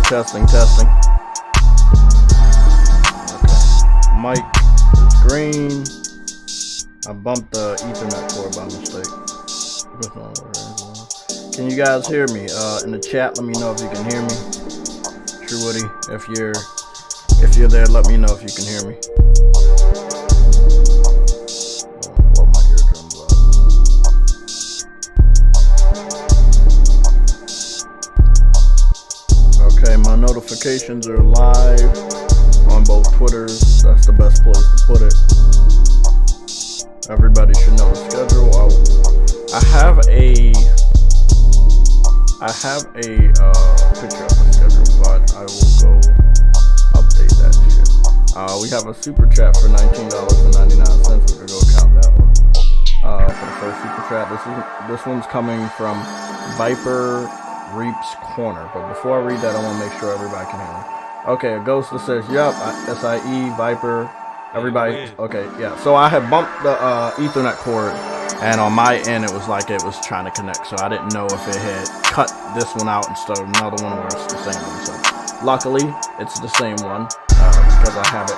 Testing. Okay. Mic is green. I bumped the Ethernet cord by mistake. Can you guys hear me? In the chat, let me know if you can hear me. True Woody, if you're there, let me know if you can hear me. Blow my eardrums out. Okay, my notifications are live on both Twitters. That's the best place to put it. Everybody should know the schedule. I have a picture of the schedule, but I will go update that shit. We have a super chat for $19.99. We're gonna go count that one. For the first super chat, this one's coming from Viper Reap's Corner. But before I read that, I want to make sure everybody can hear me. Okay, a ghost that says, "Yup, SIE Viper." Everybody, okay, yeah. So I had bumped the Ethernet cord, and on my end, it was like it was trying to connect. So I didn't know if it had cut this one out instead of another one, or it's the same one. So luckily, it's the same one because I have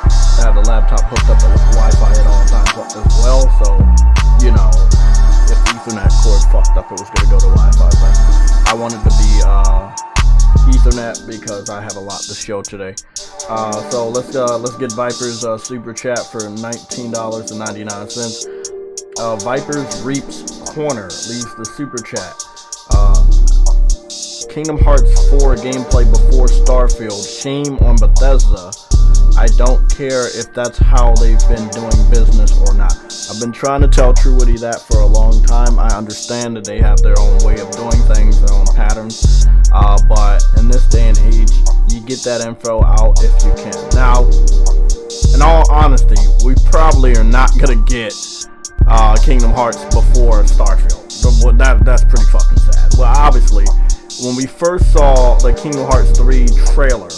the laptop hooked up to Wi-Fi at all times as well. So you know, if the Ethernet cord fucked up, it was gonna go to Wi-Fi. But I wanted to be Ethernet because I have a lot to show today. So let's get Viper's super chat for $19.99. Viper's Reap's Corner leaves the super chat. Kingdom Hearts 4 gameplay before Starfield. Shame on Bethesda. I don't care if that's how they've been doing business or not. I've been trying to tell True Woody that for a long time. I understand that they have their own way of doing things, their own patterns. But in this day and age, you get that info out if you can. Now, in all honesty, we probably are not gonna get Kingdom Hearts before Starfield. That's pretty fucking sad. Well, obviously, when we first saw the Kingdom Hearts 3 trailer,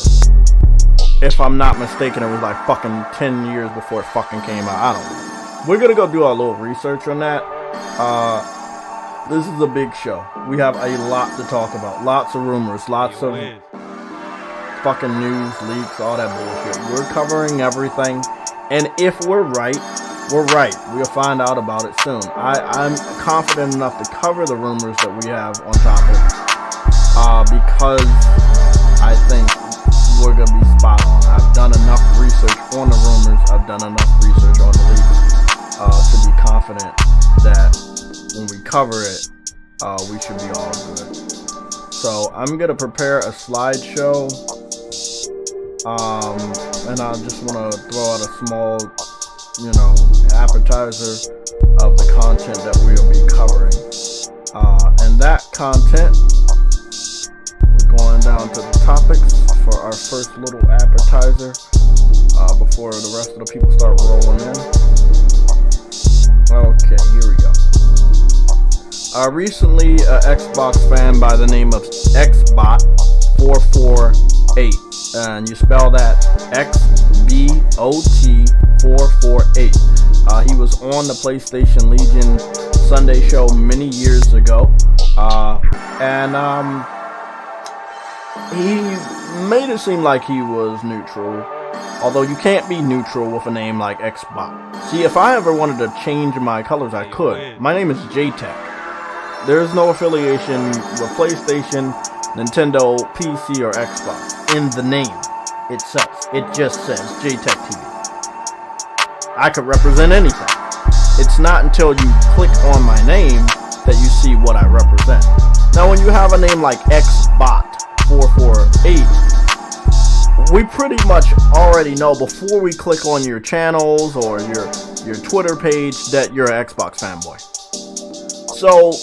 if I'm not mistaken, it was like fucking 10 years before it fucking came out. I don't know. We're gonna go do a little research on that. This is a big show. We have a lot to talk about. Lots of rumors, lots of fucking news, leaks, all that bullshit. We're covering everything. And if we're right, we're right. We'll find out about it soon. I'm confident enough to cover the rumors that we have on topic. Because I think we're going to be spot on. I've done enough research on the rumors. I've done enough research on the leaks to be confident that when we cover it, we should be all good. So I'm gonna prepare a slideshow, and I just want to throw out a small, appetizer of the content that we'll be covering. And that content, we're going down to the topics for our first little appetizer before the rest of the people start rolling in. Okay, here we go. Recently, an Xbox fan by the name of XBot448, and you spell that XBOT448. He was on the PlayStation Legion Sunday show many years ago, and he made it seem like he was neutral. Although you can't be neutral with a name like Xbox. See, if I ever wanted to change my colors, I could. My name is JayTech. There's no affiliation with PlayStation, Nintendo, PC, or Xbox in the name itself. It just says JayTechTV. I could represent anything. It's not until you click on my name that you see what I represent. Now, when you have a name like XBot448, we pretty much already know before we click on your channels or your Twitter page that you're an Xbox fanboy. So,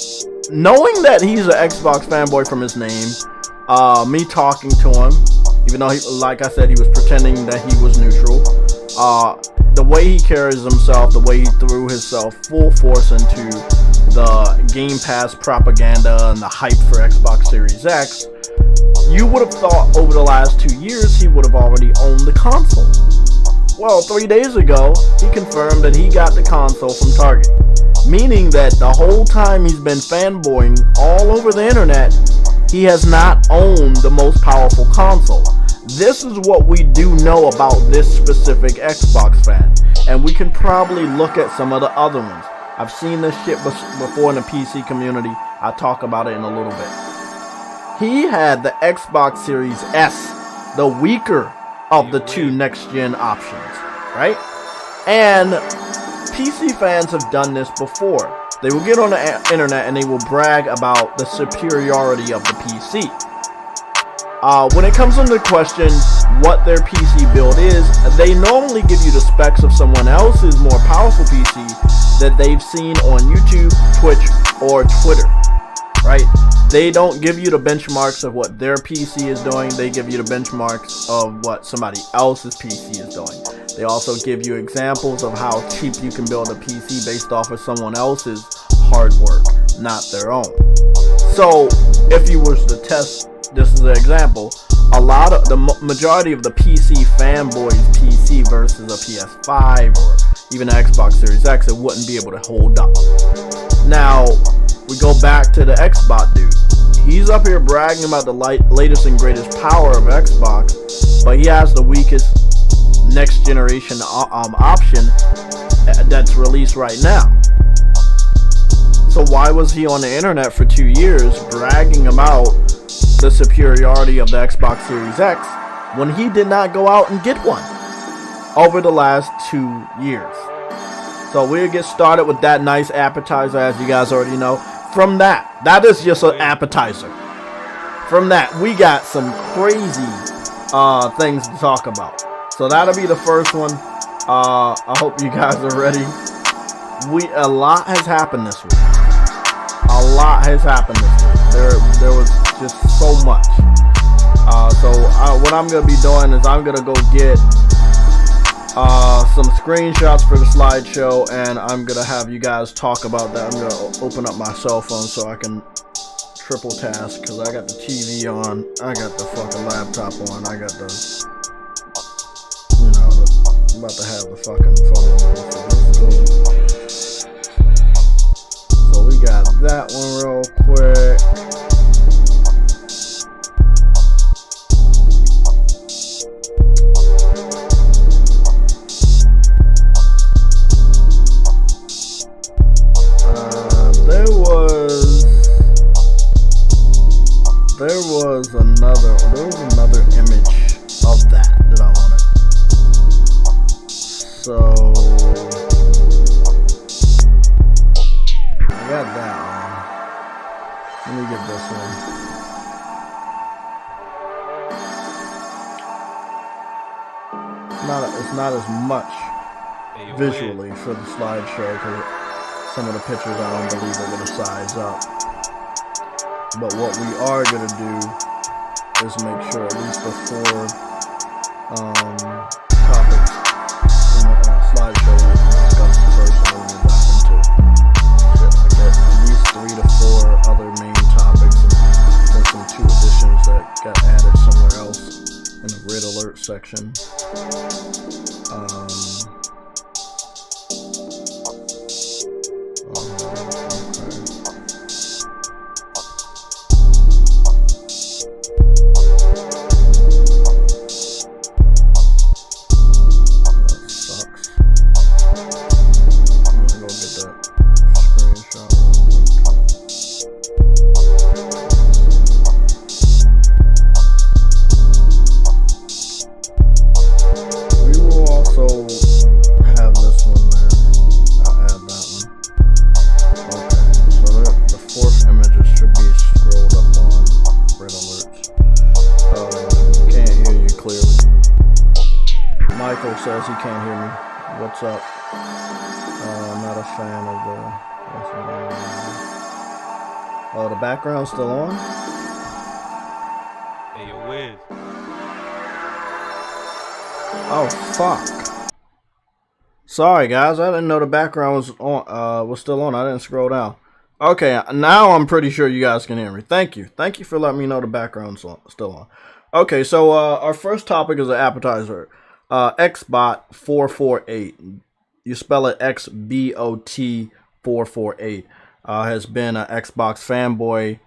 knowing that he's an Xbox fanboy from his name, me talking to him, even though, like I said, he was pretending that he was neutral, the way he carries himself, the way he threw himself full force into the Game Pass propaganda and the hype for Xbox Series X, you would have thought over the last 2 years he would have already owned the console. Well, 3 days ago, he confirmed that he got the console from Target. Meaning that the whole time he's been fanboying all over the internet, He has not owned the most powerful console. This is what we do know about this specific Xbox fan. And we can probably look at some of the other ones. I've seen this shit before in the PC community. I'll talk about it in a little bit. He had the Xbox Series S, the weaker of the two next-gen options, right? And PC fans have done this before. They will get on the internet and they will brag about the superiority of the PC. When it comes into question what their PC build is, they normally give you the specs of someone else's more powerful PC that they've seen on YouTube, Twitch, or Twitter, right? They don't give you the benchmarks of what their PC is doing. They give you the benchmarks of what somebody else's PC is doing. They also give you examples of how cheap you can build a PC based off of someone else's hard work, not their own. So if you was to test, this is an example, a lot of the majority of the PC fanboys PC versus a PS5 or even an Xbox Series X, it wouldn't be able to hold up. Now we go back to the Xbox dude. He's up here bragging about the latest and greatest power of Xbox, but he has the weakest next generation option that's released right now. So why was he on the internet for 2 years bragging about the superiority of the Xbox Series X when he did not go out and get one over the last 2 years? So we'll get started with that nice appetizer, as you guys already know. From that is just an appetizer. From that, we got some crazy things to talk about. So that'll be the first one. I hope you guys are ready. A lot has happened this week. A lot has happened this week. There was just so much. What I'm gonna be doing is I'm gonna go get some screenshots for the slideshow, and I'm gonna have you guys talk about that. I'm gonna open up my cell phone so I can triple task, because I got the TV on, I got the fucking laptop on, I got the, I'm about to have the fucking phone on. So we got that one real quick. There was another image of that I wanted. So I got that one. Let me get this one. It's not as much visually for the slideshow because some of the pictures I don't believe are going to size up. But what we are going to do is make sure at least the 4 topics in the slideshow we'll discuss first, and then we'll dive into at least 3 to 4 other main topics, and then some 2 additions that got added somewhere else in the red alert section. Says he can't hear me. What's up? Not a fan of the background's still on? Hey, yo, Wiz. Oh, fuck. Sorry, guys. I didn't know the background was on. Was still on. I didn't scroll down. Okay, now I'm pretty sure you guys can hear me. Thank you. Thank you for letting me know the background's still on. Okay, so our first topic is an appetizer. Xbot 448, you spell it XBOT 448, has been an Xbox fanboy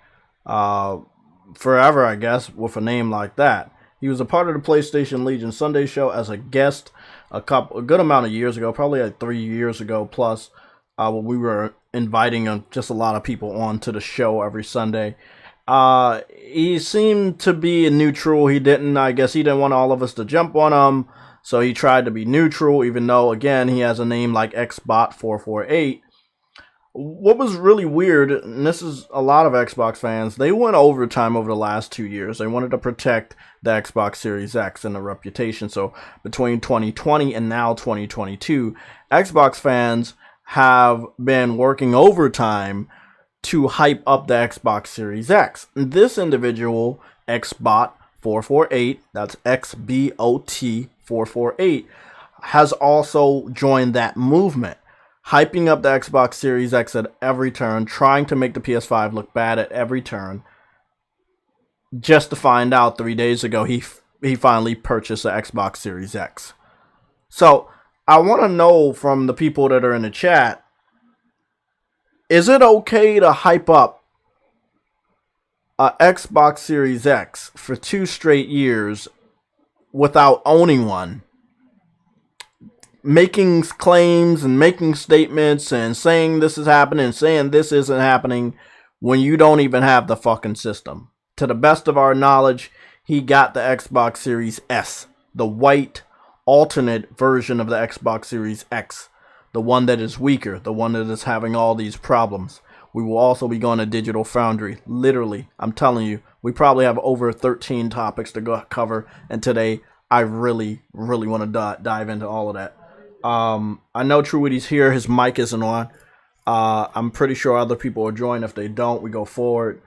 forever, I guess, with a name like that. He was a part of the PlayStation Legion Sunday show as a guest a good amount of years ago, probably like 3 years ago plus, when we were inviting just a lot of people on to the show every Sunday. He seemed to be neutral. I guess he didn't want all of us to jump on him, so he tried to be neutral, even though, again, he has a name like Xbot448. What was really weird, and this is a lot of Xbox fans, they went overtime over the last 2 years. They wanted to protect the Xbox Series X and the reputation. So between 2020 and now 2022, Xbox fans have been working overtime to hype up the Xbox Series X. And this individual, Xbot448, that's XBOT448, has also joined that movement, hyping up the Xbox Series X at every turn, trying to make the PS5 look bad at every turn, just to find out 3 days ago he finally purchased the Xbox Series X. So I want to know from the people that are in the chat, is it okay to hype up a Xbox Series X for 2 straight years without owning one? Making claims and making statements and saying this is happening and saying this isn't happening when you don't even have the fucking system. To the best of our knowledge, he got the Xbox Series S, the white alternate version of the Xbox Series X, the one that is weaker, the one that is having all these problems. We will also be going to Digital Foundry. Literally, I'm telling you, we probably have over 13 topics to cover, and today I really want to dive into all of that. I know True Witty's here. His mic isn't on. I'm pretty sure other people will join. If they don't, we go forward.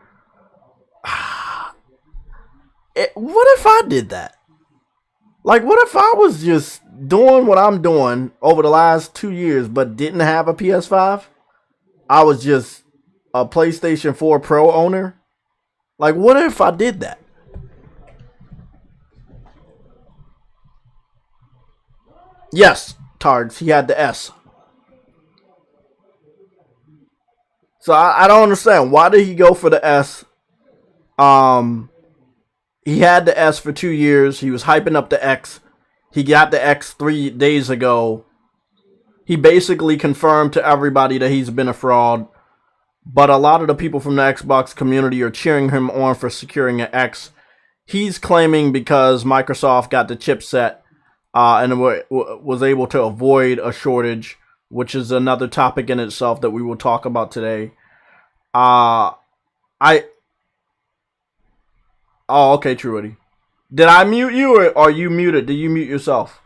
What if I did that? Like, what if I was just doing what I'm doing over the last 2 years, but didn't have a PS5? I was just a PlayStation 4 Pro owner? Like, what if I did that? Yes, Targs, he had the S. So I don't understand. Why did he go for the S? He had the S for 2 years. He was hyping up the X. He got the X 3 days ago. He basically confirmed to everybody that he's been a fraud. But a lot of the people from the Xbox community are cheering him on for securing an X. He's claiming because Microsoft got the chipset and was able to avoid a shortage, which is another topic in itself that we will talk about today. Oh, okay, True Witty. Did I mute you or are you muted? Did you mute yourself?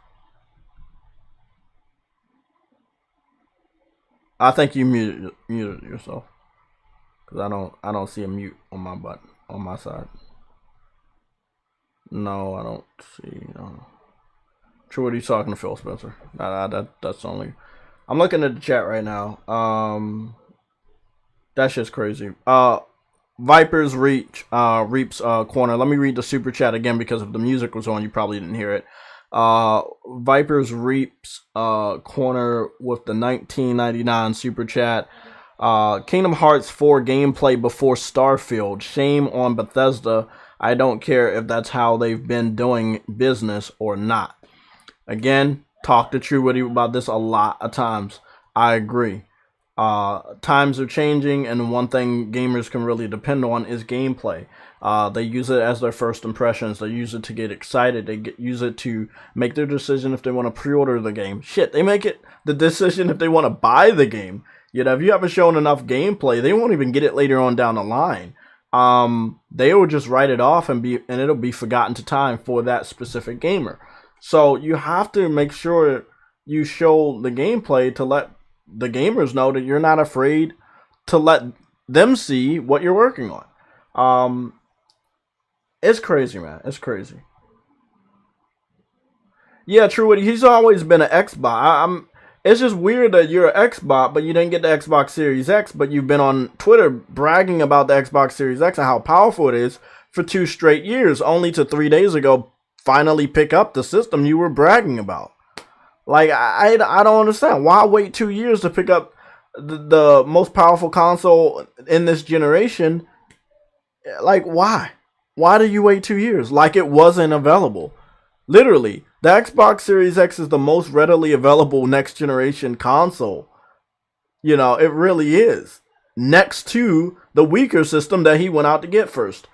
I think you muted yourself. Because I don't see a mute on my button, on my side. No, I don't see. True Witty's talking to Phil Spencer. That's only. I'm looking at the chat right now. That's just crazy. Vipers Reaps Corner. Let me read the super chat again because if the music was on, you probably didn't hear it. Vipers Reaps Corner with the $19.99 super chat. Kingdom Hearts 4 gameplay before Starfield. Shame on Bethesda. I don't care if that's how they've been doing business or not. Again, talk to True Witty about this a lot of times. I agree. Times are changing, and one thing gamers can really depend on is gameplay. They use it as their first impressions. They use it to get excited. They use it to make their decision if they want to pre-order the game. Shit, they make it the decision if they want to buy the game. You know, if you haven't shown enough gameplay, they won't even get it later on down the line. They will just write it off and it'll be forgotten to time for that specific gamer. So you have to make sure you show the gameplay to let the gamers know that you're not afraid to let them see what you're working on. It's crazy, man. It's crazy. Yeah, True Witty, he's always been an Xbot. It's just weird that you're an Xbot, but you didn't get the Xbox Series X, but you've been on Twitter bragging about the Xbox Series X and how powerful it is for 2 straight years, only to 3 days ago finally pick up the system you were bragging about. Like, I don't understand. Why wait 2 years to pick up the most powerful console in this generation? Like, why? Why did you wait 2 years? Like it wasn't available. Literally, the Xbox Series X is the most readily available next generation console. You know, it really is. Next to the weaker system that he went out to get first.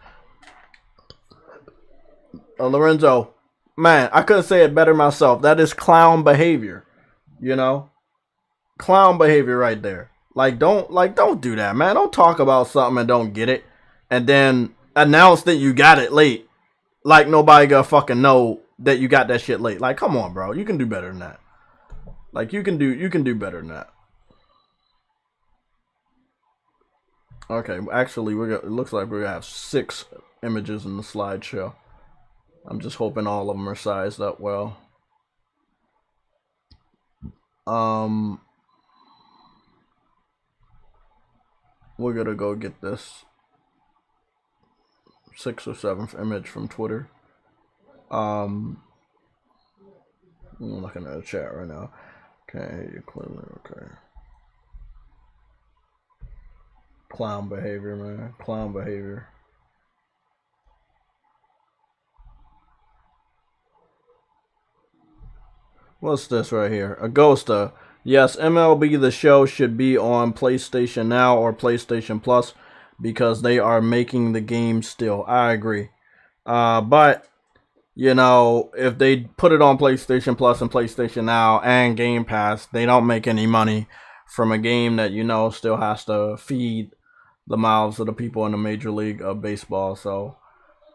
Lorenzo, man, I couldn't say it better myself. That is clown behavior. You know? Clown behavior right there. Don't do that, man. Don't talk about something and don't get it. And then announce that you got it late. Like nobody gonna fucking know that you got that shit late. Like, come on, bro. You can do better than that. Like you can do better than that. Okay, actually it looks like we're gonna have 6 images in the slideshow. I'm just hoping all of them are sized up well. We're gonna go get this 6th or 7th image from Twitter. I'm looking at the chat right now. Okay, clearly okay. Clown behavior, man. Clown behavior. What's this right here? Agosta. Yes, MLB The Show should be on PlayStation Now or PlayStation Plus because they are making the game still. I agree. But, you know, if they put it on PlayStation Plus and PlayStation Now and Game Pass, they don't make any money from a game that, you know, still has to feed the mouths of the people in the Major League of Baseball. So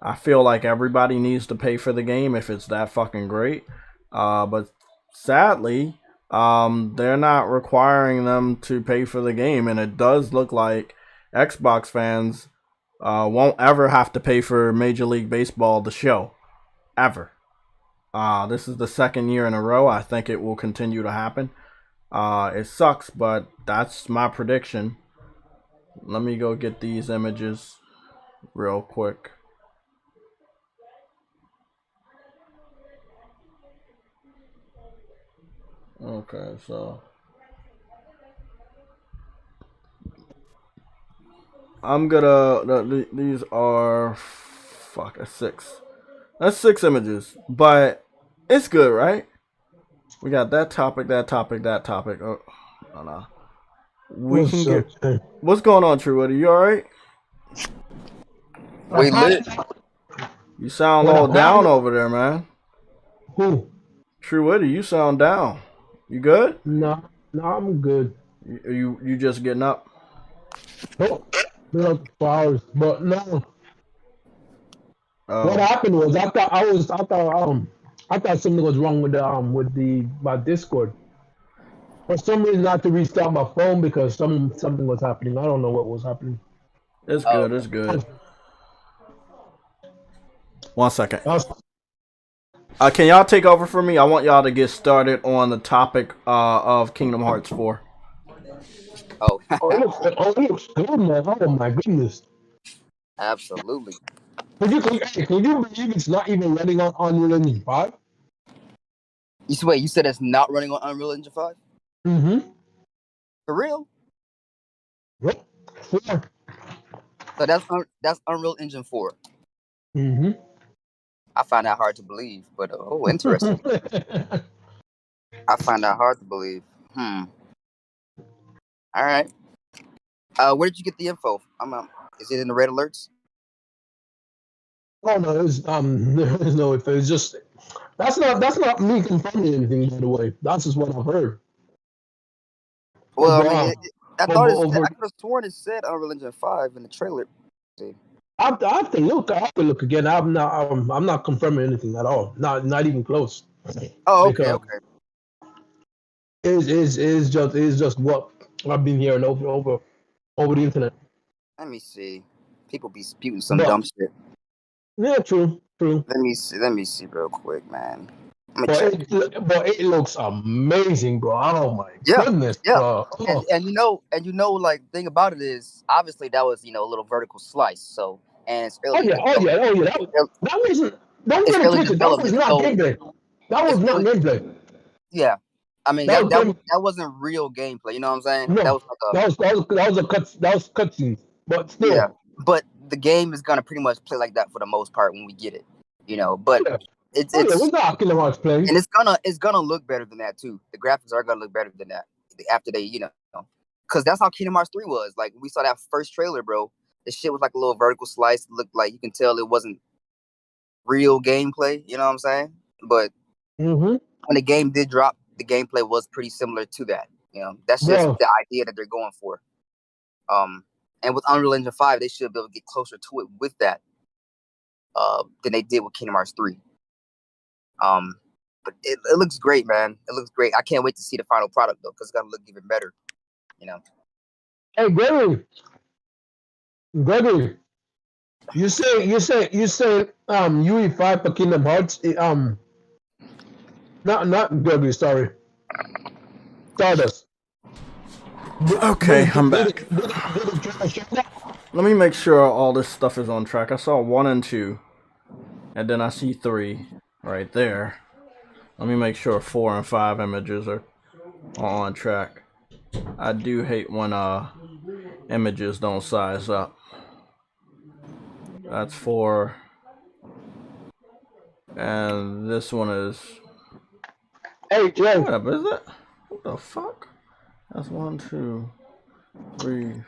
I feel like everybody needs to pay for the game if it's that fucking great. But sadly, they're not requiring them to pay for the game, and it does look like Xbox fans won't ever have to pay for Major League Baseball the show, ever. This is the 2nd year in a row. I think it will continue to happen. It sucks, but that's my prediction. Let me go get these images real quick. Okay, so I'm gonna. These are that's 6. That's 6 images, but it's good, right? We got that topic, that topic, that topic. Oh no. We can get. What's going on, True Woody? You all right? We lit. You sound a little down over there, man. Who? True Woody, you sound down. You good? No, I'm good. You just getting up? Oh, been up for hours, but no. What happened was I thought something was wrong with my Discord. For some reason, I had to restart my phone because something was happening. I don't know what was happening. It's good. It's good. 1 second. Can y'all take over for me? I want y'all to get started on the topic of Kingdom Hearts 4. Oh, it looks good, man. Oh my goodness. Absolutely. Can you believe it's not even running on Unreal Engine 5? You said it's not running on Unreal Engine 5? Mm-hmm. For real? Yep. 4. So that's Unreal Engine 4. Mm-hmm. I find that hard to believe, but interesting. I find that hard to believe. All right. Where did you get the info? Is it in the red alerts? Oh no, there's no info. It's just that's not me confirming anything, by the way. That's just what I've heard. Well, I could have sworn it said Unreal Engine 5 in the trailer. I have to look. Again. I'm not confirming anything at all. Not even close. Oh, okay. It's just what I've been hearing over the internet. Let me see. People be spewing some dumb shit. Yeah, true. Let me see real quick, man. But it looks amazing, bro. Oh my goodness, bro. Oh. And you know, like thing about it is obviously that was a little vertical slice. So and it's early. Oh yeah. That wasn't. That was not gameplay. That was not gameplay. Yeah, I mean that wasn't real gameplay. You know what I'm saying? No, that was cutscenes. But still. Yeah, but the game is gonna pretty much play like that for the most part when we get it, you know. But Yeah. it's we got Kingdom Hearts play, and it's gonna look better than that too. The graphics are gonna look better than that after they, you know, because that's how Kingdom Hearts 3 was. Like we saw that first trailer, bro. The shit was like a little vertical slice. It looked like you can tell it wasn't real gameplay. You know what I'm saying? But when the game did drop, the gameplay was pretty similar to that. You know, that's just the idea that they're going for. And with Unreal Engine 5, they should be able to get closer to it with that than they did with Kingdom Hearts 3. But it looks great, man. It looks great. I can't wait to see the final product though, because it's gonna look even better. You know. Hey, Gregory, you say UE5 for Kingdom Hearts. Not Gregory. Sorry, Stardust. Okay, I'm back. Let me make sure all this stuff is on track. I saw 1 and 2, and then I see 3 right there. Let me make sure 4 and 5 images are on track. I do hate when images don't size up. That's 4. And this one is... Hey, Jay. What up, is it? What the fuck? That's 1, 2, 3.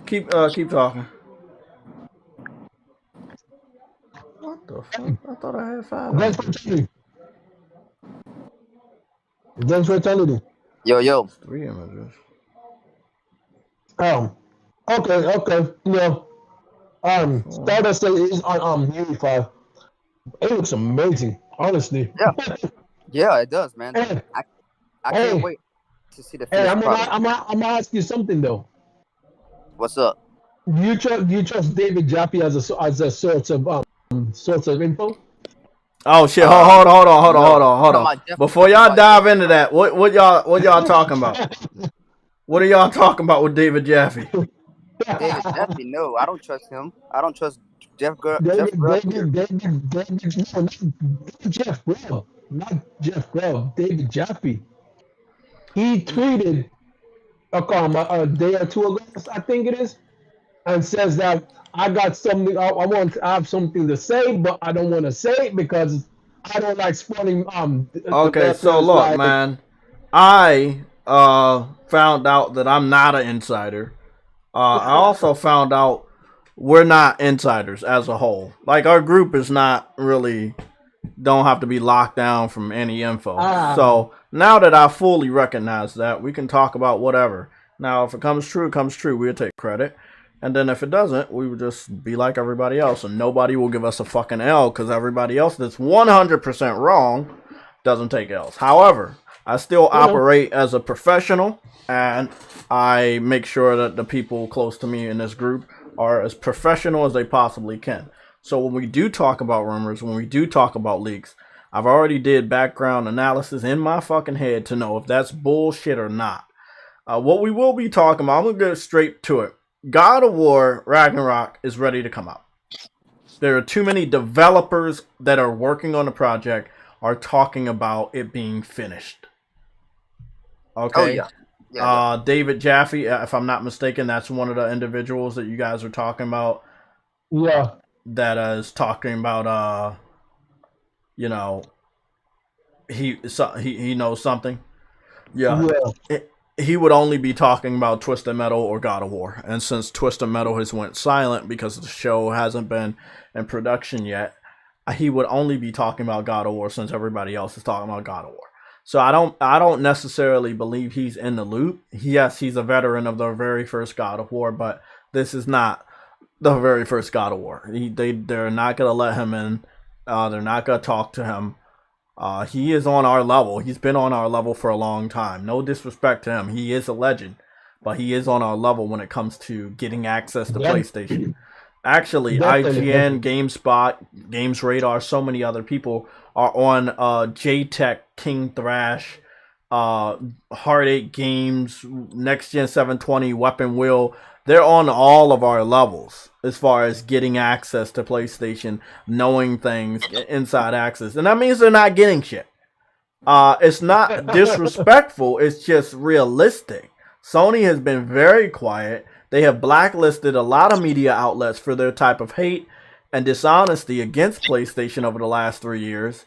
Keep talking. What the fuck? I thought I had 5. Against fatality. Yo. 3 images. Okay. No. Stardust is on UE5. It looks amazing, honestly. Yeah, it does, man. Hey. I can't wait to see the finished product. I'm gonna ask you something though. What's up? Do you trust David Jaffe as a source of info? Oh shit! Hold on. Before y'all dive into that, what y'all talking about? What are y'all talking about with David Jaffe? David Jaffe, no, I don't trust him. I don't trust Jeff Grubb. Jeff Grubb, not Jeff Grubb. David Jaffe. He tweeted a day or two ago, I think it is, and says that I got something. I have something to say, but I don't want to say it because I don't like spoiling. Okay, so look, man, I found out that I'm not an insider. I also found out we're not insiders as a whole. Like our group is not really don't have to be locked down from any info. So now that I fully recognize that, we can talk about whatever. Now, if it comes true, it comes true. We'll take credit. And then if it doesn't, we would just be like everybody else. And nobody will give us a fucking L because everybody else that's 100% wrong doesn't take L's. However, I still operate as a professional. And I make sure that the people close to me in this group are as professional as they possibly can. So when we do talk about rumors, when we do talk about leaks, I've already did background analysis in my fucking head to know if that's bullshit or not. What we will be talking about, I'm going to go straight to it. God of War Ragnarok is ready to come out. There are too many developers that are working on the project are talking about it being finished. Okay? Oh, yeah. David Jaffe, if I'm not mistaken, that's one of the individuals that you guys are talking about. Yeah. That is talking about, you know, he knows something. Yeah. He would only be talking about Twisted Metal or God of War. And since Twisted Metal has went silent because the show hasn't been in production yet, he would only be talking about God of War since everybody else is talking about God of War. So I don't necessarily believe he's in the loop. Yes, he's a veteran of the very first God of War, but this is not the very first God of War. They're not gonna let him in. They're not gonna talk to him. He is on our level. He's been on our level for a long time. No disrespect to him. He is a legend, but he is on our level when it comes to getting access to PlayStation. Actually, IGN, GameSpot, Games Radar, so many other people are on JayTech, King Thrash, Heartache Games, Next Gen 720, Weapon Wheel. They're on all of our levels as far as getting access to PlayStation, knowing things, inside access. And that means they're not getting shit. It's not disrespectful. It's just realistic. Sony has been very quiet. They have blacklisted a lot of media outlets for their type of hate and dishonesty against PlayStation over the last 3 years.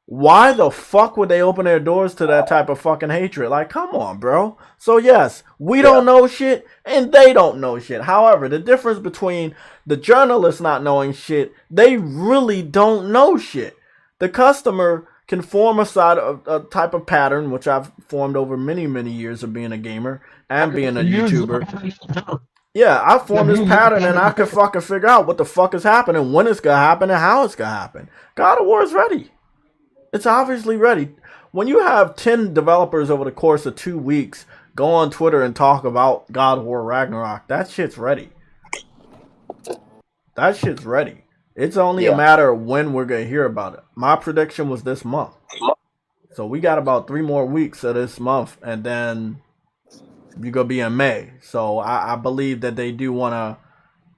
Why the fuck would they open their doors to that type of fucking hatred? Like, come on, bro. So yes, we don't know shit and they don't know shit. However, the difference between the journalists not knowing shit, they really don't know shit. The customer can form a type of pattern, which I've formed over many, many years of being a gamer and being a YouTuber. Yeah, I formed this pattern and I can fucking figure out what the fuck is happening, when it's gonna happen, and how it's gonna happen. God of War is ready. It's obviously ready. When you have 10 developers over the course of 2 weeks go on Twitter and talk about God of War Ragnarok, that shit's ready. That shit's ready. It's only a matter of when we're going to hear about it. My prediction was this month. So we got about 3 more weeks of this month, and then you're going to be in May. So I believe that they do want to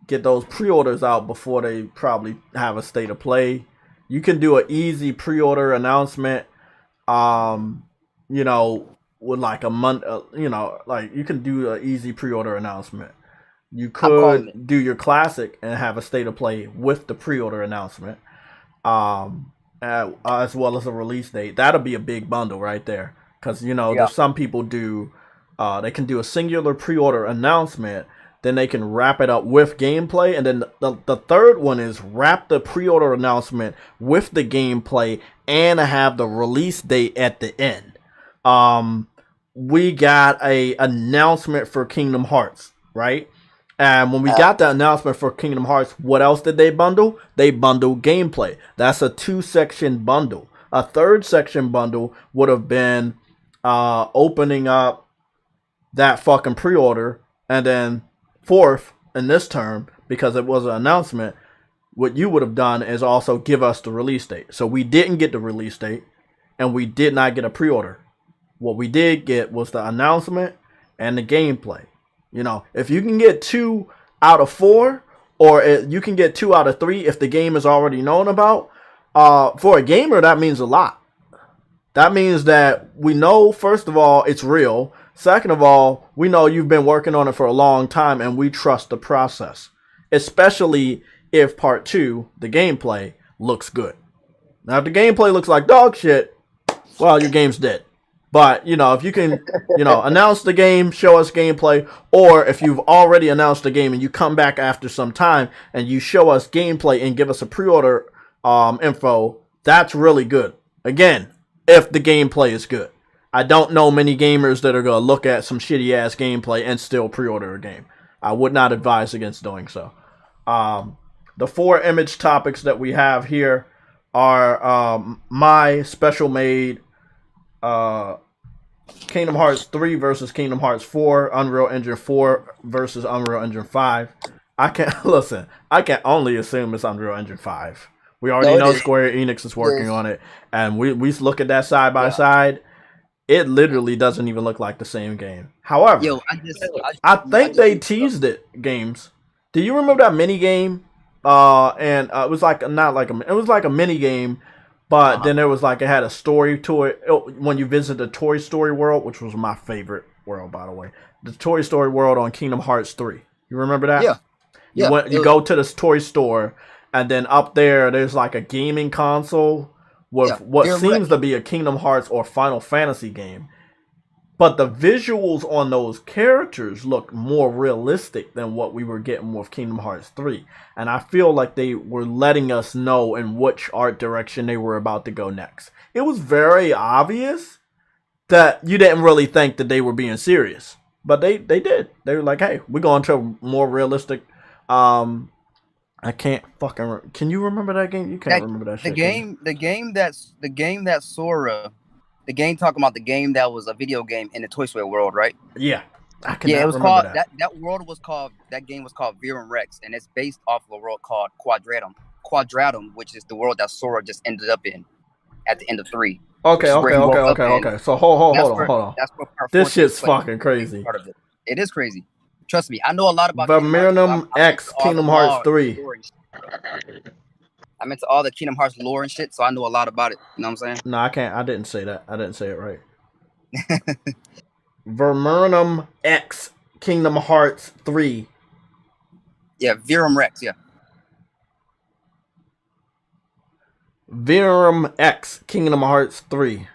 get those pre-orders out before they probably have a state of play. You can do an easy pre-order announcement, you know, with like a month, you know, like you can do an easy pre-order announcement. You could do your classic and have a state of play with the pre-order announcement, as well as a release date. That'll be a big bundle right there. Because, you know, there's some people do, they can do a singular pre-order announcement, then they can wrap it up with gameplay, and then the third one is wrap the pre-order announcement with the gameplay and have the release date at the end. We got a announcement for Kingdom Hearts, right? And when we got the announcement for Kingdom Hearts, what else did they bundle? They bundled gameplay. That's a 2-section bundle. A 3rd section bundle would have been opening up that fucking pre-order, and then 4th in this term, because it was an announcement, what you would have done is also give us the release date. So we didn't get the release date, and we did not get a pre-order. What we did get was the announcement and the gameplay. You know, if you can get 2 out of 4, or you can get 2 out of 3 if the game is already known about, for a gamer, that means a lot. That means that we know, first of all, it's real. Second of all, we know you've been working on it for a long time, and we trust the process. Especially if part 2, the gameplay, looks good. Now, if the gameplay looks like dog shit, well, your game's dead. But, you know, if you can, you know, announce the game, show us gameplay, or if you've already announced the game and you come back after some time and you show us gameplay and give us a pre-order info, that's really good. Again, if the gameplay is good. I don't know many gamers that are going to look at some shitty-ass gameplay and still pre-order a game. I would not advise against doing so. The 4 image topics that we have here are my special-made Kingdom Hearts 3 versus Kingdom Hearts 4, Unreal Engine 4 versus Unreal Engine 5. I can only assume it's Unreal Engine 5. We already know Square Enix is working on it, and we look at that side by side. It literally doesn't even look like the same game. However, I think they teased it, games. Do you remember that mini game? And it was like it was like a mini game, but then there was like it had a story to it. When you visit the Toy Story world, which was my favorite world, by the way, the Toy Story world on Kingdom Hearts 3. You remember that? Yeah. You go to this toy store, and then up there's like a gaming console with what seems to be a Kingdom Hearts or Final Fantasy game. But the visuals on those characters look more realistic than what we were getting with Kingdom Hearts 3. And I feel like they were letting us know in which art direction they were about to go next. It was very obvious that you didn't really think that they were being serious. But they did. They were like, hey, we're going to a more realistic... I can't fucking... Can you remember that game? You can't remember that shit. The game that Sora... The game talking about the game that was a video game in the Toy Story world, right? Yeah. It was called that game was called Verum Rex, and it's based off of a world called Quadratum, which is the world that Sora just ended up in at the end of 3. Okay. So hold on. This shit's fucking crazy. Part of it. It is crazy. Trust me, I know a lot about Verum X Kingdom Hearts 3. I'm into all the Kingdom Hearts lore and shit, so I know a lot about it. You know what I'm saying? No, I can't. I didn't say that. I didn't say it right. Verum X Kingdom Hearts 3. Yeah, Verum Rex. Yeah. Verum X, Kingdom Hearts 3.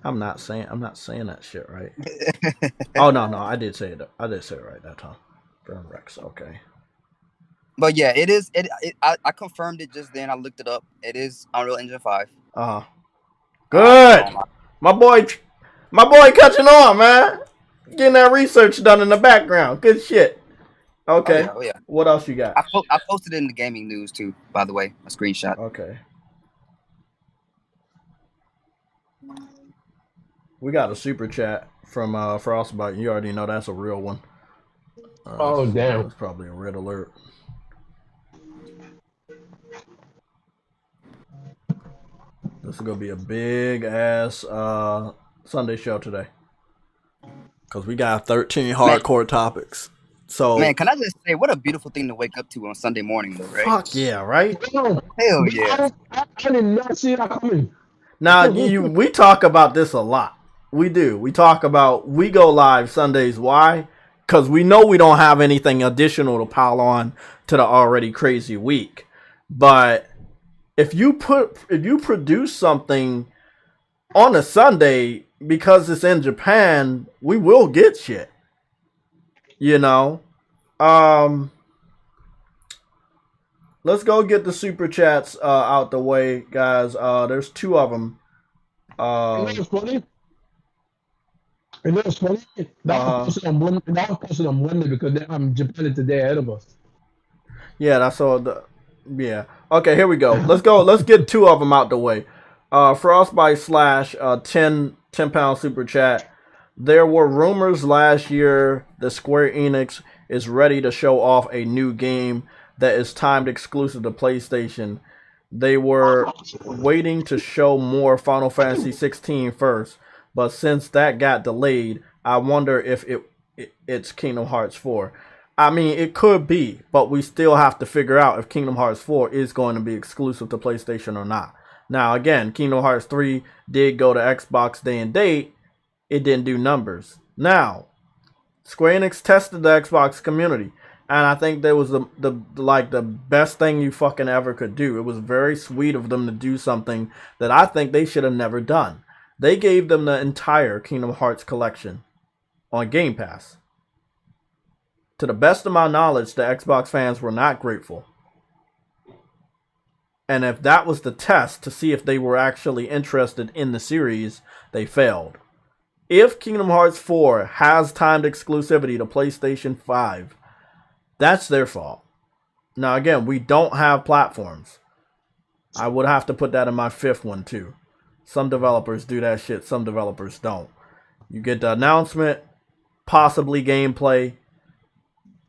I'm not saying that shit right. Oh no, I did say it. I did say it right that time. Verum Rex, okay. But yeah, it is. I confirmed it just then. I looked it up. It is Unreal Engine 5. Good. My boy catching on, man. Getting that research done in the background. Good shit. Okay. Oh yeah. What else you got? I posted it in the gaming news too, by the way, a screenshot. Okay. We got a super chat from Frostbite. You already know that's a real one. Oh damn! That's probably a red alert. This is gonna be a big ass Sunday show today, cause we got 13 hardcore topics. So man, can I just say what a beautiful thing to wake up to on Sunday morning, though, right? Fuck yeah, right? Hell yeah! I did not see that coming. Now we talk about this a lot. We do. We talk about we go live Sundays. Why? Because we know we don't have anything additional to pile on to the already crazy week. But if you produce something on a Sunday because it's in Japan, we will get shit. You know? Let's go get the super chats out the way, guys. There's 2 of them. You know what's funny? That was posted on Monday because Japan is the day ahead of us. Yeah, that's all. Yeah. Okay, here we go. Let's go. Let's get 2 of them out the way. Frostbite slash 10 pound super chat. There were rumors last year that Square Enix is ready to show off a new game that is timed exclusive to PlayStation. They were waiting to show more Final Fantasy 16 first, but since that got delayed, I wonder if it's Kingdom Hearts 4. I mean, it could be, but we still have to figure out if Kingdom Hearts 4 is going to be exclusive to PlayStation or not. Now, again, Kingdom Hearts 3 did go to Xbox day and date. It didn't do numbers. Now, Square Enix tested the Xbox community, and I think that was the best thing you fucking ever could do. It was very sweet of them to do something that I think they should have never done. They gave them the entire Kingdom Hearts collection on Game Pass. To the best of my knowledge, the Xbox fans were not grateful. And if that was the test to see if they were actually interested in the series, they failed. If Kingdom Hearts 4 has timed exclusivity to PlayStation 5, that's their fault. Now, again, we don't have platforms. I would have to put that in my 5th one, too. Some developers do that shit, some developers don't. You get the announcement, possibly gameplay,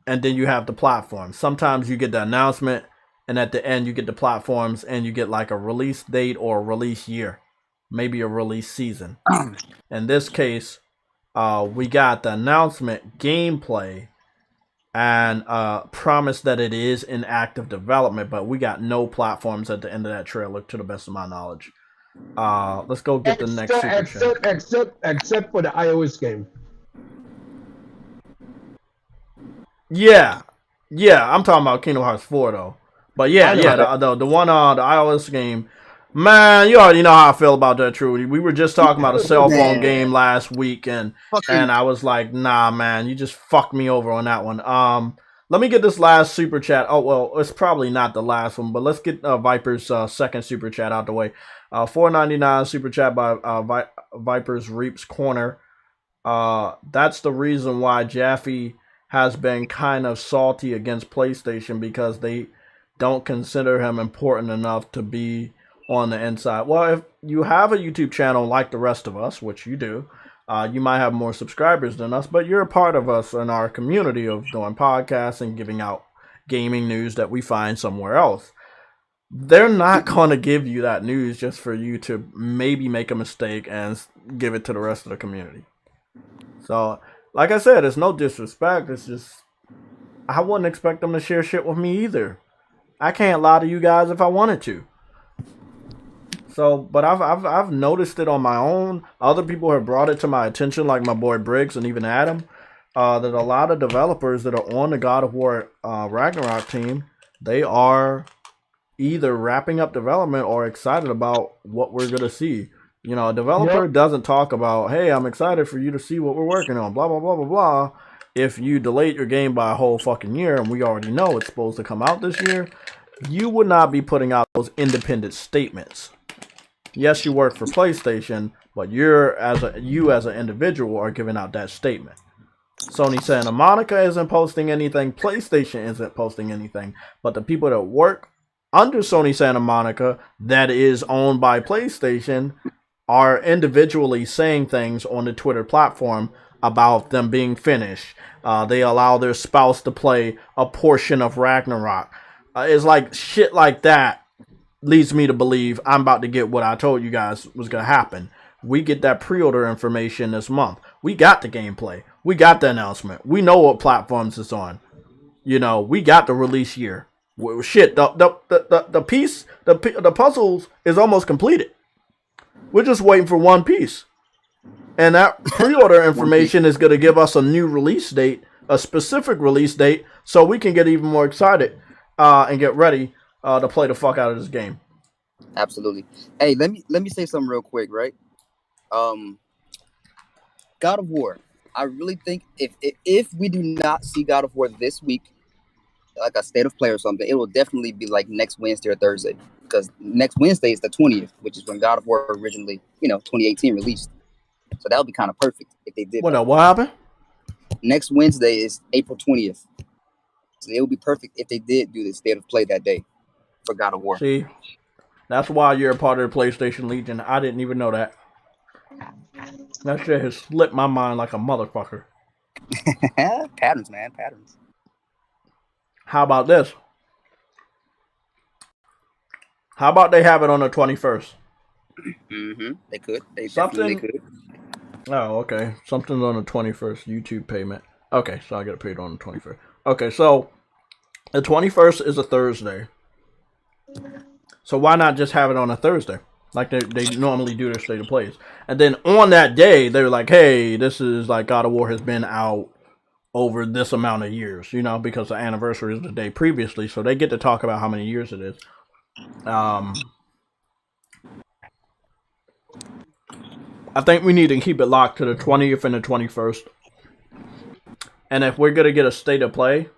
and then you have the platform. Sometimes you get the announcement, and at the end you get the platforms, and you get like a release date or a release year. Maybe a release season. In this case, we got the announcement, gameplay, and promise that it is in active development, but we got no platforms at the end of that trailer, to the best of my knowledge. Let's go get the next super chat. Except for the iOS game. Yeah, I'm talking about Kingdom Hearts 4 though. But the one the iOS game. Man, you already know how I feel about that, Trudy. We were just talking about a cell phone game last week, and I was like, nah, man, you just fucked me over on that one. Let me get this last super chat. Oh, well, it's probably not the last one, but let's get Viper's second super chat out the way. $4.99 super chat by Viper's Reaps Corner. That's the reason why Jaffe has been kind of salty against PlayStation, because they don't consider him important enough to be on the inside. Well, if you have a YouTube channel like the rest of us, which you do, you might have more subscribers than us, but you're a part of us in our community of doing podcasts and giving out gaming news that we find somewhere else. They're not going to give you that news just for you to maybe make a mistake and give it to the rest of the community. So, like I said, it's no disrespect. It's just, I wouldn't expect them to share shit with me either. I can't lie to you guys if I wanted to. So, but I've noticed it on my own. Other people have brought it to my attention, like my boy Briggs and even Adam. that a lot of developers that are on the God of War Ragnarok team, they are either wrapping up development or excited about what we're going to see. You know, a developer doesn't talk about, hey, I'm excited for you to see what we're working on, blah, blah, blah, blah, blah. If you delayed your game by a whole fucking year, and we already know it's supposed to come out this year, you would not be putting out those independent statements. Yes, you work for PlayStation, but you as an individual are giving out that statement. Sony Santa Monica isn't posting anything, PlayStation isn't posting anything, but the people that work under Sony Santa Monica that is owned by PlayStation are individually saying things on the Twitter platform about them being finished. They allow their spouse to play a portion of Ragnarok. It's like shit like that leads me to believe I'm about to get what I told you guys was going to happen. We get that pre-order information this month. We got the gameplay. We got the announcement. We know what platforms it's on. You know, we got the release year. Shit, the piece, the puzzles is almost completed. We're just waiting for one piece. And that pre-order information is going to give us a new release date, a specific release date, so we can get even more excited and get ready to play the fuck out of this game. Absolutely. Hey, let me say something real quick, right? God of War. I really think if we do not see God of War this week, like a state of play or something, it will definitely be like next Wednesday or Thursday, because next Wednesday is the 20th, which is when God of War originally, 2018 released. So that would be kind of perfect if they did. What happened? Next Wednesday is April 20th. So it would be perfect if they did do the state of play that day for God of War. See, that's why you're a part of the PlayStation Legion. I didn't even know that. That shit has slipped my mind like a motherfucker. Patterns, man, patterns. How about this? How about they have it on the 21st? Mm-hmm. They could. They definitely could. Oh, okay. Something's on the 21st. YouTube payment. Okay, so I get paid on the 21st. Okay, so the 21st is a Thursday. So why not just have it on a Thursday? Like they normally do their state of plays. And then on that day, they're like, hey, this is like God of War has been out over this amount of years, because the anniversary is the day previously. So they get to talk about how many years it is. I think we need to keep it locked to the 20th and the 21st. And if we're going to get a state of play,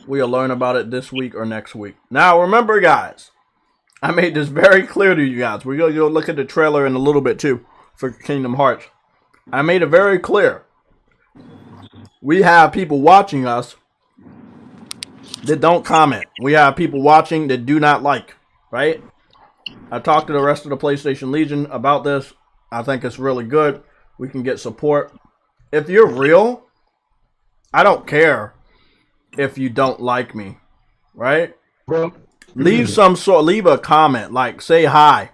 we'll learn about it this week or next week. Now, remember, guys, I made this very clear to you guys. We're going to go look at the trailer in a little bit, too, for Kingdom Hearts. I made it very clear. We have people watching us that don't comment. We have people watching that do not like, right? I talked to the rest of the PlayStation Legion about this. I think it's really good. We can get support. If you're real, I don't care if you don't like me, right? Bro, Leave a comment, like say hi.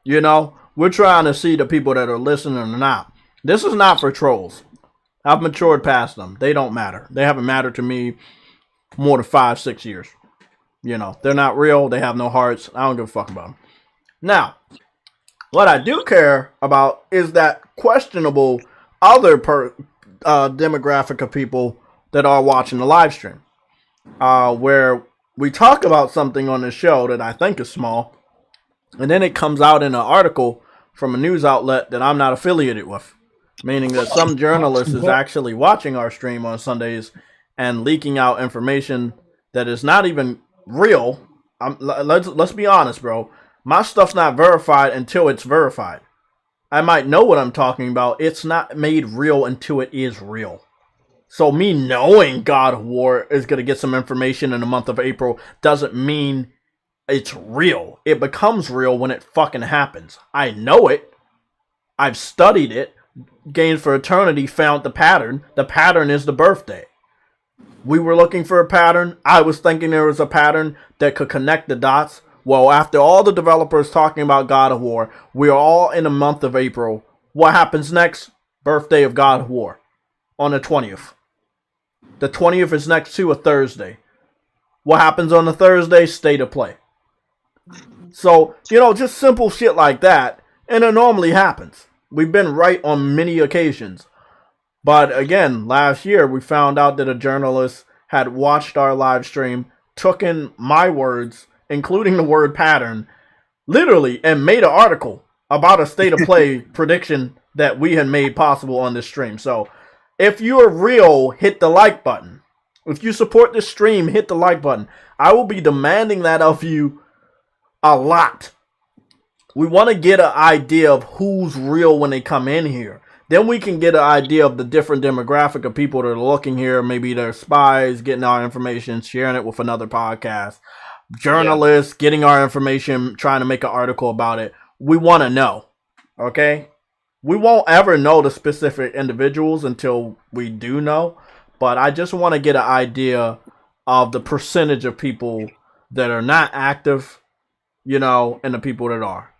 We're trying to see the people that are listening or not. This is not for trolls. I've matured past them. They don't matter. They haven't mattered to me more than 5-6 years. They're not real. They have no hearts. I don't give a fuck about them. Now, what I do care about is that questionable other demographic of people that are watching the live stream, where we talk about something on the show that I think is small, and then it comes out in an article from a news outlet that I'm not affiliated with, meaning that some journalist is actually watching our stream on Sundays and leaking out information that is not even real. Let's be honest, bro. My stuff's not verified until it's verified. I might know what I'm talking about. It's not made real until it is real. So me knowing God of War is going to get some information in the month of April doesn't mean it's real. It becomes real when it fucking happens. I know it. I've studied it. Games for Eternity found the pattern. The pattern is the birthday. We were looking for a pattern. I was thinking there was a pattern that could connect the dots. Well, after all the developers talking about God of War, we're all in the month of April. What happens next? Birthday of God of War on the 20th. The 20th is next to a Thursday. What happens on the Thursday? State of play. So, just simple shit like that. And it normally happens. We've been right on many occasions. But again, last year we found out that a journalist had watched our live stream, took in my words, including the word pattern, literally, and made an article about a state of play prediction that we had made possible on this stream. So if you're real, hit the like button. If you support this stream, hit the like button. I will be demanding that of you a lot. We want to get an idea of who's real when they come in here. Then we can get an idea of the different demographic of people that are looking here. Maybe they're spies, getting our information, sharing it with another podcast. Journalists, getting our information, trying to make an article about it. We want to know. Okay? We won't ever know the specific individuals until we do know. But I just want to get an idea of the percentage of people that are not active, you know, and the people that are.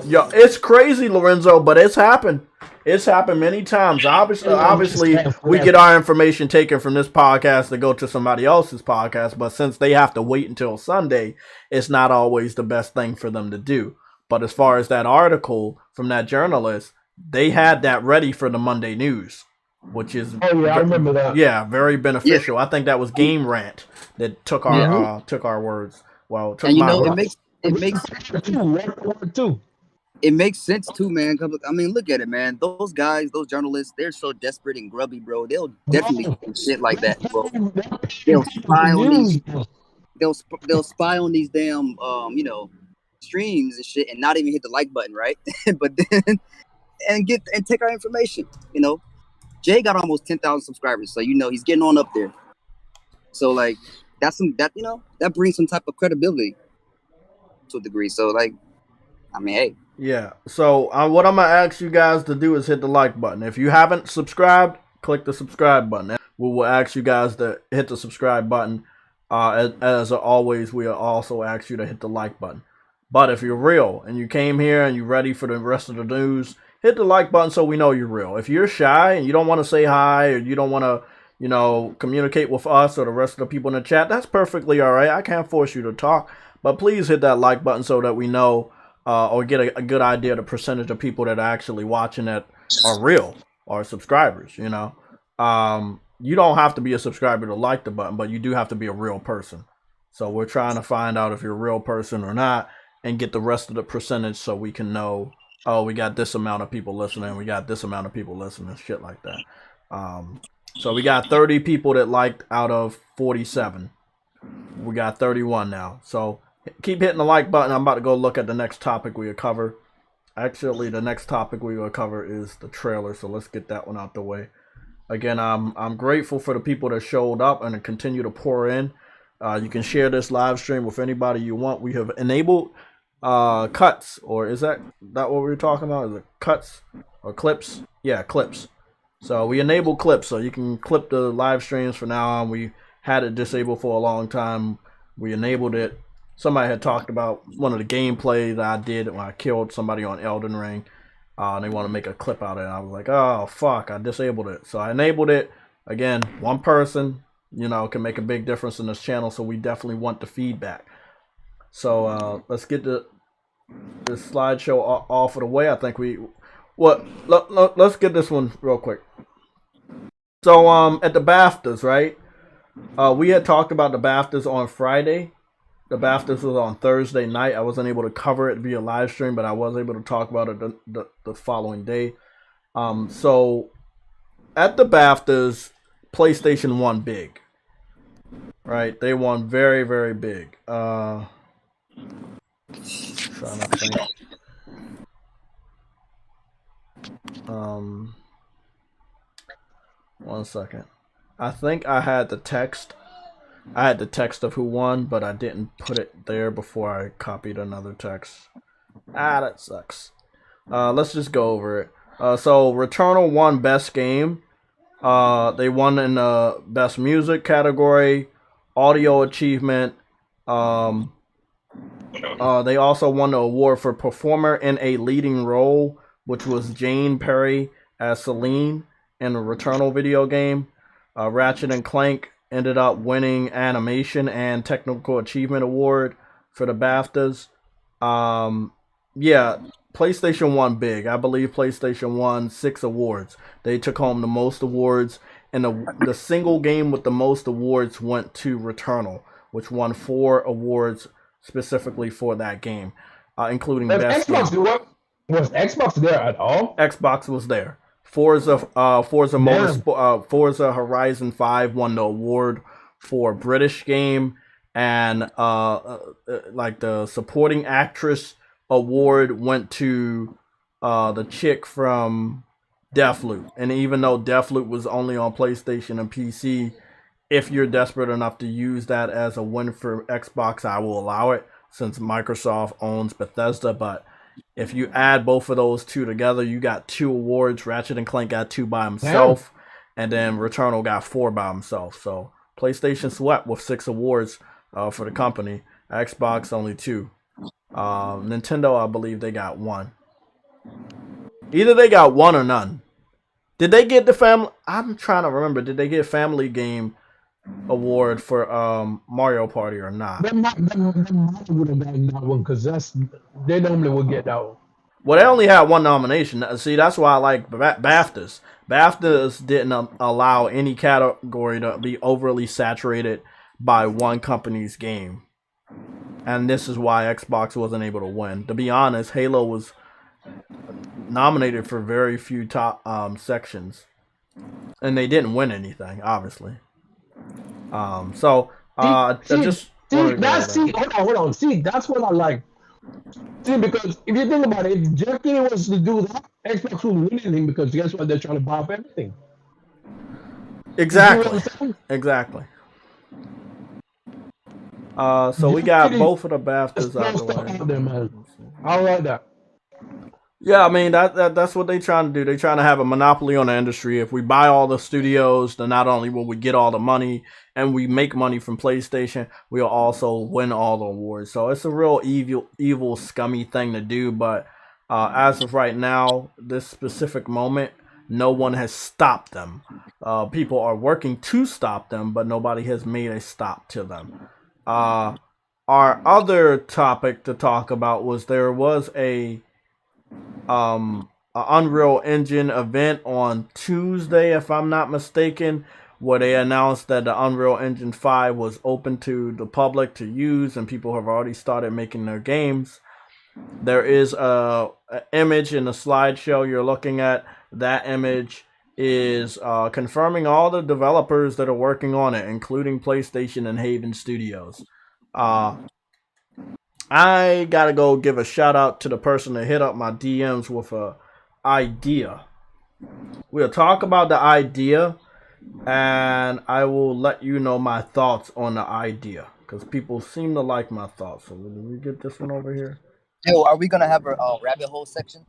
Yo, it's crazy, Lorenzo, but it's happened. It's happened many times. Obviously, we get our information taken from this podcast to go to somebody else's podcast, but since they have to wait until Sunday, it's not always the best thing for them to do. But as far as that article from that journalist, they had that ready for the Monday news, which is I remember that. Yeah, very beneficial. I think that was Game Rant that took our words. Well, took and you my know, words. it makes sense too, man. 'Cause, I mean, look at it, man. Those guys, those journalists, they're so desperate and grubby, bro. They'll definitely do shit like that, bro. They'll spy on these. They'll spy on these damn you know, streams and shit, and not even hit the like button, right? But then and take our information. You know, Jay got almost 10,000 subscribers, so you know he's getting on up there. So like that brings some type of credibility to a degree. So like, I mean, hey. Yeah. So what I'm gonna ask you guys to do is hit the like button. If you haven't subscribed, click the subscribe button. We will ask you guys to hit the subscribe button. As always, we'll also ask you to hit the like button. But if you're real and you came here and you're ready for the rest of the news, hit the like button so we know you're real. If you're shy and you don't want to say hi or you don't want to, you know, communicate with us or the rest of the people in the chat, that's perfectly all right. I can't force you to talk, but please hit that like button so that we know or get a good idea of the percentage of people that are actually watching that are real or subscribers, you know. You don't have to be a subscriber to like the button, but you do have to be a real person. So we're trying to find out if you're a real person or not and get the rest of the percentage so we can know, oh, we got this amount of people listening, we got this amount of people listening, shit like that. So we got 30 people that liked out of 47. We got 31 now. So keep hitting the like button. I'm about to go look at the next topic we will cover. Actually, the next topic we will cover is the trailer, so let's get that one out the way. Again, I'm grateful for the people that showed up and continue to pour in. You can share this live stream with anybody you want. We have enabled cuts, or is that what we were talking about? Is it cuts or clips? Yeah, clips. So we enable clips, so you can clip the live streams from now on. We had it disabled for a long time. We enabled it. Somebody had talked about one of the gameplay that I did when I killed somebody on Elden Ring. They want to make a clip out of it. I was like, oh, fuck, I disabled it. So I enabled it. Again, one person, you know, can make a big difference in this channel, so we definitely want the feedback. So let's get this slideshow off of the way. I think let's get this one real quick. So at the BAFTAs, right? We had talked about the BAFTAs on Friday. The BAFTAs was on Thursday night. I wasn't able to cover it via live stream, but I was able to talk about it the following day. So at the BAFTAs, PlayStation won big. Right? They won very, very big. Trying to think. One second. I think I had the text. I had the text of who won, but I didn't put it there before I copied another text. That sucks. Let's just go over it. So Returnal won Best Game. They won in the Best Music category, Audio Achievement. They also won the award for Performer in a Leading Role, which was Jane Perry as Celine in the Returnal video game. Ratchet and Clank ended up winning Animation and Technical Achievement Award for the BAFTAs. Yeah, PlayStation won big. I believe PlayStation won 6 awards. They took home the most awards, and the single game with the most awards went to Returnal, which won 4 awards specifically for that game, including best Xbox game. Was Xbox there at all? Xbox was there. Forza Horizon 5 won the award for British game, and like the supporting actress award went to the chick from Deathloop. And even though Deathloop was only on PlayStation and PC, if you're desperate enough to use that as a win for Xbox, I will allow it, since Microsoft owns Bethesda. But if you add both of those two together, you got 2 awards. Ratchet and Clank got 2 by himself, and then Returnal got 4 by himself. So PlayStation swept with 6 awards for the company. Xbox only 2. Nintendo, I believe they got 1. Either they got 1 or none. Did they get the family? I'm trying to remember. Did they get Family Game award for Mario Party or not? They might would have gotten that one, because they normally would get that one. Well, they only had 1 nomination. See, that's why I like BAFTAs. BAFTAs didn't allow any category to be overly saturated by one company's game. And this is why Xbox wasn't able to win. To be honest, Halo was nominated for very few top sections. And they didn't win anything, obviously. Hold on. See, that's what I like. See, because if you think about it, if Jeff Kinney was to do that, Xbox wouldn't win anything, because guess what? They're trying to buy up everything. Exactly. Exactly. So we got both of the BAFTAs out of the way. There, man. I like that. Yeah, I mean that's what they trying to do. They trying to have a monopoly on the industry. If we buy all the studios, then not only will we get all the money and we make money from PlayStation, we'll also win all the awards. So it's a real evil, scummy thing to do. But as of right now, this specific moment, no one has stopped them. People are working to stop them, but nobody has made a stop to them. Our other topic to talk about was there was a Unreal Engine event on Tuesday, if I'm not mistaken, where they announced that the Unreal Engine 5 was open to the public to use, and people have already started making their games. There is a image in the slideshow you're looking at. That image is confirming all the developers that are working on it, including PlayStation and Haven Studios. I gotta go give a shout out to the person that hit up my DMs with a idea. We'll talk about the idea, and I will let you know my thoughts on the idea, because people seem to like my thoughts. So let me get this one over here. Yo, are we gonna have a rabbit hole section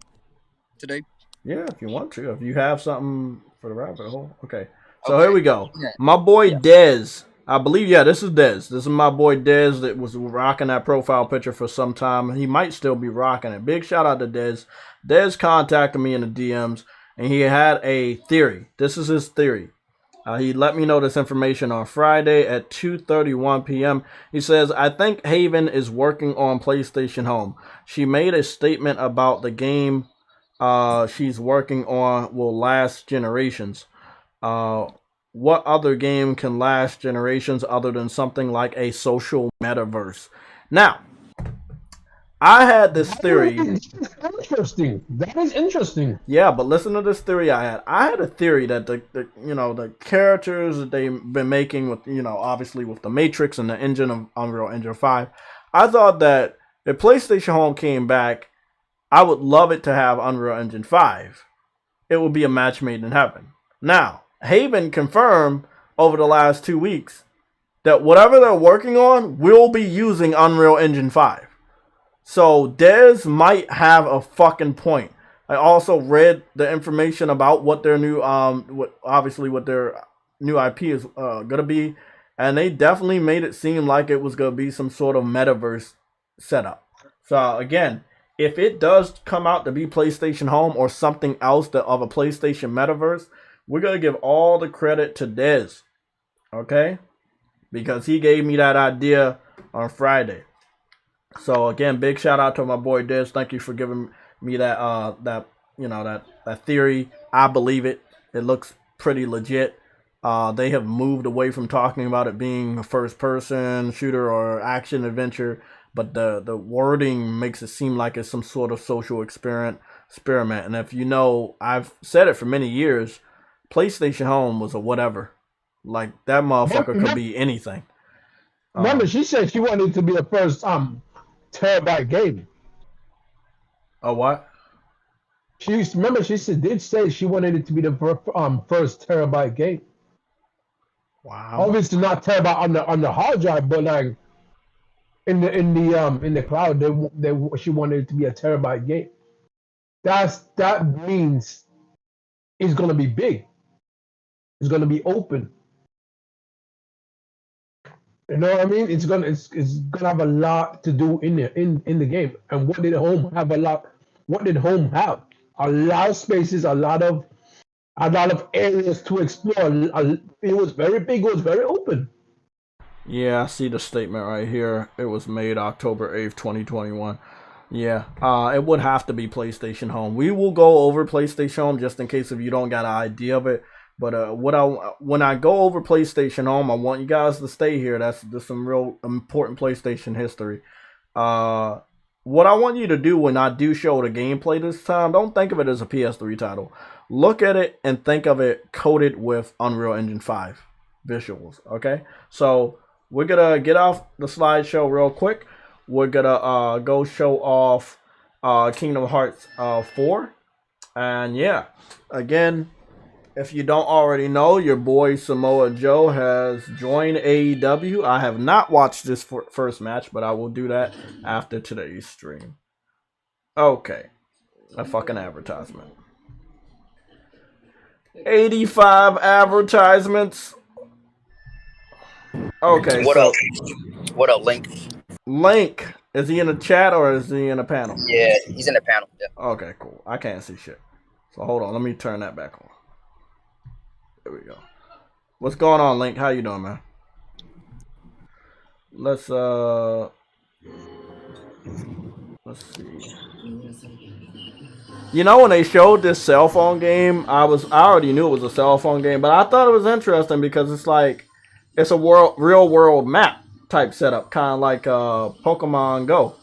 today? Yeah, if you want to. If you have something for the rabbit hole. Okay. So here we go. Yeah. My boy Dez. I believe, yeah, this is Dez. This is my boy Dez that was rocking that profile picture for some time. He might still be rocking it. Big shout out to Dez. Dez contacted me in the DMs, and he had a theory. This is his theory. He let me know this information on Friday at 2:31 p.m. He says, I think Haven is working on PlayStation Home. She made a statement about the game she's working on will last generations. What other game can last generations other than something like a social metaverse? Now, I had this theory. Interesting. That is interesting. Yeah, but listen to this theory I had. I had a theory that the characters that they've been making with, obviously with the Matrix and the engine of Unreal Engine 5, I thought that if PlayStation Home came back, I would love it to have Unreal Engine 5. It would be a match made in heaven. Now, Haven confirmed over the last 2 weeks that whatever they're working on will be using Unreal Engine 5. So Dez might have a fucking point. I also read the information about what their new what their new IP is gonna be, and they definitely made it seem like it was gonna be some sort of metaverse setup. So again, if it does come out to be PlayStation Home or something else of a PlayStation metaverse, we're going to give all the credit to Dez, okay? Because he gave me that idea on Friday. So, again, big shout out to my boy Dez. Thank you for giving me that that theory. I believe it. It looks pretty legit. They have moved away from talking about it being a first person shooter or action adventure, but the wording makes it seem like it's some sort of social experiment. And if you know, I've said it for many years. PlayStation Home was a whatever. Like that motherfucker could be anything. Remember, she said she wanted to be the first terabyte game. Oh what? She did say she wanted it to be the first terabyte game. Wow. Obviously not terabyte on the hard drive, but like in the cloud, she wanted it to be a terabyte game. That means it's gonna be big. It's gonna be open. You know what I mean? It's gonna have a lot to do in the game. And what did home have? What did home have? A lot of spaces, a lot of areas to explore. It was very big. It was very open. Yeah, I see the statement right here. It was made October 8th, 2021. Yeah, it would have to be PlayStation Home. We will go over PlayStation Home just in case if you don't got an idea of it. But when I go over PlayStation Home, I want you guys to stay here. That's some real important PlayStation history. What I want you to do when I do show the gameplay this time, don't think of it as a PS3 title. Look at it and think of it coated with Unreal Engine 5 visuals. Okay, so we're gonna get off the slideshow real quick. We're gonna go show off Kingdom Hearts 4, and yeah, again. If you don't already know, your boy Samoa Joe has joined AEW. I have not watched this first match, but I will do that after today's stream. Okay. A fucking advertisement. 85 advertisements. Okay. What up? What up, Link? Link. Is he in the chat or is he in a panel? Yeah, he's in the panel. Yeah. Okay, cool. I can't see shit. So hold on. Let me turn that back on. There we go. What's going on, Link? How you doing, man? Let's see. You know, when they showed this cell phone game, I already knew it was a cell phone game, but I thought it was interesting because it's like it's a real world map type setup, kind of like Pokemon Go.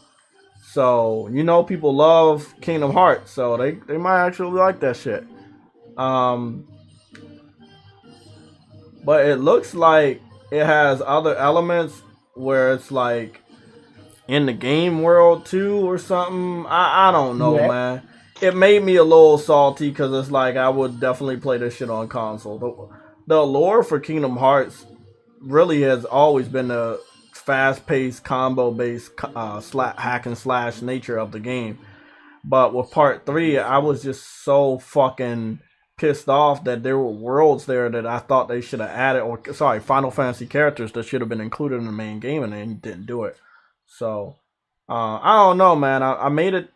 So you know, people love Kingdom Hearts, so they might actually like that shit. But it looks like it has other elements where it's like in the game world too or something. I don't know, man. It made me a little salty because it's like I would definitely play this shit on console. The allure for Kingdom Hearts really has always been the fast-paced, combo-based hack and slash nature of the game. But with Part 3, I was just so fucking pissed off that there were worlds there that I thought they should have added, or sorry, Final Fantasy characters that should have been included in the main game, and they didn't do it. So I don't know, man. I made it.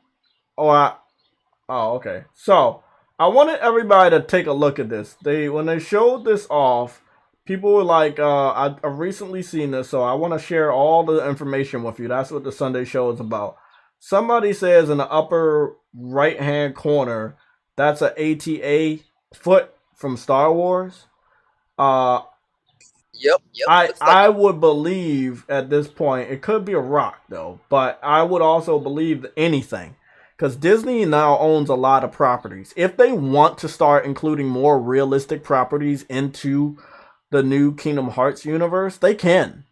Okay. So I wanted everybody to take a look at this. When they showed this off, people were like, I've recently seen this, so I want to share all the information with you. That's what the Sunday show is about. Somebody says in the upper right hand corner, that's an ATA foot from Star Wars. Yep. I would believe at this point, it could be a rock though, but I would also believe anything. Because Disney now owns a lot of properties. If they want to start including more realistic properties into the new Kingdom Hearts universe, they can.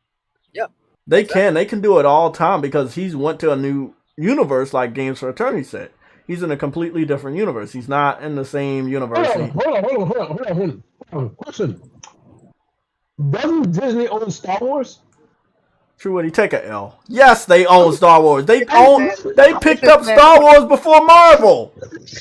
Yep. They can. They can do it all the time because he's went to a new universe like Games for Eternity said. He's in a completely different universe. He's not in the same universe. Hold on. Question. Doesn't Disney own Star Wars? True, would he take a L? Yes, they own Star Wars. They picked up Star Wars before Marvel.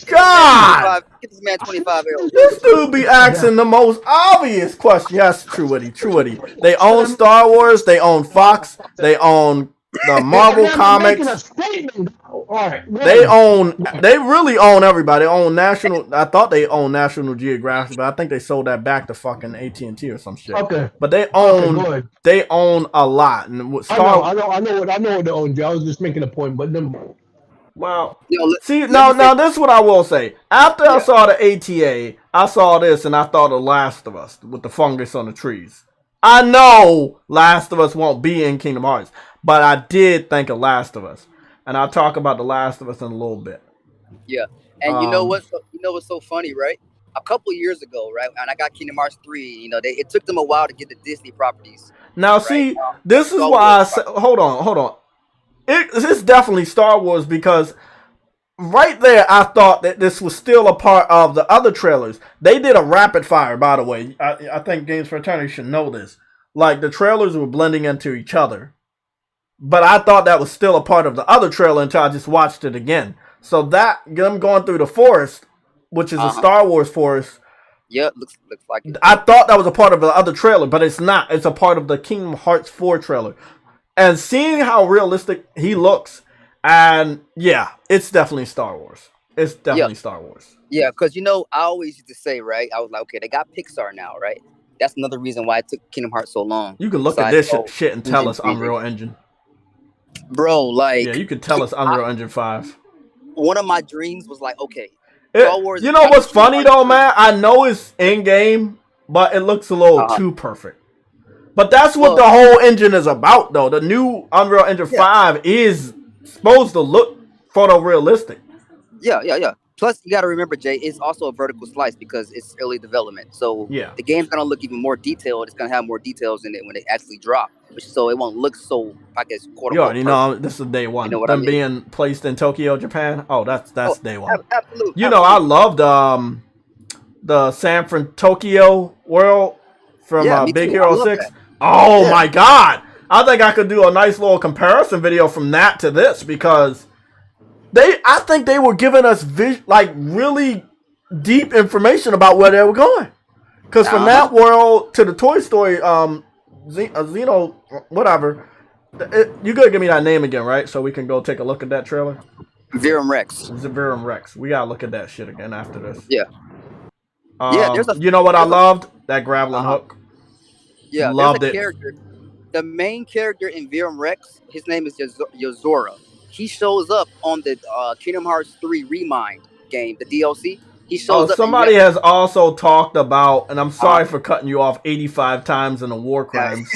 God! Get this man 25 L. This dude be asking the most obvious question. Yes, True Woody. They own Star Wars. They own Fox. They own the Marvel Comics. They really own everybody. They own I thought they owned National Geographic, but I think they sold that back to fucking AT&T or some shit. Okay. But they own a lot. And I know what they own. I was just making a point, but Well, You know, see, let me say, now this is what I will say. After I yeah, saw the ATA, I saw this and I thought of Last of Us with the fungus on the trees. I know Last of Us won't be in Kingdom Hearts, but I did think of Last of Us, and I'll talk about the Last of Us in a little bit. yeah. And you know Um, what? You know what's so funny, right? A couple years ago, right? And I got Kingdom Hearts 3. You know, it took them a while to get the Disney properties, now, right? see, this is Star why Wars I said, properties. hold on. It's definitely Star Wars because right there, I thought that this was still a part of the other trailers. They did a rapid fire, by the way. I think Games for Eternity should know this. Like, the trailers were blending into each other. But I thought that was still a part of the other trailer until I just watched it again. So that, them going through the forest, which is a Uh-huh. Star Wars forest, Yeah, looks like it. I thought that was a part of the other trailer, but it's not. It's a part of the Kingdom Hearts 4 trailer. And seeing how realistic he looks, and yeah, it's definitely Star Wars. It's Yeah, definitely Star Wars. yeah. Because you know, I always used to say, right? I was like, okay, they got Pixar now, right? That's another reason why it took Kingdom Hearts so long. You can look at Besides, this oh, shit and tell engine us changing, Unreal Engine. bro. Yeah, Like, you could tell us I, Unreal Engine 5. one of my dreams was like, okay, Star Wars is You know dropping what's Kingdom funny Hearts though, 3. man? I know it's in game, but it looks a little Uh-huh. too perfect. But that's what Well, the whole engine is about, though. The new Unreal Engine yeah, 5 is supposed to look photorealistic. yeah. Plus, you got to remember, Jay, it's also a vertical slice because it's early development. So Yeah. the game's gonna look even more detailed. It's gonna have more details in it when it actually drop, so it won't look so, I guess, quote You unquote already perfect. know this is day You one. know what I Them mean? being placed in Tokyo, Japan. Oh, that's Oh, day one. absolutely, You know, I absolutely. loved the San Fran Tokyo world from Yeah, me Big too. I Hero love 6. that. Oh Yeah. my god. I think I could do a nice little comparison video from that to this because I think they were giving us like really deep information about where they were going. Because from Uh-huh. that world to the Toy Story, Xeno, whatever, you gotta give me that name again, right? So we can go take a look at that trailer. Verum Rex. Verum Rex. We gotta look at that shit again after this. Yeah. Yeah, You know what I loved? That grappling uh-huh. hook. Yeah, there's a Loved it. character. The main character in Verum Rex, his name is Yozora. He shows up on the Kingdom Hearts 3 Remind game, the DLC. He Oh, shows up and you somebody have has also talked about, and I'm uh, sorry for cutting you off 85 times in the war crimes.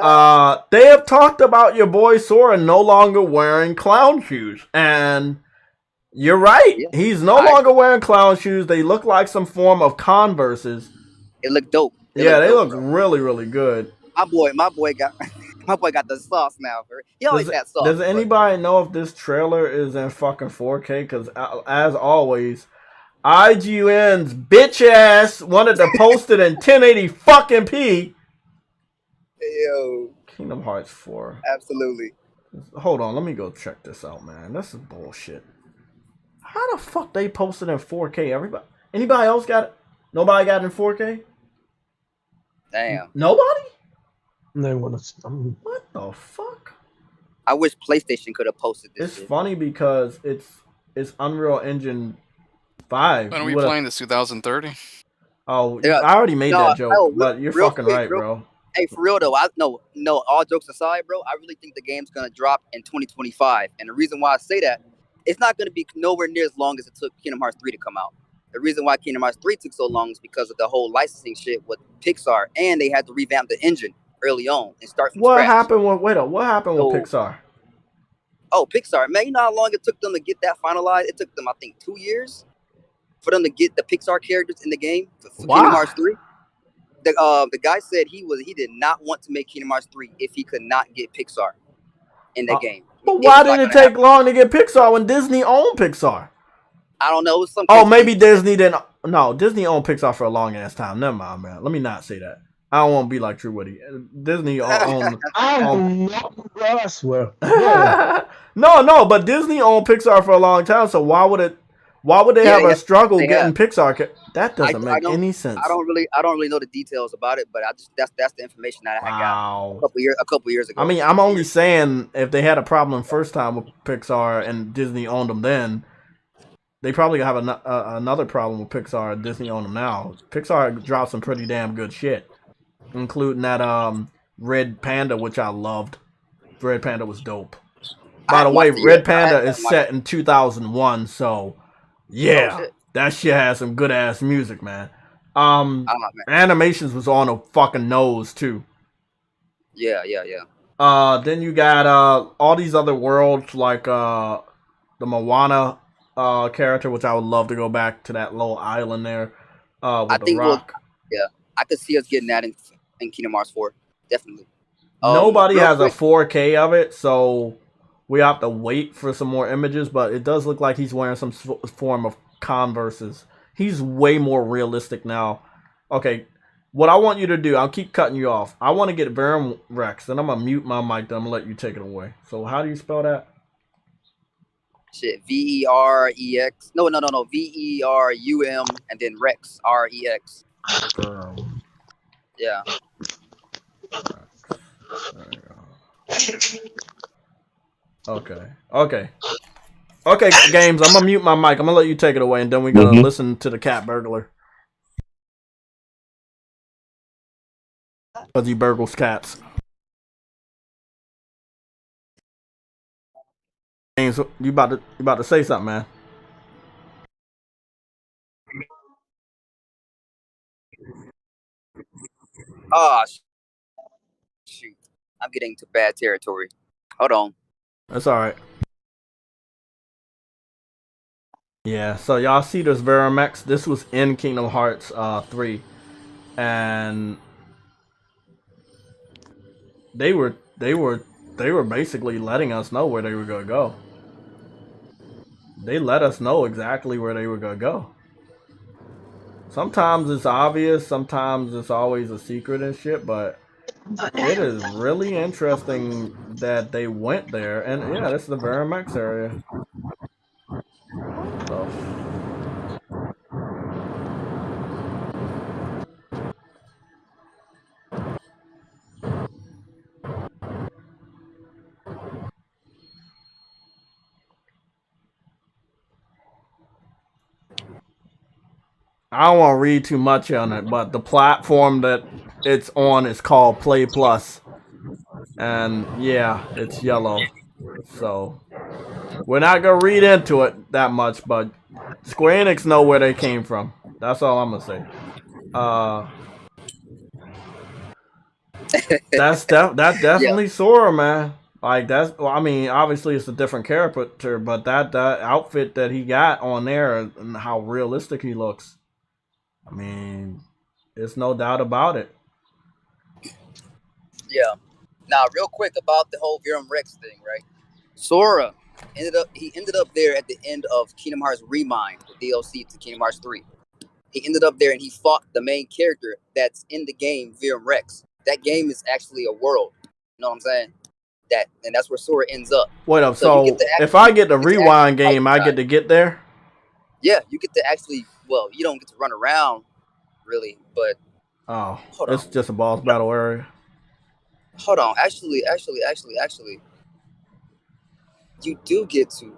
uh, They have talked about your boy Sora no longer wearing clown shoes, and you're right. yeah, He's no I longer wearing clown shoes. They look like some form of Converses. it looked dope. Yeah, they look Bro. really, really good. My boy got my boy got the sauce now. He always had sauce, Does but anybody know if this trailer is in fucking 4K? Because as always, IGN's bitch ass wanted to post it in 1080 fucking p. yo, Kingdom Hearts 4. absolutely. Hold on, let me go check this out, man. This is bullshit. How the fuck they posted in 4K? Anybody else got it? Nobody got it in 4K? Damn. Nobody? They want to. What the fuck? I wish PlayStation could have posted this It's shit. funny because it's Unreal Engine 5. When are we playing this? 2030? Oh, Yeah. I already made that joke, Oh, but you're real fucking quick, right, bro. Hey, for real though, no. All jokes aside, bro, I really think the game's gonna drop in 2025, and the reason why I say that, it's not gonna be nowhere near as long as it took Kingdom Hearts 3 to come out. The reason why Kingdom Hearts 3 took so long is because of the whole licensing shit with Pixar, and they had to revamp the engine early on and start from What scratch. happened with what happened with So- Pixar? Oh, Pixar, man, you know how long it took them to get that finalized? It took them, I think, 2 years for them to get the Pixar characters in the game for Why? Kingdom Hearts 3. The guy said he did not want to make Kingdom Hearts 3 if he could not get Pixar in the game. But It why was did not it gonna take happen. long to get Pixar when Disney owned Pixar? I don't know. It was some Oh, crazy maybe shit. Disney didn't. No, Disney owned Pixar for a long ass time. Never mind, man. Let me not say that. I don't want to be like True Woody. Disney owned. I don't know, bro. I swear. Yeah. No, but Disney owned Pixar for a long time. So why would they Yeah, have a struggle they getting Pixar? That doesn't I make don't- any sense. I don't really know the details about it, but that's the information that I got Wow. a couple years ago. I mean, I'm only saying if they had a problem first time with Pixar and Disney owned them then, they probably have another problem with Pixar and Disney own them now. Pixar dropped some pretty damn good shit, including that Red Panda, which I loved. Red Panda was dope. By the haven't way, watched it yet. Red Panda is set in 2001, so yeah, shit. that shit has some good ass music, man. Man. Animations was on the fucking nose too. Yeah. Then you got all these other worlds like the Moana character, which I would love to go back to that little island there with I the think rock. I could see us getting that in Kingdom Hearts 4, definitely. Nobody real has quick, a 4K of it, so we have to wait for some more images. But it does look like he's wearing some form of Converses. He's way more realistic now. Okay, what I want you to do, I'll keep cutting you off. I want to get Verum Rex, and I'm gonna mute my mic. Then I'm gonna let you take it away. So how do you spell that? shit, VEREX. No. VERUM and then Rex, REX. Verum. Yeah. There you go. Okay, games. I'm gonna mute my mic. I'm gonna let you take it away, and then we're gonna listen to the cat burglar. Because he burgles cats. James, you about to say something, man? Oh, shoot. I'm getting to bad territory. Hold on. That's all right. Yeah, so y'all see this Verum Rex? This was in Kingdom Hearts 3, and they were basically letting us know where they were gonna go. They let us know exactly where they were gonna go. Sometimes it's obvious, sometimes it's always a secret and shit, but it is really interesting that they went there. And yeah, this is the Verum Rex area. So I don't want to read too much on it, but the platform that it's on is called Play Plus, and yeah, it's yellow. So we're not gonna read into it that much, but Square Enix know where they came from. That's all I'm gonna say. That's definitely Sora, man. Like that's, well, I mean, obviously it's a different character, but that outfit that he got on there and how realistic he looks. I mean, there's no doubt about it. Yeah. Now, real quick about the whole Verum Rex thing, right? Sora ended up there at the end of Kingdom Hearts Remind, the DLC to Kingdom Hearts 3. He ended up there and he fought the main character that's in the game, Verum Rex. That game is actually a world. You know what I'm saying? And that's where Sora ends up. Wait up, so if I get the Rewind game, I get to get there? Yeah, you get to actually, well, you don't get to run around, really, but... Oh, it's just a boss battle area. Hold on, actually, you do get to...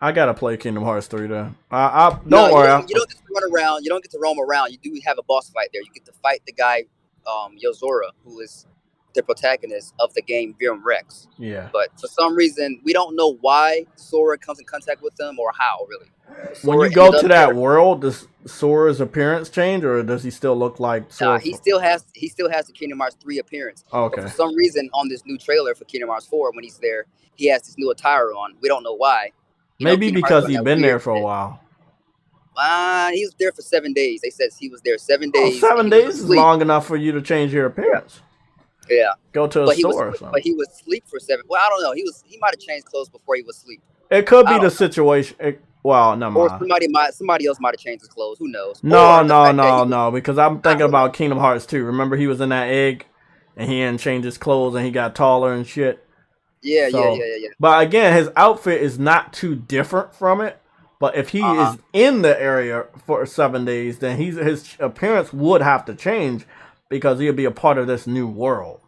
I gotta play Kingdom Hearts 3 then. Don't worry. You don't get to run around. You don't get to roam around. You do have a boss fight there. You get to fight the guy, Yozora, who is the protagonist of the game Verum Rex. Yeah. But for some reason, we don't know why Sora comes in contact with them or how, really. When you go to that world, does Sora's appearance change, or does he still look like Sora? He still has the Kingdom Hearts 3 appearance. Okay. But for some reason, on this new trailer for Kingdom Hearts 4, when he's there, he has this new attire on. We don't know why. Maybe because he's been there for a while. He was there for 7 days. They said he was there 7 days. 7 days is long enough for you to change your appearance. Yeah. Go to a store or something. But he was asleep for 7. Well, I don't know. He might have changed clothes before he was asleep. It could be the situation. Well, no, or somebody else might have changed his clothes. Who knows? No. Because I'm thinking about Kingdom Hearts 2. Remember, he was in that egg, and he didn't change his clothes, and he got taller and shit. Yeah. But again, his outfit is not too different from it. But if he is in the area for 7 days, then his appearance would have to change because he'll be a part of this new world.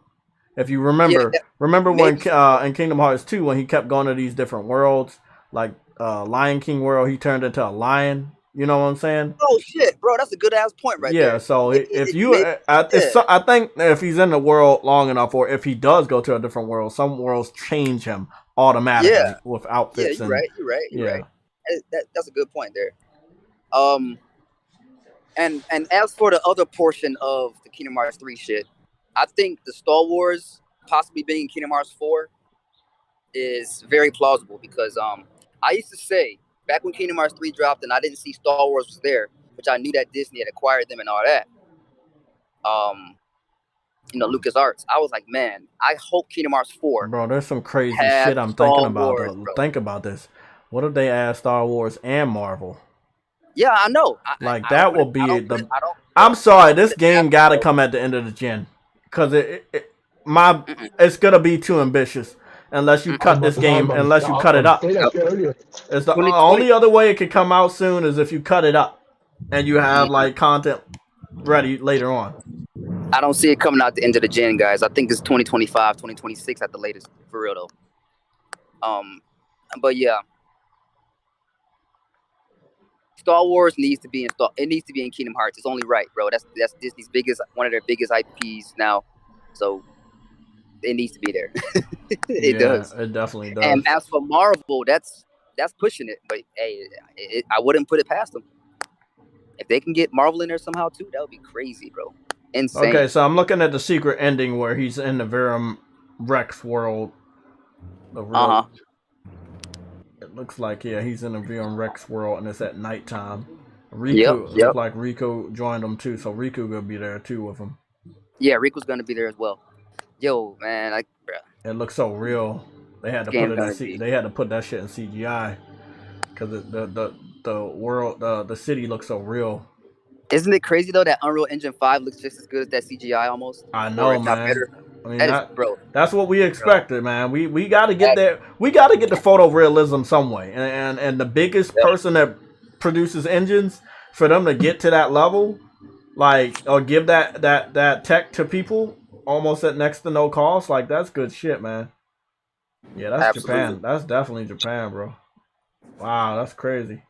If you remember, when in Kingdom Hearts 2, when he kept going to these different worlds, like Lion King world, he turned into a lion. You know what I'm saying? Oh shit, bro, that's a good ass point right Yeah. there. So if you, Yeah, I think if he's in the world long enough, or if he does go to a different world, some worlds change him yeah, automatically with yeah. outfits You're and right. You're right. You're yeah. right. That's a good point there. Um, and as for the other portion of the Kingdom Hearts 3 shit, I think the Star Wars possibly being in Kingdom Hearts 4 is very plausible because I used to say back when Kingdom Hearts 3 dropped and I didn't see Star Wars was there, which I knew that Disney had acquired them and all that. LucasArts. I was like, man, I hope Kingdom Hearts 4 Bro, there's some crazy has shit I'm thinking Star about Wars, though. bro. Think about this. What if they add Star Wars and Marvel? Yeah, I know. Like I don't that put it. will I be don't put the. it. I don't. I'm Bro, I sorry, don't put this it past game them, got to bro. come at the end of the gen, because Mm-mm. it's gonna be too ambitious unless you cut this game, unless you cut it up. Say that shit earlier. It's the 2020. only other way it could come out soon is if you cut it up and you have like content ready later on. I don't see it coming out the end of the gen, guys. I think it's 2025, 2026 at the latest, for real though. But yeah, Star Wars needs to be in It needs to be in Kingdom Hearts. It's only right, bro. That's Disney's one of their biggest IPs now, so it needs to be there. It Yeah, does. it definitely And does. as for Marvel, that's pushing it. But hey, I wouldn't put it past them. If they can get Marvel in there somehow too, that would be crazy, bro. Insane. Okay, so I'm looking at the secret ending where he's in the Verum Rex world. The real. It looks like he's in the Verum Rex world and it's at nighttime. Riku Yep. look like Riku joined them too, so Riku gonna be there too with him. Yeah, Rico's gonna be there as well. Yo, man, bro, It looks so real. They had to this put game's it in gonna be. They had to put that shit in CGI because the world the city looks so real. Isn't it crazy though that Unreal Engine 5 looks just as good as that CGI almost, I or know, if not man. better? I mean That is, bro. that's what we Bro, expected, man. We got to get there. We got to get the photorealism some way. And the biggest person that produces engines, for them to get to that level, like, or give that tech to people almost at next to no cost, like, that's good shit, man. Yeah, that's absolutely. Japan. That's definitely Japan, bro. Wow, that's crazy.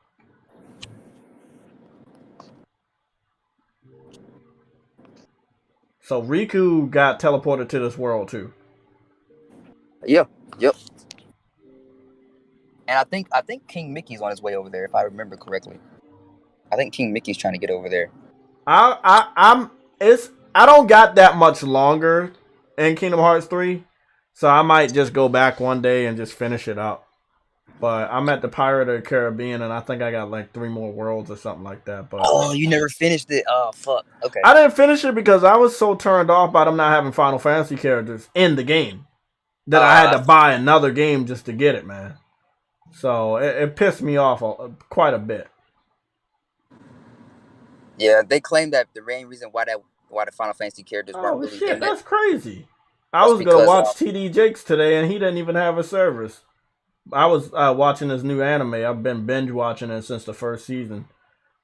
So Riku got teleported to this world too. Yeah. Yep. And I think King Mickey's on his way over there, if I remember correctly. I think King Mickey's trying to get over there. I don't got that much longer in Kingdom Hearts 3, so I might just go back one day and just finish it up. But I'm at the Pirate of the Caribbean, and I think I got like 3 more worlds or something like that. But Oh, you never finished it? Oh, fuck. Okay. I didn't finish it because I was so turned off by them not having Final Fantasy characters in the game that I had to buy another game just to get it, man. So it pissed me off quite a bit. Yeah, they claim that the main reason why the Final Fantasy characters weren't really Shit, in that's it. crazy. I was gonna watch TD Jakes today, and he didn't even have a service. I was watching this new anime. I've been binge watching it since the first season.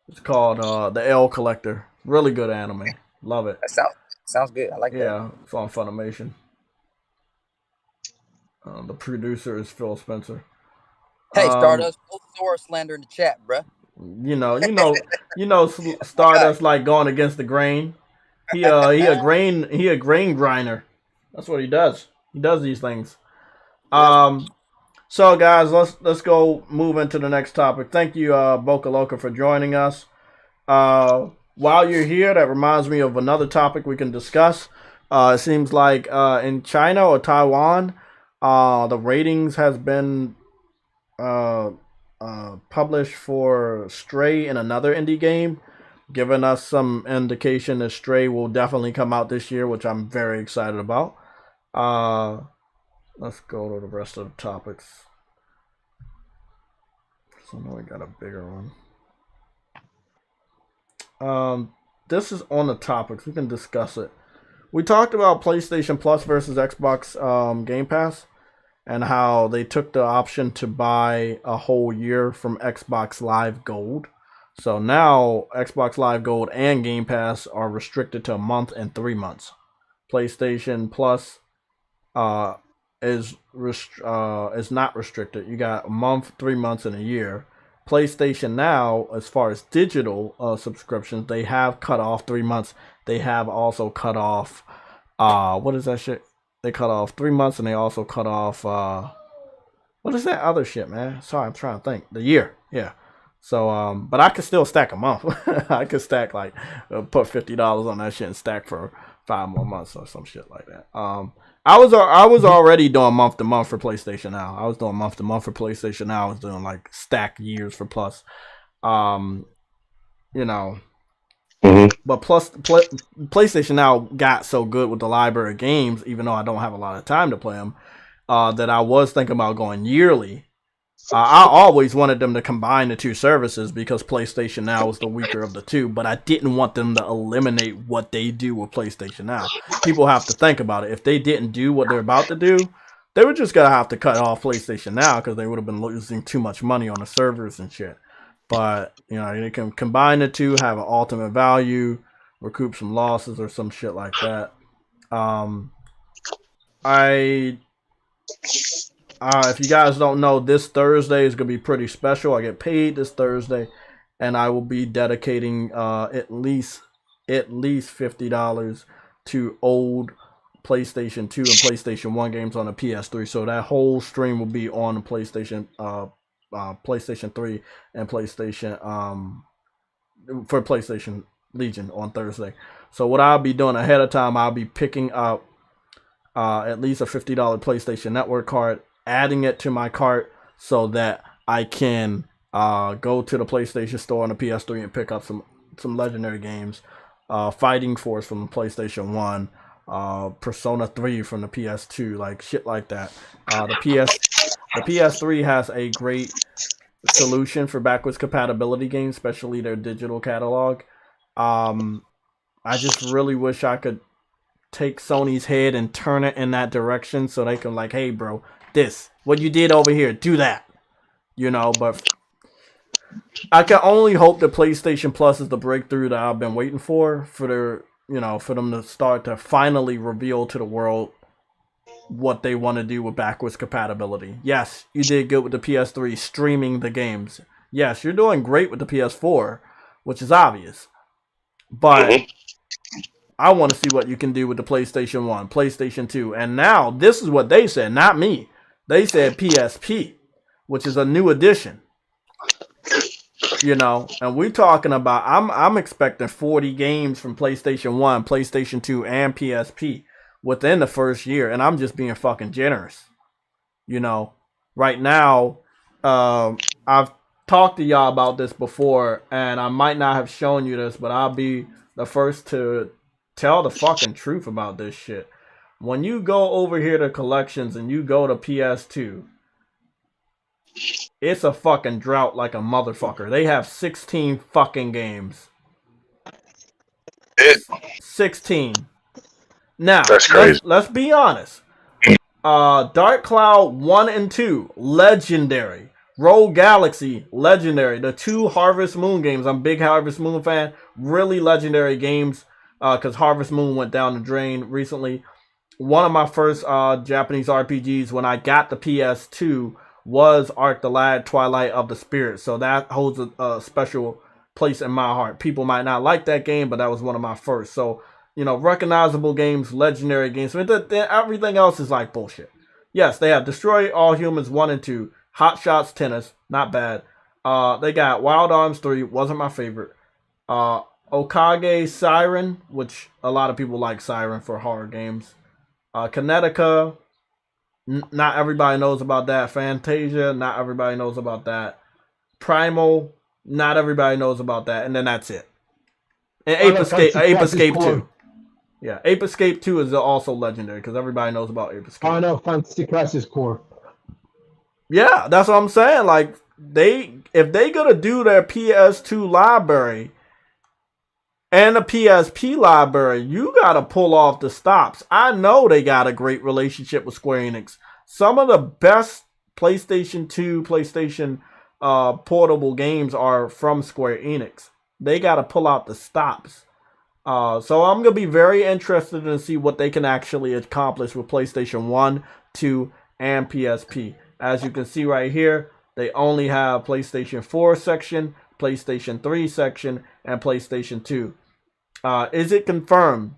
It's called The L Collector. Really good anime. Love it. That sounds good. I like that. Yeah, it's on Funimation. The producer is Phil Spencer. Hey, Stardust, no sword slander in the chat, bruh. You know, Stardust like going against the grain. He a grain grinder. That's what he does. He does these things. So guys, let's go move into the next topic. Thank you, Boca Loca, for joining us. While you're here, that reminds me of another topic we can discuss. It seems like in China or Taiwan, the ratings has been published for Stray and another indie game, giving us some indication that Stray will definitely come out this year, which I'm very excited about. Let's go to the rest of the topics. So now we got a bigger one. This is on the topics. We can discuss it. We talked about PlayStation Plus versus Xbox Game Pass, and how they took the option to buy a whole year from Xbox Live Gold. So now Xbox Live Gold and Game Pass are restricted to a month and 3 months. PlayStation Plus is not restricted. You got a month, 3 months, and a year. PlayStation Now, as far as digital subscriptions, they have cut off 3 months. They have also cut off, what is that shit? They cut off 3 months, and they also cut off, what is that other shit, man? Sorry, I'm trying to think. The year, yeah. So, but I could still stack a month. I could stack like, put $50 on that shit and stack for 5 more months or some shit like that. I was already doing month to month for PlayStation Now. I was doing month to month for PlayStation Now. I was doing like stack years for Plus. You know, but PlayStation Now got so good with the library of games, even though I don't have a lot of time to play them, that I was thinking about going yearly. I always wanted them to combine the two services because PlayStation Now was the weaker of the two, but I didn't want them to eliminate what they do with PlayStation Now. People have to think about it. If they didn't do what they're about to do, they were just going to have to cut off PlayStation Now because they would have been losing too much money on the servers and shit. But, you know, they can combine the two, have an ultimate value, recoup some losses or some shit like that. If you guys don't know, this Thursday is going to be pretty special. I get paid this Thursday, and I will be dedicating at least $50 to old PlayStation 2 and PlayStation 1 games on the PS3. So that whole stream will be on the PlayStation 3 and PlayStation for PlayStation Legion on Thursday. So what I'll be doing ahead of time, I'll be picking up at least a $50 PlayStation Network card, adding it to my cart so that I can go to the PlayStation Store on the PS3 and pick up some legendary games. Fighting Force from the PlayStation 1, Persona 3 from the PS2, like shit like that. The PS3 has a great solution for backwards compatibility games, especially their digital catalog. I just really wish I could take Sony's head and turn it in that direction so they can like, hey bro, this, what you did over here, do that. You know, but I can only hope that PlayStation Plus is the breakthrough that I've been waiting for their, you know, for them to start to finally reveal to the world what they want to do with backwards compatibility. Yes, you did good with the PS3 streaming the games. Yes, you're doing great with the PS4, which is obvious. But I want to see what you can do with the PlayStation 1, PlayStation 2. And now, this is what they said, not me. They said PSP, which is a new addition. You know, and we're talking about, I'm expecting 40 games from PlayStation 1, PlayStation 2, and PSP within the first year. And I'm just being fucking generous. You know, right now, I've talked to y'all about this before, and I might not have shown you this, but I'll be the first to tell the fucking truth about this shit. When you go over here to collections and you go to PS2, it's a fucking drought like a motherfucker. They have 16 fucking games. 16. Now, that's crazy. Let's be honest. Dark Cloud 1 and 2, legendary. Rogue Galaxy, legendary. The two Harvest Moon games, I'm a big Harvest Moon fan. Really legendary games. Because Harvest Moon went down the drain recently. One of my first Japanese RPGs when I got the PS2 was Arc the Lad Twilight of the Spirit. So that holds a special place in my heart. People might not like that game, but that was one of my first. So, you know, recognizable games, legendary games. I mean, everything else is like bullshit. Yes, they have Destroy All Humans 1 and 2. Hot Shots Tennis, not bad. They got Wild Arms 3, wasn't my favorite. Okage Siren, which a lot of people like Siren for horror games. Kinetica, not everybody knows about that. Fantasia, not everybody knows about that. Primal, not everybody knows about that. And then that's it. And Ape Escape 2. Yeah, Ape Escape 2 is also legendary because everybody knows about Ape Escape. Oh no, Fantasy Crisis Core. Yeah, that's what I'm saying. Like, if they gonna do their PS2 library and the PSP library, you gotta pull off the stops. I know they got a great relationship with Square Enix. Some of the best PlayStation 2, PlayStation portable games are from Square Enix. They gotta pull out the stops. So I'm gonna be very interested to see what they can actually accomplish with PlayStation 1, 2, and PSP. As you can see right here, They only have PlayStation 4 section, PlayStation 3 section, and PlayStation 2. Is it confirmed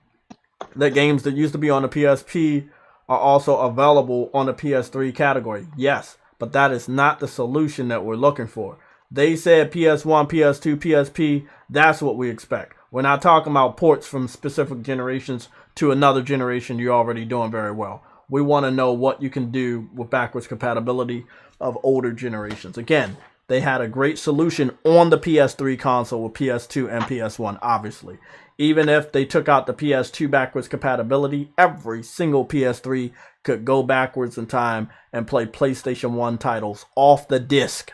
that games that used to be on the PSP are also available on the PS3 category? Yes, but that is not the solution that we're looking for. They said PS1, PS2, PSP, that's what we expect. We're not talking about ports from specific generations to another generation you're already doing very well. We want to know what you can do with backwards compatibility of older generations. Again, they had a great solution on the PS3 console with PS2 and PS1, obviously. Even if they took out the PS2 backwards compatibility, every single PS3 could go backwards in time and play PlayStation 1 titles off the disc.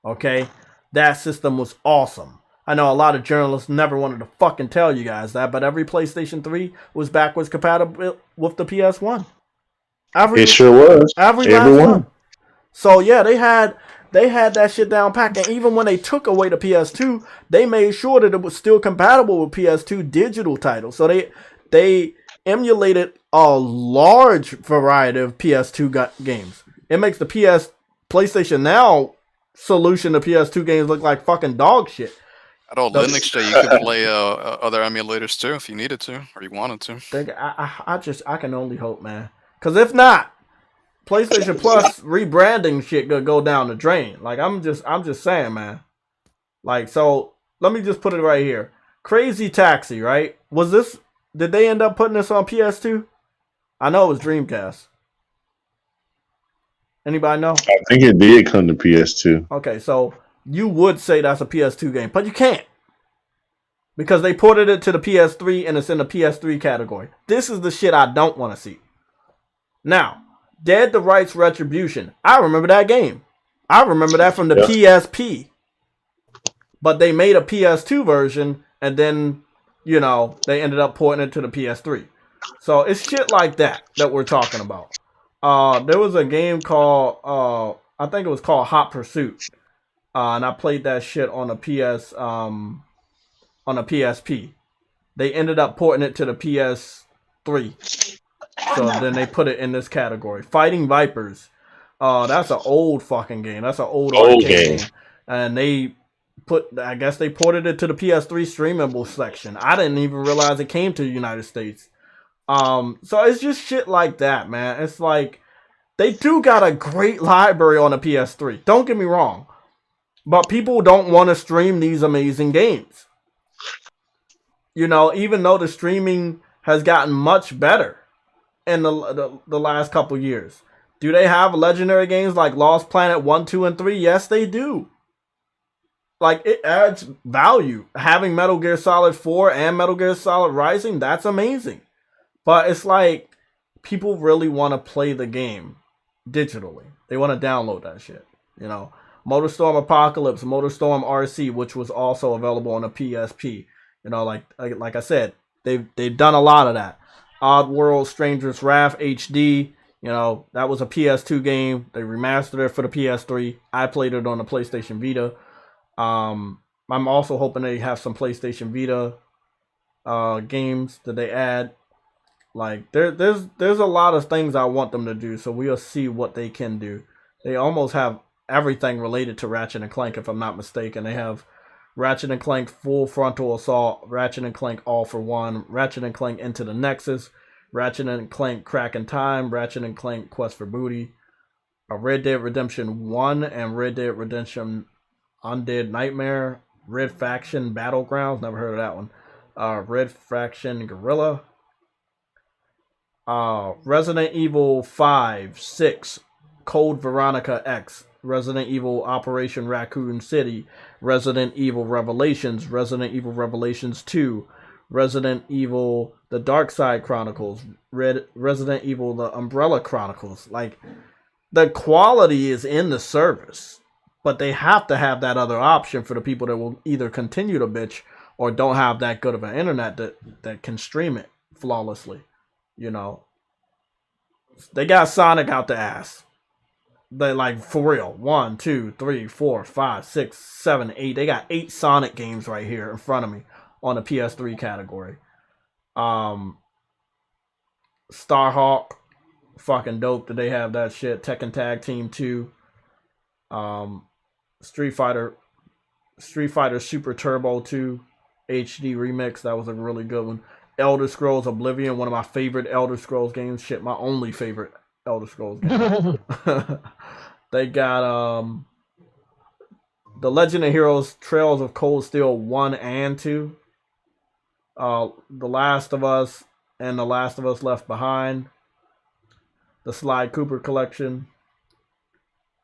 Okay? That system was awesome. I know a lot of journalists never wanted to fucking tell you guys that, but every PlayStation 3 was backwards compatible with the PS1. It sure was. Every last one. So yeah, they had that shit down packed. And even when they took away the PS2, they made sure that it was still compatible with PS2 digital titles. So they emulated a large variety of PS2 games. It makes the PlayStation Now solution to PS2 games look like fucking dog shit. At old Linux Day, you could play other emulators too if you needed to or you wanted to. I can only hope, man. Because if not, PlayStation Plus rebranding shit gonna go down the drain. Like I'm just saying, man. Like, so let me just put it right here. Crazy Taxi, right? Did they end up putting this on PS2? I know it was Dreamcast. Anybody know? I think it did come to PS2. Okay, so you would say that's a PS2 game, but you can't. Because they ported it to the PS3 and it's in the PS3 category. This is the shit I don't want to see. Now, Dead to Rights Retribution. I remember that game. I remember that from the PSP. But they made a PS2 version and then, they ended up porting it to the PS3. So it's shit like that we're talking about. There was a game called, I think it was called Hot Pursuit. And I played that shit on the PSP. They ended up porting it to the PS3. So then they put it in this category. Fighting Vipers. That's an old fucking game. That's an old arcade game. And I guess they ported it to the PS3 streamable section. I didn't even realize it came to the United States. So it's just shit like that, man. It's like, they do got a great library on the PS3. Don't get me wrong. But people don't want to stream these amazing games. Even though the streaming has gotten much better in the last couple years. Do they have legendary games like Lost Planet 1, 2, and 3? Yes, they do. Like, it adds value. Having Metal Gear Solid 4 and Metal Gear Solid Rising, that's amazing. But it's like, people really want to play the game digitally. They want to download that shit, MotorStorm Apocalypse, MotorStorm RC, which was also available on the PSP. Like I said, they've done a lot of that. Oddworld Stranger's Wrath HD, that was a PS2 game. They remastered it for the PS3. I played it on the PlayStation Vita. I'm also hoping they have some PlayStation Vita games that they add. Like, there's a lot of things I want them to do, so we'll see what they can do. They almost have everything related to Ratchet and Clank, if I'm not mistaken. They have Ratchet and Clank Full Frontal Assault, Ratchet and Clank All for One, Ratchet and Clank Into the Nexus, Ratchet and Clank Crack in Time, Ratchet and Clank Quest for Booty, Red Dead Redemption 1 and Red Dead Redemption Undead Nightmare, Red Faction Battlegrounds, never heard of that one, Red Faction Guerrilla, Resident Evil 5, 6, Code Veronica X, Resident Evil Operation Raccoon City, Resident Evil Revelations, Resident Evil Revelations 2, Resident Evil The Dark Side Chronicles, Resident Evil The Umbrella Chronicles. Like, the quality is in the service, but they have to have that other option for the people that will either continue to bitch or don't have that good of an internet that can stream it flawlessly. They got Sonic out the ass. They, like, for real. 1, 2, 3, 4, 5, 6, 7, 8. They got 8 Sonic games right here in front of me on the PS3 category. Starhawk, fucking dope that they have that shit. Tekken Tag Team 2. Street Fighter Super Turbo 2 HD Remix. That was a really good one. Elder Scrolls Oblivion, one of my favorite Elder Scrolls games. Shit, my only favorite Elder Scrolls game. They got The Legend of Heroes Trails of Cold Steel 1 and 2. The Last of Us and The Last of Us Left Behind. The Sly Cooper Collection.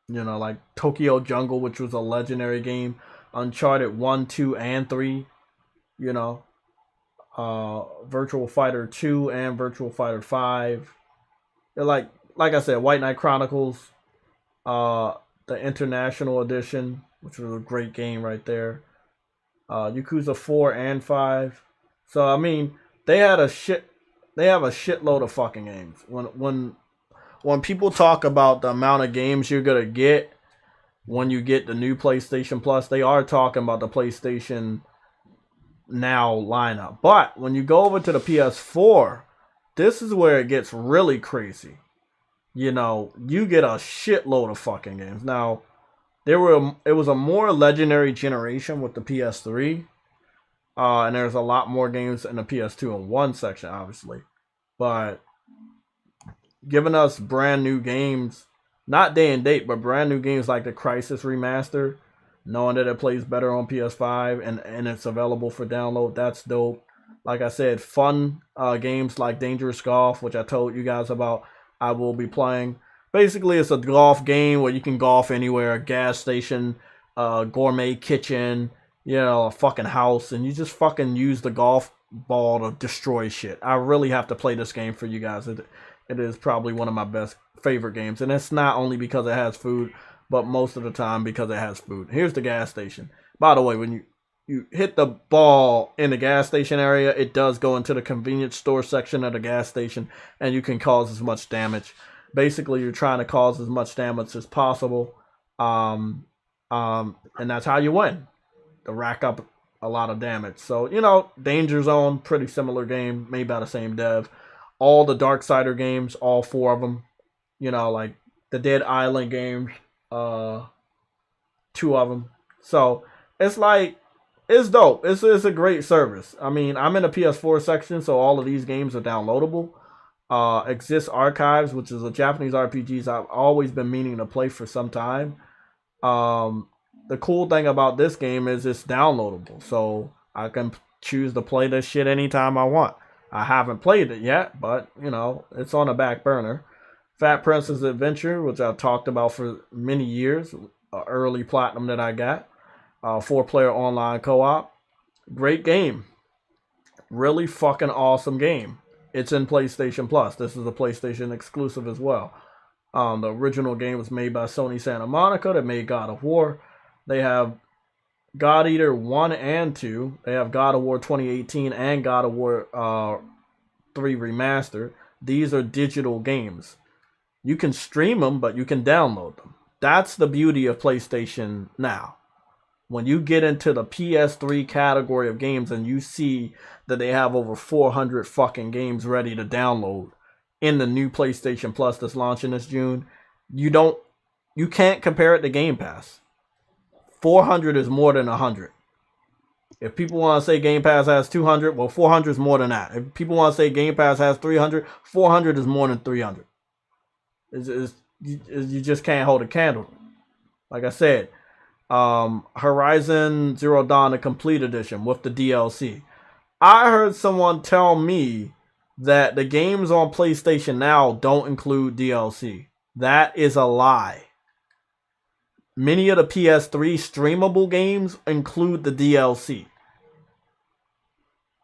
You know, like Tokyo Jungle, which was a legendary game. Uncharted 1, 2, and 3. You know. Virtual Fighter 2 and Virtual Fighter 5. They're like I said, White Knight Chronicles, the International Edition, which was a great game right there. Yakuza 4 and 5. So I mean, they have a shitload of fucking games. When people talk about the amount of games you're gonna get when you get the new PlayStation Plus, they are talking about the PlayStation Now lineup. But when you go over to the PS4, this is where it gets really crazy. You know, you get a shitload of fucking games. Now, it was a more legendary generation with the PS3. And there's a lot more games in the PS2 and 1 section, obviously. But giving us brand new games, not day and date, but brand new games like the Crisis Remaster, knowing that it plays better on PS5 and it's available for download, that's dope. Like I said, fun games like Dangerous Golf, which I told you guys about, I will be playing. Basically, it's a golf game where you can golf anywhere, a gas station, gourmet kitchen, you know, a fucking house, and you just fucking use the golf ball to destroy shit. I really have to play this game for you guys. It is probably one of my best favorite games, and it's not only because it has food, but most of the time because it has food. Here's the gas station. By the way, when you hit the ball in the gas station area, it does go into the convenience store section of the gas station, and you can cause as much damage. Basically, you're trying to cause as much damage as possible, and that's how you win. To rack up a lot of damage. So, you know, Danger Zone, pretty similar game, made by the same dev. All the Darksider games, all 4 of them. You know, like the Dead Island games, 2 of them. So, it's like, it's dope. It's a great service. I mean, I'm in the PS4 section, so all of these games are downloadable. Exist Archives, which is a Japanese RPGs I've always been meaning to play for some time. The cool thing about this game is it's downloadable, so I can choose to play this shit anytime I want. I haven't played it yet, but, you know, it's on the back burner. Fat Princess Adventure, which I've talked about for many years, early platinum that I got. 4-player online co-op. Great game. Really fucking awesome game. It's in PlayStation Plus. This is a PlayStation exclusive as well. The original game was made by Sony Santa Monica. That made God of War. They have God Eater 1 and 2. They have God of War 2018 and God of War 3 Remastered. These are digital games. You can stream them, but you can download them. That's the beauty of PlayStation Now. When you get into the PS3 category of games and you see that they have over 400 fucking games ready to download in the new PlayStation Plus that's launching this June, you can't compare it to Game Pass. 400 is more than 100. If people want to say Game Pass has 200, well, 400 is more than that. If people want to say Game Pass has 300, 400 is more than 300. You just can't hold a candle. Like I said, Horizon Zero Dawn, the complete edition with the DLC. I heard someone tell me that the games on PlayStation Now don't include DLC. That is a lie. Many of the PS3 streamable games include the DLC.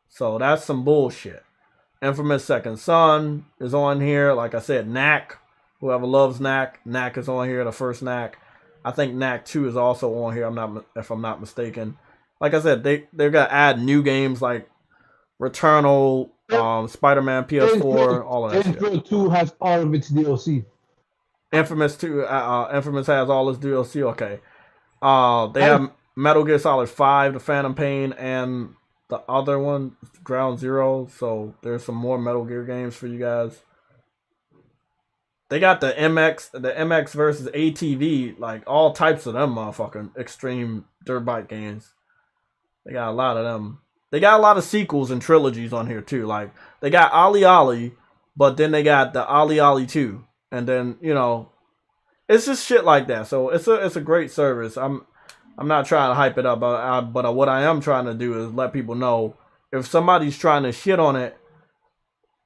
So that's some bullshit. Infamous Second Son is on here. Like I said, Knack. Whoever loves Knack. Knack is on here, the first Knack. I think Knack 2 is also on here, if I'm not mistaken. Like I said, they're going to add new games like Returnal, Spider-Man PS4, all of that shit. Infamous 2 has all of its DLC. Infamous 2, Infamous has all its DLC, okay. They have Metal Gear Solid 5, The Phantom Pain, and the other one, Ground Zero. So there's some more Metal Gear games for you guys. They got the MX versus ATV, like all types of them motherfucking extreme dirt bike games. They got a lot of them. They got a lot of sequels and trilogies on here too. Like they got Ali Ali, but then they got the Ali Ali 2. And then, you know, it's just shit like that. So it's a great service. I'm not trying to hype it up, but what I am trying to do is let people know if somebody's trying to shit on it,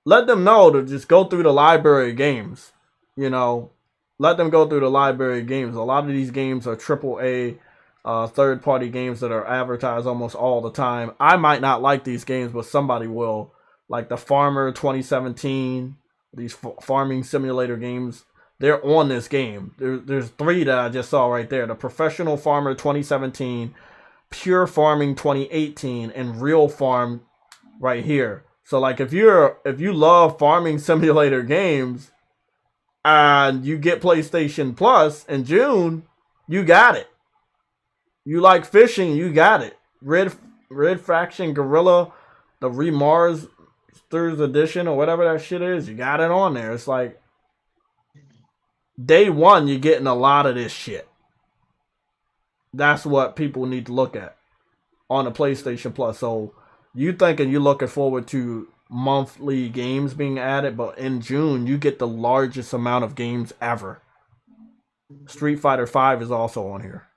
let them know to just go through the library of games. You know, let them go through the library of games. A lot of these games are AAA, third-party games that are advertised almost all the time. I might not like these games, but somebody will. Like the Farmer 2017, these farming simulator games, they're on this game. There's 3 that I just saw right there. The Professional Farmer 2017, Pure Farming 2018, and Real Farm right here. So like if you love farming simulator games, and you get PlayStation Plus in June, you got it. You like fishing, you got it. Red Faction Gorilla, the Remarsters Edition, or whatever that shit is, you got it on there. It's like, day one, you're getting a lot of this shit. That's what people need to look at on the PlayStation Plus. So, you thinking you're looking forward to monthly games being added, but in June you get the largest amount of games ever. Street Fighter 5 is also on here.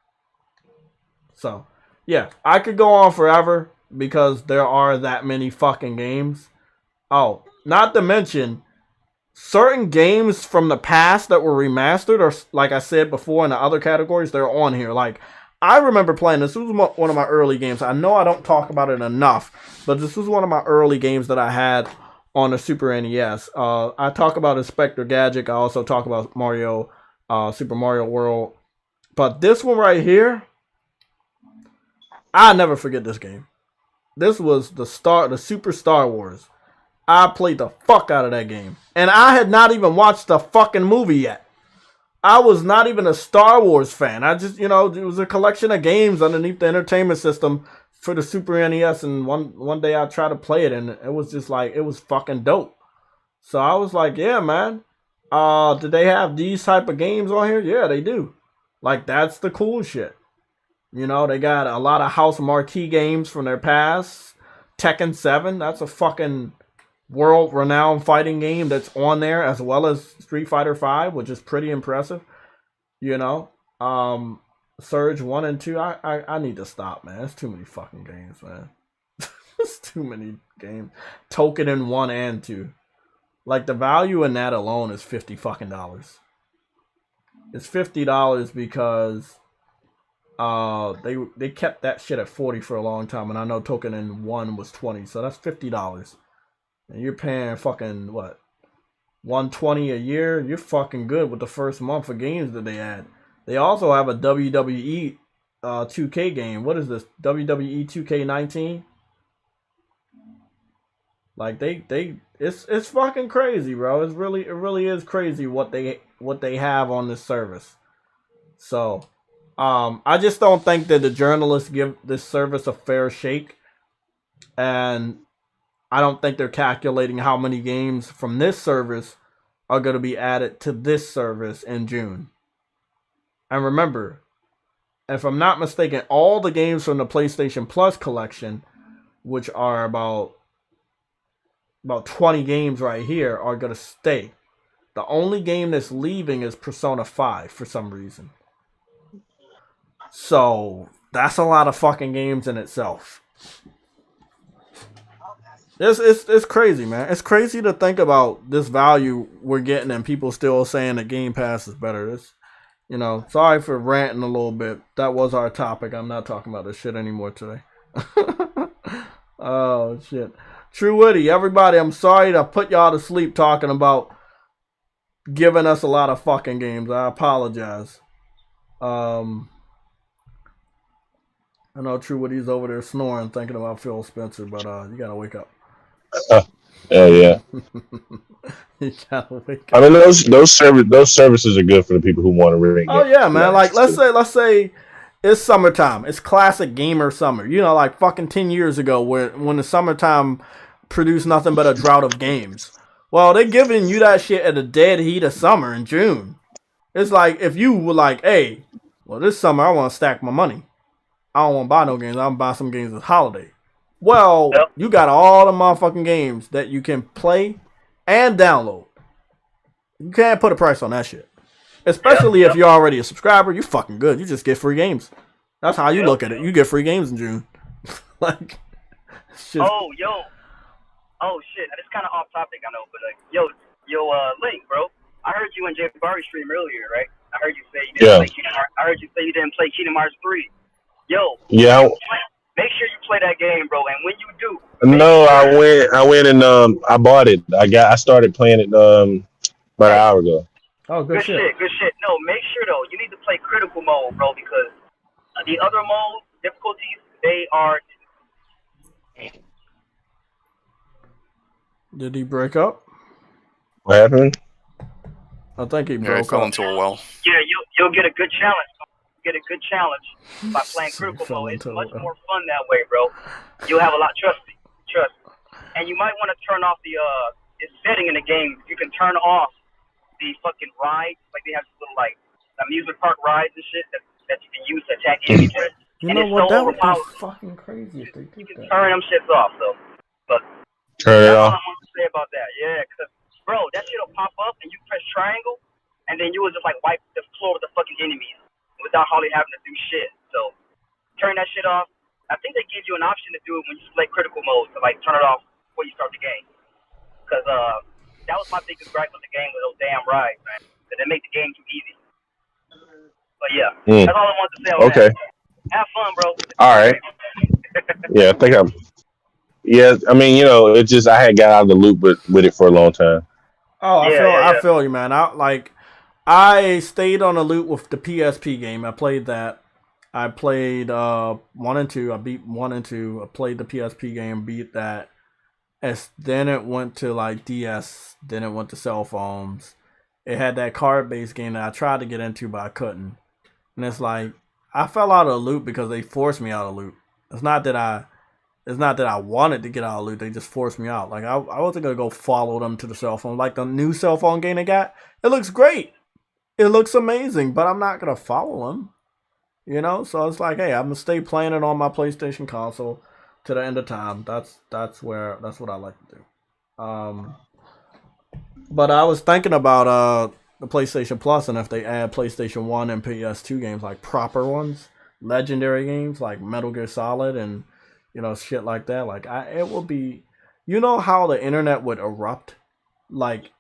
So, yeah, I could go on forever because there are that many fucking games. Oh, not to mention certain games from the past that were remastered, or like I said before in the other categories, they're on here. Like, I remember playing this. This was one of my early games. I know I don't talk about it enough, but this was one of my early games that I had on the Super NES. I talk about Inspector Gadget. I also talk about Mario, Super Mario World. But this one right here, I'll never forget this game. This was the Super Star Wars. I played the fuck out of that game. And I had not even watched the fucking movie yet. I was not even a Star Wars fan. I just, you know, it was a collection of games underneath the entertainment system for the Super NES. And one day I tried to play it, and it was just like, it was fucking dope. So I was like, yeah, man. Did they have these type of games on here? Yeah, they do. Like, that's the cool shit. You know, they got a lot of house marquee games from their past. Tekken 7, that's a fucking world-renowned fighting game that's on there, as well as Street Fighter 5, which is pretty impressive. You know, Surge 1 and 2, I need to stop, man. It's too many fucking games, man. It's too many games. Token in 1 and 2. Like, the value in that alone is $50 fucking dollars. It's $50 because they kept that shit at 40 for a long time, and I know Token in 1 was 20, so that's $50. And you're paying fucking, what, $120 a year? You're fucking good with the first month of games that they add. They also have a WWE 2K game. What is this? WWE 2K19? Like, it's fucking crazy, bro. It really is crazy what they have on this service. So, I just don't think that the journalists give this service a fair shake. And I don't think they're calculating how many games from this service are going to be added to this service in June. And remember, if I'm not mistaken, all the games from the PlayStation Plus collection, which are about 20 games right here, are going to stay. The only game that's leaving is Persona 5 for some reason. So, that's a lot of fucking games in itself. It's crazy, man. It's crazy to think about this value we're getting and people still saying that Game Pass is better. It's, you know, sorry for ranting a little bit. That was our topic. I'm not talking about this shit anymore today. Oh, shit. True Witty, everybody, I'm sorry to put y'all to sleep talking about giving us a lot of fucking games. I apologize. I know True Witty's over there snoring thinking about Phil Spencer, but you gotta wake up. Yeah. You gotta wake up. I mean, those services are good for the people who want to really. Oh yeah, man. Like let's say it's summertime. It's classic gamer summer. You know, like fucking 10 years ago, when the summertime produced nothing but a drought of games. Well, they're giving you that shit at the dead heat of summer in June. It's like if you were like, hey, well, this summer I want to stack my money. I don't want to buy no games. I'm buy some games this holiday. Well, Yep. you got all the motherfucking games that you can play and download. You can't put a price on that shit. Especially if you're already a subscriber, you fucking good. You just get free games. That's how you look at it. You get free games in June. Like, shit. Oh, yo. Oh, shit. It's kind of off topic, I know, but Link, bro. I heard you and Jay Barry stream earlier, right? I heard you say you didn't play Kingdom Hearts. I heard you say you didn't play Kingdom Hearts 3. Yo. Yeah. Make sure you play that game, bro. And when you do, No, I went and I bought it. I started playing it about an hour ago. Oh, good shit. Good shit. No, make sure though, you need to play critical mode, bro, because the other mode difficulties, they are. Did he break up? What happened? I think he Yeah, he broke fell up. into a well. Yeah, you'll get a good challenge. Get a good challenge by playing critical Fell mode. It's into a much well. more fun that way, bro. You'll have a lot. Trust me. And you might want to turn off the setting in the game. You can turn off the fucking rides, like they have this little like amusement park rides and shit that you can use to attack enemies with. You And know it's what? so That would be overpowered. fucking crazy if they You did can that. turn them shits off, though. But Turn it that's all off. I want to say about that. Yeah, because bro, that shit'll pop up and you press triangle, and then you will just like wipe the floor with the fucking enemies without hardly having to do shit. So turn that shit off. I think they give you an option to do it when you select critical mode to like turn it off before you start the game. Because that was my biggest gripe with the game with those damn rides, man. That they make the game too easy. But yeah, that's all I wanted to say on that. Have fun, bro. All right. Yeah, I think I'm. Yeah, I mean, it's just I had got out of the loop with it for a long time. Oh, Yeah, I feel you, man. I stayed on the loop with the PSP game. I played that. I played 1 and 2. I beat 1 and 2. I played the PSP game, beat that. Then it went to like DS. Then it went to cell phones. It had that card-based game that I tried to get into, but I couldn't. And it's like I fell out of the loop because they forced me out of the loop. It's not that I wanted to get out of the loop. They just forced me out. Like I wasn't gonna go follow them to the cell phone. Like the new cell phone game they got, it looks great. It looks amazing, but I'm not gonna follow them. So it's like, hey, I'm gonna stay playing it on my PlayStation console to the end of time. That's what I like to do. But I was thinking about the PlayStation Plus, and if they add PlayStation 1 and PS2 games, like proper ones, legendary games like Metal Gear Solid and shit like that. Like it will be, how the internet would erupt. Like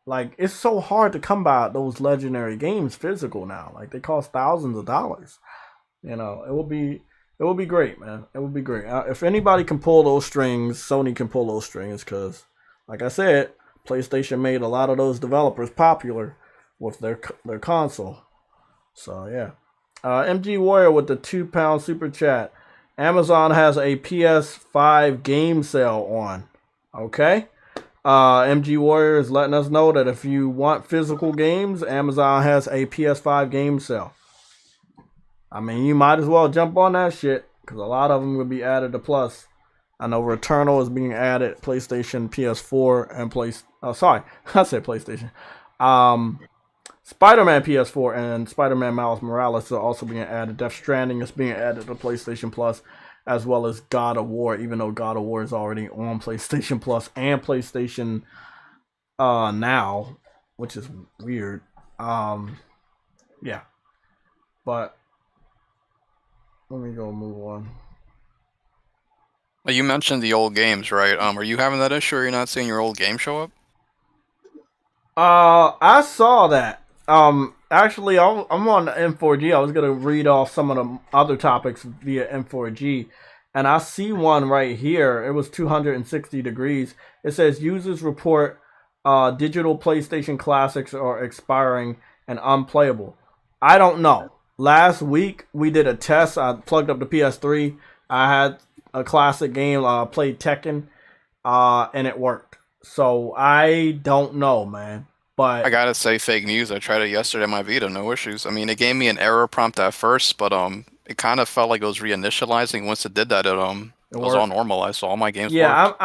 it's so hard to come by those legendary games physical now. Like they cost thousands of dollars. It will be great, man. It will be great. If anybody can pull those strings, Sony can pull those strings, because, like I said, PlayStation made a lot of those developers popular with their console. So yeah. MG Warrior with the £2 super chat. Amazon has a PS5 game sale on. Okay. MG Warrior is letting us know that if you want physical games, Amazon has a PS5 game sale. I mean, you might as well jump on that shit, because a lot of them will be added to Plus. I know Returnal is being added, PlayStation, PS4, and I said PlayStation. Spider-Man PS4 and Spider-Man Miles Morales are also being added. Death Stranding is being added to PlayStation Plus, as well as God of War, even though God of War is already on PlayStation Plus and PlayStation Now, which is weird. Yeah. But let me go move on. You mentioned the old games, right? Are you having that issue, or you're not seeing your old game show up? I saw that. Actually, I'm on M4G. I was gonna read off some of the other topics via M4G, and I see one right here. It was 260 degrees. It says users report digital PlayStation classics are expiring and unplayable. I don't know. Last week we did a test. I plugged up the PS3. I had a classic game. Played Tekken, and it worked. So I don't know, man. But I gotta say, fake news. I tried it yesterday on my Vita, no issues. I mean, it gave me an error prompt at first, but it kind of felt like it was reinitializing. Once it did that, it was all normalized. So all my games worked.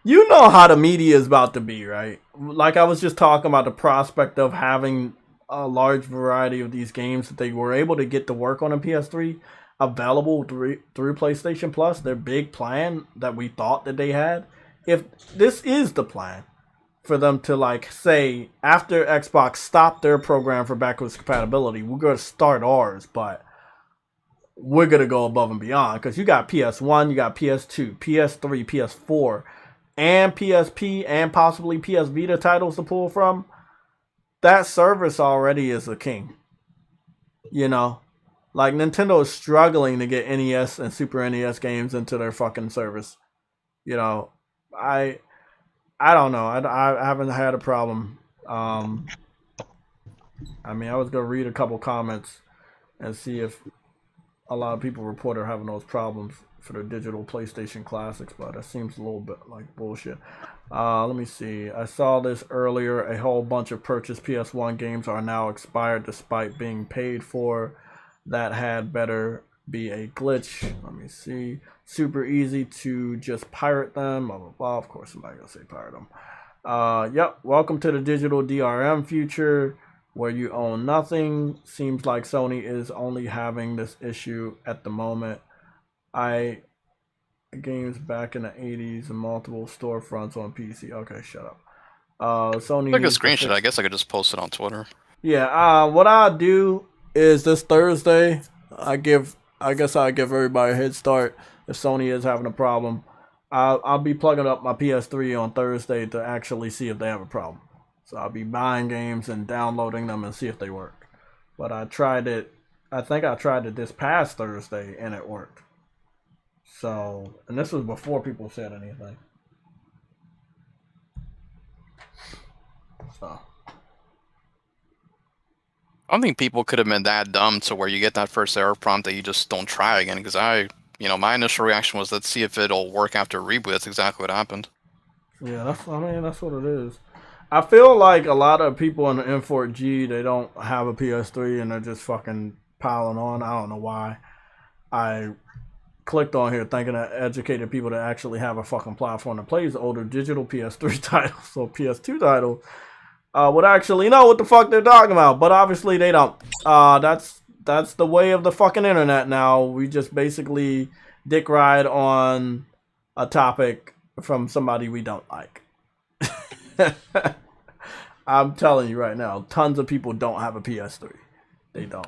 You know how the media is about to be, right? Like I was just talking about the prospect of having a large variety of these games that they were able to get to work on a PS3 available through PlayStation Plus, their big plan that we thought that they had. If this is the plan for them to like say after Xbox stopped their program for backwards compatibility, we're going to start ours, but we're going to go above and beyond because you got PS1, you got PS2, PS3, PS4, and PSP and possibly PS Vita titles to pull from. That service already is a king. You know, like Nintendo is struggling to get NES and Super NES games into their fucking service. You know, I don't know. I haven't had a problem. I mean, I was gonna read a couple comments and see if a lot of people report are having those problems for their digital PlayStation Classics, but that seems a little bit like bullshit. Let me see. I saw this earlier. A whole bunch of purchased PS1 games are now expired despite being paid for. That had better be a glitch. Let me see. Super easy to just pirate them. Blah, blah, blah. Of course, somebody gonna say pirate them. Yep. Welcome to the digital DRM future where you own nothing. Seems like Sony is only having this issue at the moment. Games back in the 80s and multiple storefronts on PC. Okay, shut up. Sony Like a needs to screenshot. fix- I guess I could just post it on Twitter. Yeah, what I'll do is this Thursday, I guess I'll give everybody a head start if Sony is having a problem. I'll be plugging up my PS3 on Thursday to actually see if they have a problem. So I'll be buying games and downloading them and see if they work. But I think I tried it this past Thursday and it worked. So, and this was before people said anything. So. I don't think people could have been that dumb to where you get that first error prompt that you just don't try again. Because my initial reaction was, let's see if it'll work after reboot. That's exactly what happened. Yeah, that's what it is. I feel like a lot of people in the M4G, they don't have a PS3 and they're just fucking piling on. I don't know why. I clicked on here thinking that educated people that actually have a fucking platform that plays older digital PS3 titles or PS2 titles would actually know what the fuck they're talking about, but obviously they don't. That's the way of the fucking internet now. We just basically dick ride on a topic from somebody we don't like. I'm telling you right now, tons of people don't have a PS3. They don't.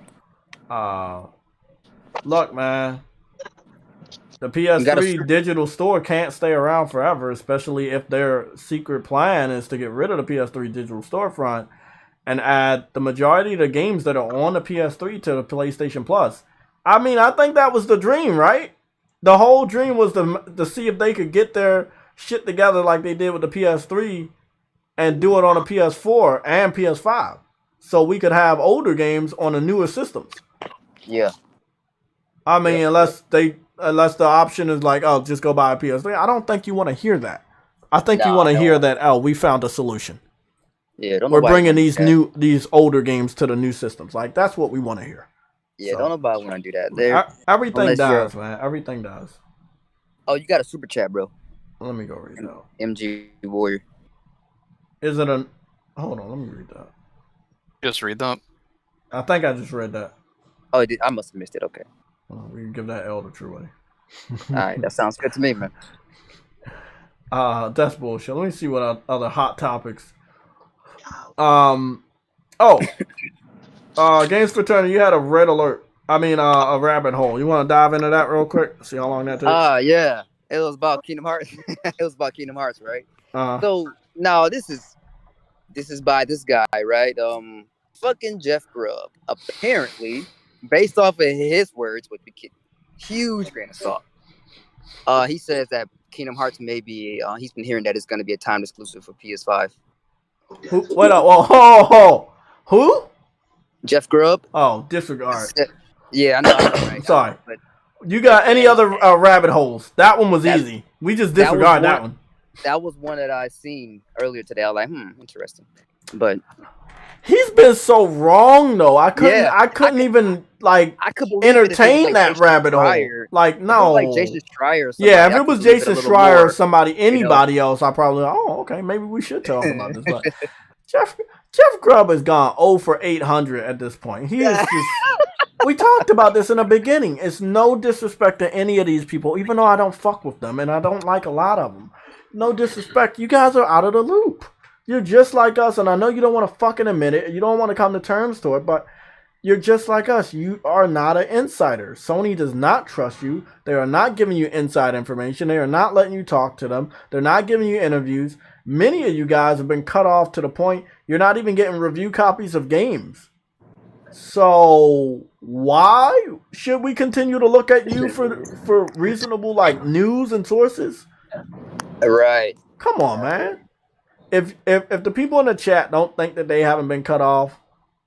Look, man. The PS3 digital store can't stay around forever, especially if their secret plan is to get rid of the PS3 digital storefront and add the majority of the games that are on the PS3 to the PlayStation Plus. I mean, I think that was the dream, right? The whole dream was to see if they could get their shit together like they did with the PS3 and do it on a PS4 and PS5. So we could have older games on the newer systems. Yeah. I mean, unless the option is like, oh, just go buy a PS3. I don't think you want to hear that. I think you want to hear that, oh, we found a solution. Yeah, we're bringing these older games to the new systems. Like, that's what we want to hear. Yeah, don't nobody want to do that. Everything does, man. Everything does. Oh, you got a super chat, bro. Let me go read that. MG Warrior. Is it a... Hold on, let me read that. Just read that? I think I just read that. Oh, I must have missed it. Okay. Well, we can give that L to True Way. All right, that sounds good to me, man. That's bullshit. Let me see what other hot topics. Games Fraternity, you had a red alert. I mean, a rabbit hole. You want to dive into that real quick? See how long that takes? Yeah. It was about Kingdom Hearts. It was about Kingdom Hearts, right? So now this is by this guy, right? Fucking Jeff Grubb. Apparently, based off of his words, with the huge grain of salt, he says that Kingdom Hearts may be. He's been hearing that it's going to be a time exclusive for PS5. Who? Jeff Grubb. Oh, disregard. Yeah, I know. Right? Sorry. But you got any other rabbit holes? That one was easy. We just disregard that one. That was one that I seen earlier today. I was like, interesting. But He's been so wrong though. I couldn't even like I could believe it if it was, entertain like, that Jason rabbit hole. Schreier. Like If it was, no, like Jason Schreier or somebody, yeah. I If it could was believe it a Jason little Schreier or more, somebody, you know? anybody else, I probably okay, maybe we should talk about this. But Jeff Grubb has gone 0 for 800 at this point. He is just. We talked about this in the beginning. It's no disrespect to any of these people, even though I don't fuck with them and I don't like a lot of them. No disrespect. You guys are out of the loop. You're just like us, and I know you don't want to fucking admit it. You don't want to come to terms to it, but you're just like us. You are not an insider. Sony does not trust you. They are not giving you inside information. They are not letting you talk to them. They're not giving you interviews. Many of you guys have been cut off to the point you're not even getting review copies of games. So why should we continue to look at you for reasonable like news and sources? Right. Come on, man. If the people in the chat don't think that they haven't been cut off,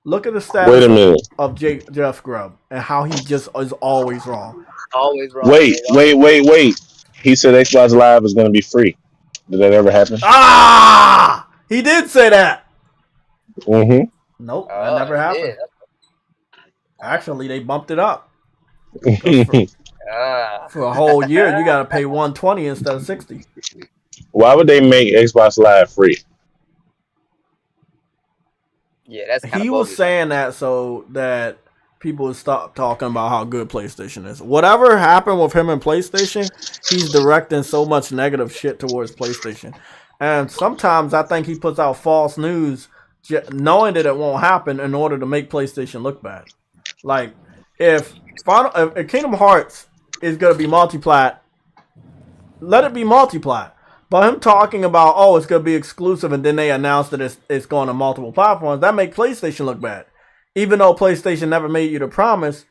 look at the Wait a status minute. of Jeff Grubb and how he just is always wrong. Always wrong. Wait. He said Xbox Live is going to be free. Did that ever happen? Ah, he did say that. Mm-hmm. Nope, that never happened. Yeah. Actually, they bumped it up. Ah. For a whole year, you got to pay $120 instead of $60. Why would they make Xbox Live free? Yeah, that's kind He of was bogus. saying that so that people would stop talking about how good PlayStation is. Whatever happened with him and PlayStation, he's directing so much negative shit towards PlayStation. And sometimes I think he puts out false news knowing that it won't happen in order to make PlayStation look bad. Like, if Kingdom Hearts is going to be multiplat, let it be multiplat. But him talking about, oh, it's going to be exclusive, and then they announced that it's going to multiple platforms, that make PlayStation look bad. Even though PlayStation never made you the promise,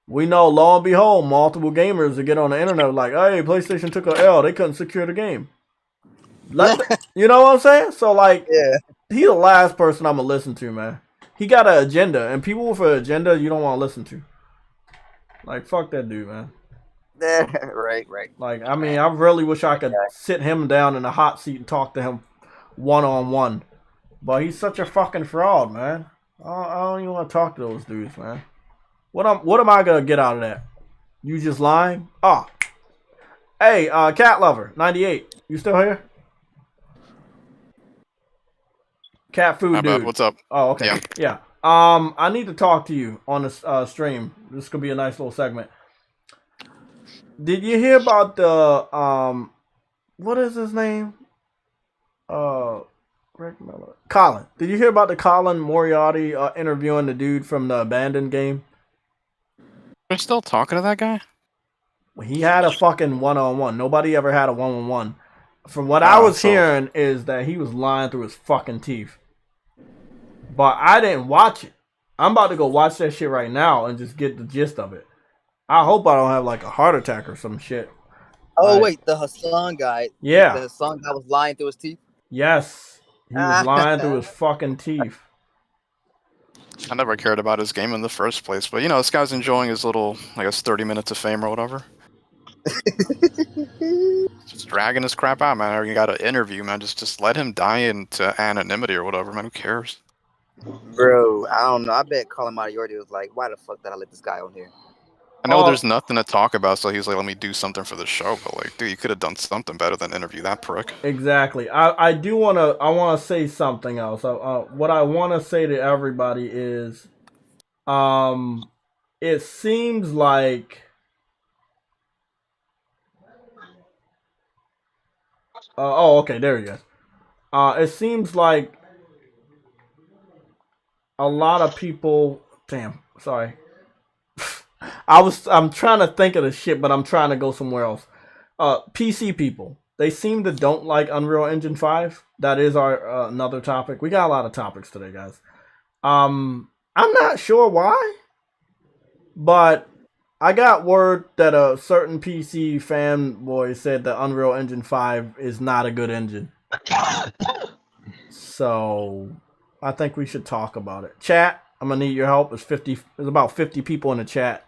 we know, lo and behold, multiple gamers that get on the internet like, hey, PlayStation took a L. They couldn't secure the game. You know what I'm saying? So, like, Yeah. He's the last person I'm going to listen to, man. He got an agenda, and people with an agenda you don't want to listen to. Like, fuck that dude, man. Right. Like, I mean, I really wish I could sit him down in a hot seat and talk to him one-on-one. But he's such a fucking fraud, man. I don't even want to talk to those dudes, man. What am I going to get out of that? You just lying? Oh. Hey, Cat Lover, 98. You still here? Cat Food Dude. What's up? Oh, okay. Yeah. I need to talk to you on this stream. This could be a nice little segment. Did you hear about the what is his name? Greg Miller. Colin. Did you hear about the Colin Moriarty interviewing the dude from the Abandoned game? They're still talking to that guy? He had a fucking one-on-one. Nobody ever had a one-on-one. From what I was hearing is that he was lying through his fucking teeth. But I didn't watch it. I'm about to go watch that shit right now and just get the gist of it. I hope I don't have like a heart attack or some shit. Oh, wait, the Hassan guy. Yeah. The Hassan guy was lying through his teeth? Yes. He was lying through his fucking teeth. I never cared about his game in the first place, but you know, this guy's enjoying his little, I guess, 30 minutes of fame or whatever. Just dragging his crap out, man. You got an interview, man. Just let him die into anonymity or whatever, man. Who cares? Bro, I don't know. I bet Colin Moriarty was like, why the fuck did I let this guy on here? I know there's nothing to talk about, so he's like, let me do something for the show. But like, dude, you could have done something better than interview that prick. Exactly. I want to say something else. What I want to say to everybody is, it seems like okay, there he is. It seems like a lot of people. Damn, sorry. I'm trying to think of the shit, but I'm trying to go somewhere else. PC people, they seem to don't like Unreal Engine 5. That is our another topic. We got a lot of topics today, guys. I'm not sure why, but I got word that a certain PC fanboy said that Unreal Engine 5 is not a good engine. So I think we should talk about it. Chat, I'm gonna need your help. There's about 50 people in the chat.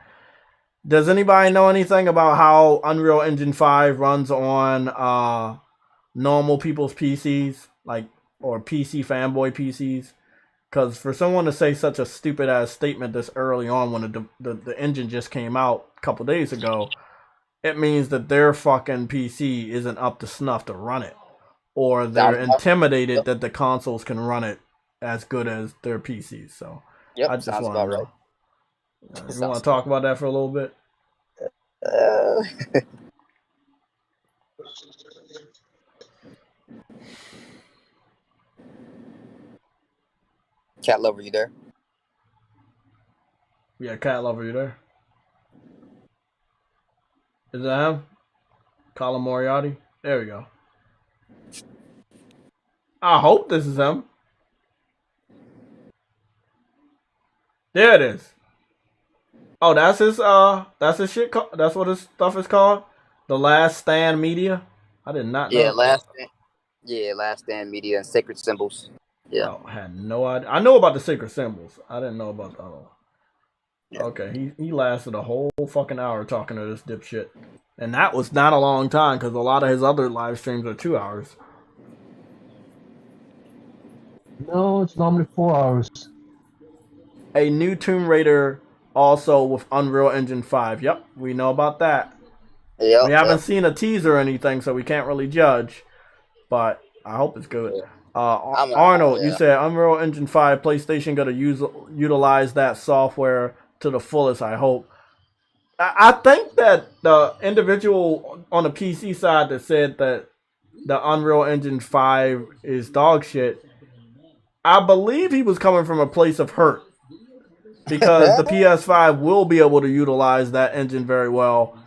Does anybody know anything about how Unreal Engine 5 runs on normal people's PCs, like, or PC fanboy PCs? Because for someone to say such a stupid ass statement this early on when the engine just came out a couple days ago, it means that their fucking PC isn't up to snuff to run it. Or they're intimidated that the consoles can run it as good as their PCs. So I just want to know. Right. You want to talk about that for a little bit? Cat Lover, you there? Yeah, Cat Lover, you there? Is that him? Colin Moriarty? There we go. I hope this is him. There it is. Oh, that's his shit. That's what his stuff is called. The Last Stand Media. I did not know. Yeah, Last Stand Media and Sacred Symbols. Yeah. I had no idea. I know about the Sacred Symbols. I didn't know about the other one. Yeah. Okay, he lasted a whole fucking hour talking to this dipshit. And that was not a long time because a lot of his other live streams are 2 hours. No, it's normally 4 hours. A new Tomb Raider also with Unreal Engine 5. Yep, we know about that. Yep, we haven't seen a teaser or anything, so we can't really judge. But I hope it's good. Yeah. Arnold, you said Unreal Engine 5, PlayStation going to utilize that software to the fullest, I hope. I think that the individual on the PC side that said that the Unreal Engine 5 is dog shit, I believe he was coming from a place of hurt. Because the PS5 will be able to utilize that engine very well.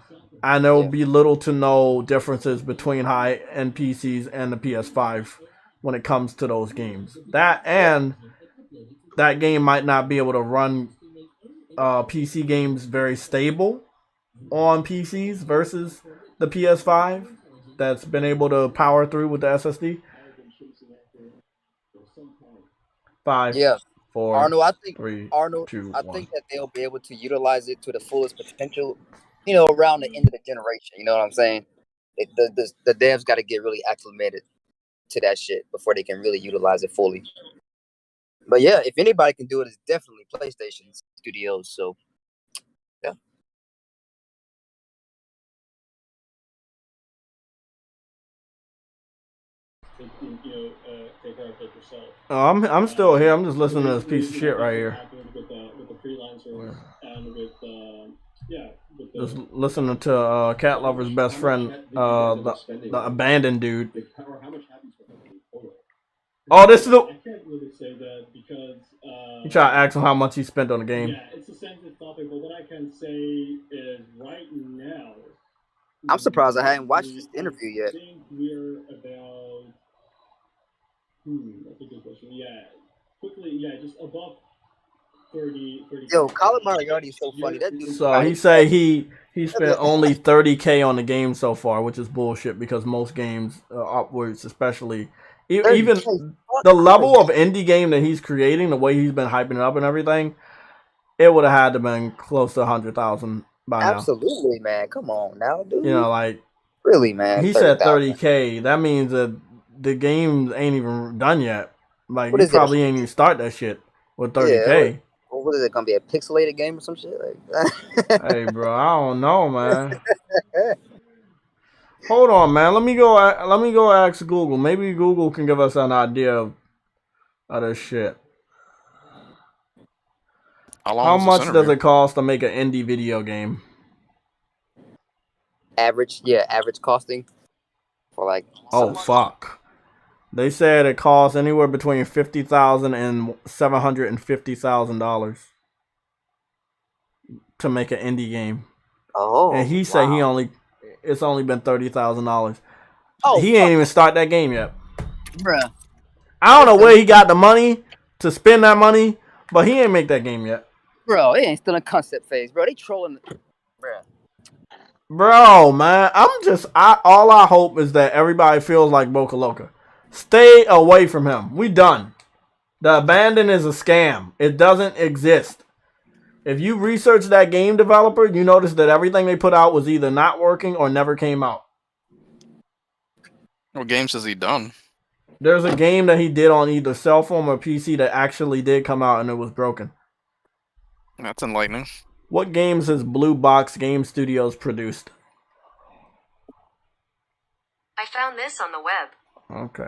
And there will be little to no differences between high-end PCs and the PS5 when it comes to those games. That game might not be able to run PC games very stable on PCs versus the PS5 that's been able to power through with the SSD. 5, 4, Arnold, I think 3, Arnold, 2, I 1. think that they'll be able to utilize it to the fullest potential, you know, around the end of the generation. You know what I'm saying? The devs got to get really acclimated to that shit before they can really utilize it fully. But yeah, if anybody can do it, it's definitely PlayStation Studios. So yeah. Oh, I'm still here. I'm just listening to this piece of shit right here. Just listening to Cat Lover's best friend, the abandoned dude. Oh, this is the. You try to ask him how much he spent on the game. Yeah, it's a sensitive topic, but what I can say is right now. I'm surprised I hadn't watched this interview yet. I think we're about. That's a good question. Yeah, quickly, just above 30. Yo, Colin Moriarty is so funny. That dude. So he say he spent only $30K on the game so far, which is bullshit because most games upwards, especially even the level of indie game that he's creating, the way he's been hyping it up and everything, it would have had to been close to 100,000 by now. Absolutely, man. Come on now, dude. You know, like really, man. He said 30K. That means that the game ain't even done yet. Like you probably ain't even start that shit with 30K. Yeah, what is it gonna be, a pixelated game or some shit? Like, hey, bro, I don't know, man. Hold on, man. Let me go ask Google. Maybe Google can give us an idea of this shit. How much does it cost to make an indie video game? Average costing for like. Oh fuck! They said it costs anywhere between $50,000 and $750,000 to make an indie game. Oh, and he said it's only been $30,000. Oh, he ain't even start that game yet, bruh. I don't know where he got the money to spend that money, but he ain't make that game yet. Bro, it ain't still in concept phase, bro. They trolling, bruh. Bro, man, all I hope is that everybody feels like Boca Loca. Stay away from him. We done. The Abandon is a scam. It doesn't exist. If you research that game developer, you notice that everything they put out was either not working or never came out. What games has he done? There's a game that he did on either cell phone or PC that actually did come out and it was broken. That's enlightening. What games has Blue Box Game Studios produced? I found this on the web. Okay.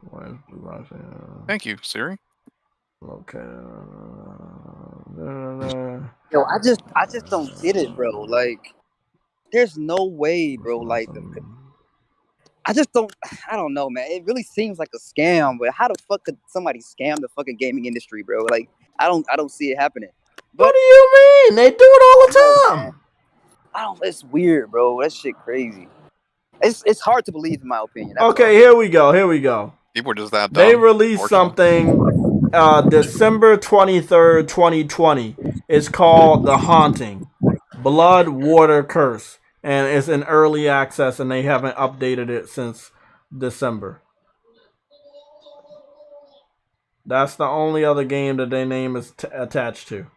What is Blue Box? Thank you, Siri. Okay. Yo, I just don't get it, bro. Like, there's no way, bro. Like, I don't know, man. It really seems like a scam, but how the fuck could somebody scam the fucking gaming industry, bro? Like, I don't see it happening. But, what do you mean? They do it all the time. It's weird, bro. That shit crazy. It's hard to believe, in my opinion. Okay, here we go. People are just that dumb. They released something December 23rd, 2020. It's called The Haunting. Blood, Water, Curse. And it's in early access, and they haven't updated it since December. That's the only other game that their name is attached to.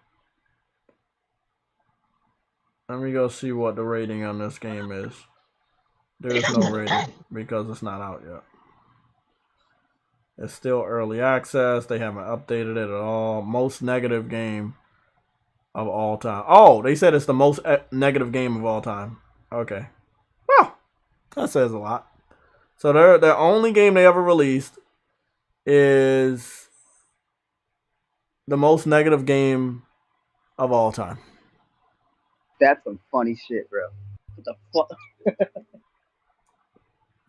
Let me go see what the rating on this game is. There is no rating because it's not out yet. It's still early access. They haven't updated it at all. Most negative game of all time. Oh, they said it's the most negative game of all time. Okay. Well, that says a lot. So their only game they ever released is the most negative game of all time. That's some funny shit, bro. What the fuck?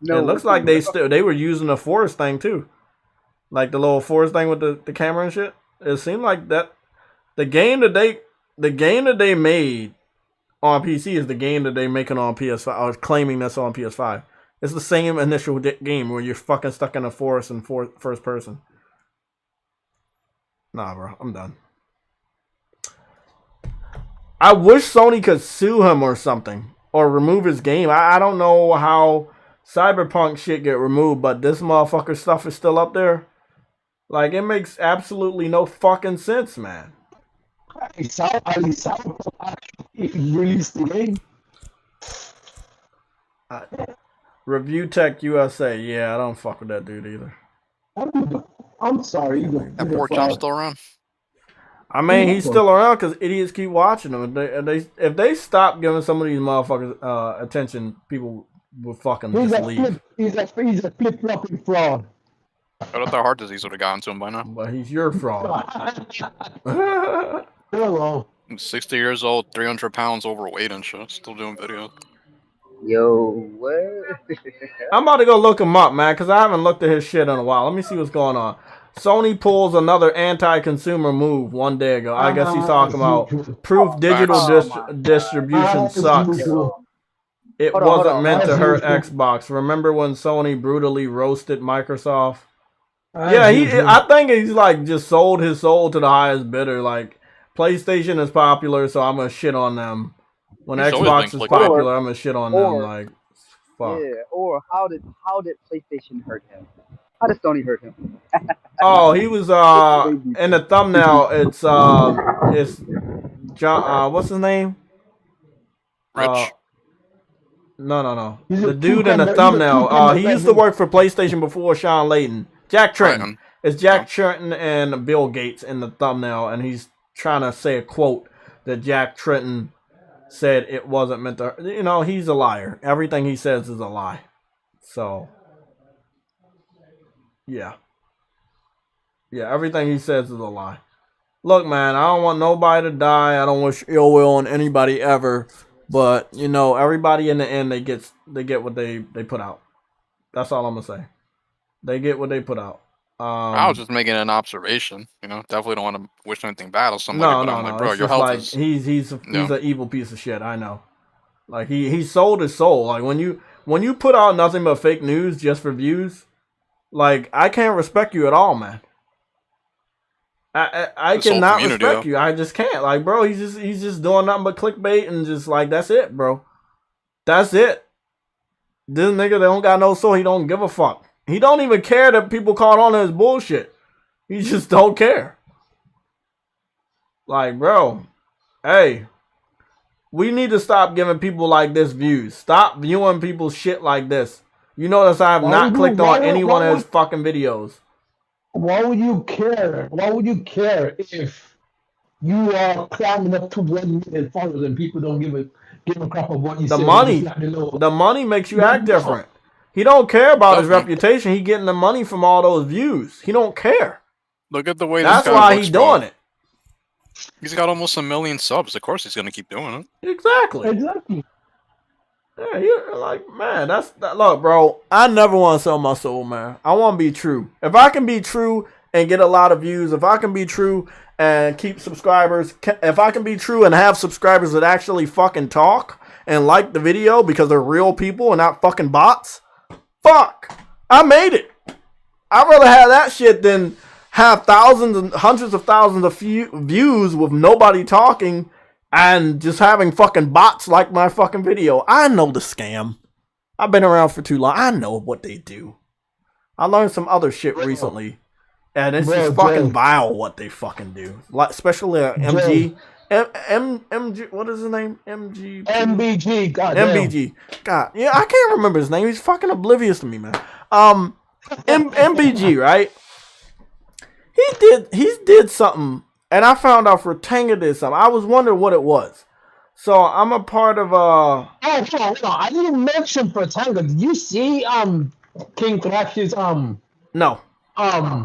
No, it looks like they were using the forest thing too. Like the little forest thing with the camera and shit. It seemed like that the game that they made on PC is the game that they're making on PS5 or claiming that's on PS5. It's the same initial game where you're fucking stuck in a forest in first person. Nah, bro, I'm done. I wish Sony could sue him or something or remove his game. I don't know how Cyberpunk shit get removed, but this motherfucker stuff is still up there. Like, it makes absolutely no fucking sense, man. Cyberpunk actually released the game. Review Tech USA. Yeah, I don't fuck with that dude either. I'm sorry. That poor chum's still around. I mean, he's still around because idiots keep watching him. If they stop giving some of these motherfuckers attention, people will fucking just leave. He's a flip-flopping fraud. I thought the heart disease would have gotten to him by now. But he's your fraud. Hello. 60 years old, 300 pounds overweight and shit. Still doing videos. Yo, what? I'm about to go look him up, man, because I haven't looked at his shit in a while. Let me see what's going on. Sony pulls another anti-consumer move one day ago. I guess he's talking about proof digital distribution sucks. It wasn't meant to hurt Xbox. Remember when Sony brutally roasted Microsoft? Yeah, I think he's like just sold his soul to the highest bidder. Like, PlayStation is popular, so I'm gonna shit on them. When Xbox is popular, I'm gonna shit on them. Like, fuck. Yeah. Or how did PlayStation hurt him? How did Sony hurt him? Oh, he was in the thumbnail. It's John. What's his name? Rich. No. The dude in the thumbnail. He used to work for PlayStation before Sean Layden. Jack Tretton. Right. It's Jack Tretton and Bill Gates in the thumbnail, and he's trying to say a quote that Jack Tretton said it wasn't meant to. You know, he's a liar. Everything he says is a lie. So, yeah, everything he says is a lie. Look, man, I don't want nobody to die. I don't wish ill will on anybody ever. But you know, everybody in the end, they get what they put out. That's all I'm gonna say. They get what they put out. I was just making an observation. You know, definitely don't want to wish anything bad on somebody. No, but I'm like, bro, it's your just health like is. He's an evil piece of shit. I know. Like he sold his soul. Like when you put out nothing but fake news just for views, like I can't respect you at all, man. I cannot respect you. I just can't. Like, bro, he's just doing nothing but clickbait and just like that's it, bro. That's it. This nigga that don't got no soul, he don't give a fuck. He don't even care that people caught on to his bullshit. He just don't care. Like, bro, hey, we need to stop giving people like this views. Stop viewing people's shit like this. You notice I have Why not would clicked you? on any one of his fucking videos. Why would you care? Why would you care if you are climbing up to 1 million followers and people don't give a crap of what you The say? They just money, like the little. the money makes you But act no, different. He don't care about his Doesn't. reputation. He getting the money from all those views. He don't care. Look at the way That's this guy why looks, he bro. doing it. He's got almost 1 million subs. Of course he's gonna keep doing it. Exactly. exactly. Yeah, you're like, man, look, bro. I never want to sell my soul, man. I want to be true. If I can be true and get a lot of views, if I can be true and keep subscribers, if I can be true and have subscribers that actually fucking talk and like the video because they're real people and not fucking bots, fuck, I made it. I'd rather have that shit than have thousands and hundreds of thousands of views with nobody talking and just having fucking bots like my fucking video. I know the scam. I've been around for too long. I know what they do. I learned some other shit recently. And it's just fucking vile what they fucking do. Like, especially MG. MG, what is his name? MG. MBG, MBG. God, yeah, I can't remember his name. He's fucking oblivious to me, man. MBG, right? He did something, and I found out Fratanga did something. I was wondering what it was. So I'm a part of Oh, hold on. I didn't mention Fratanga. Did you see King Thrash's no.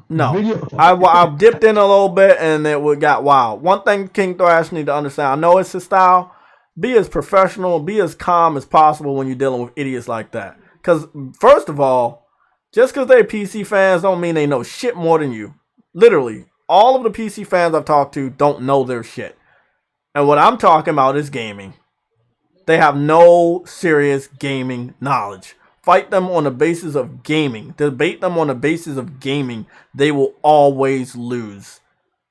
no video? I dipped in a little bit and it got wild. One thing King Thrash need to understand, I know it's his style. Be as professional, be as calm as possible when you're dealing with idiots like that. Because first of all, just because they're PC fans don't mean they know shit more than you. Literally, all of the PC fans I've talked to don't know their shit. And what I'm talking about is gaming. They have no serious gaming knowledge. Fight them on the basis of gaming. Debate them on the basis of gaming. They will always lose.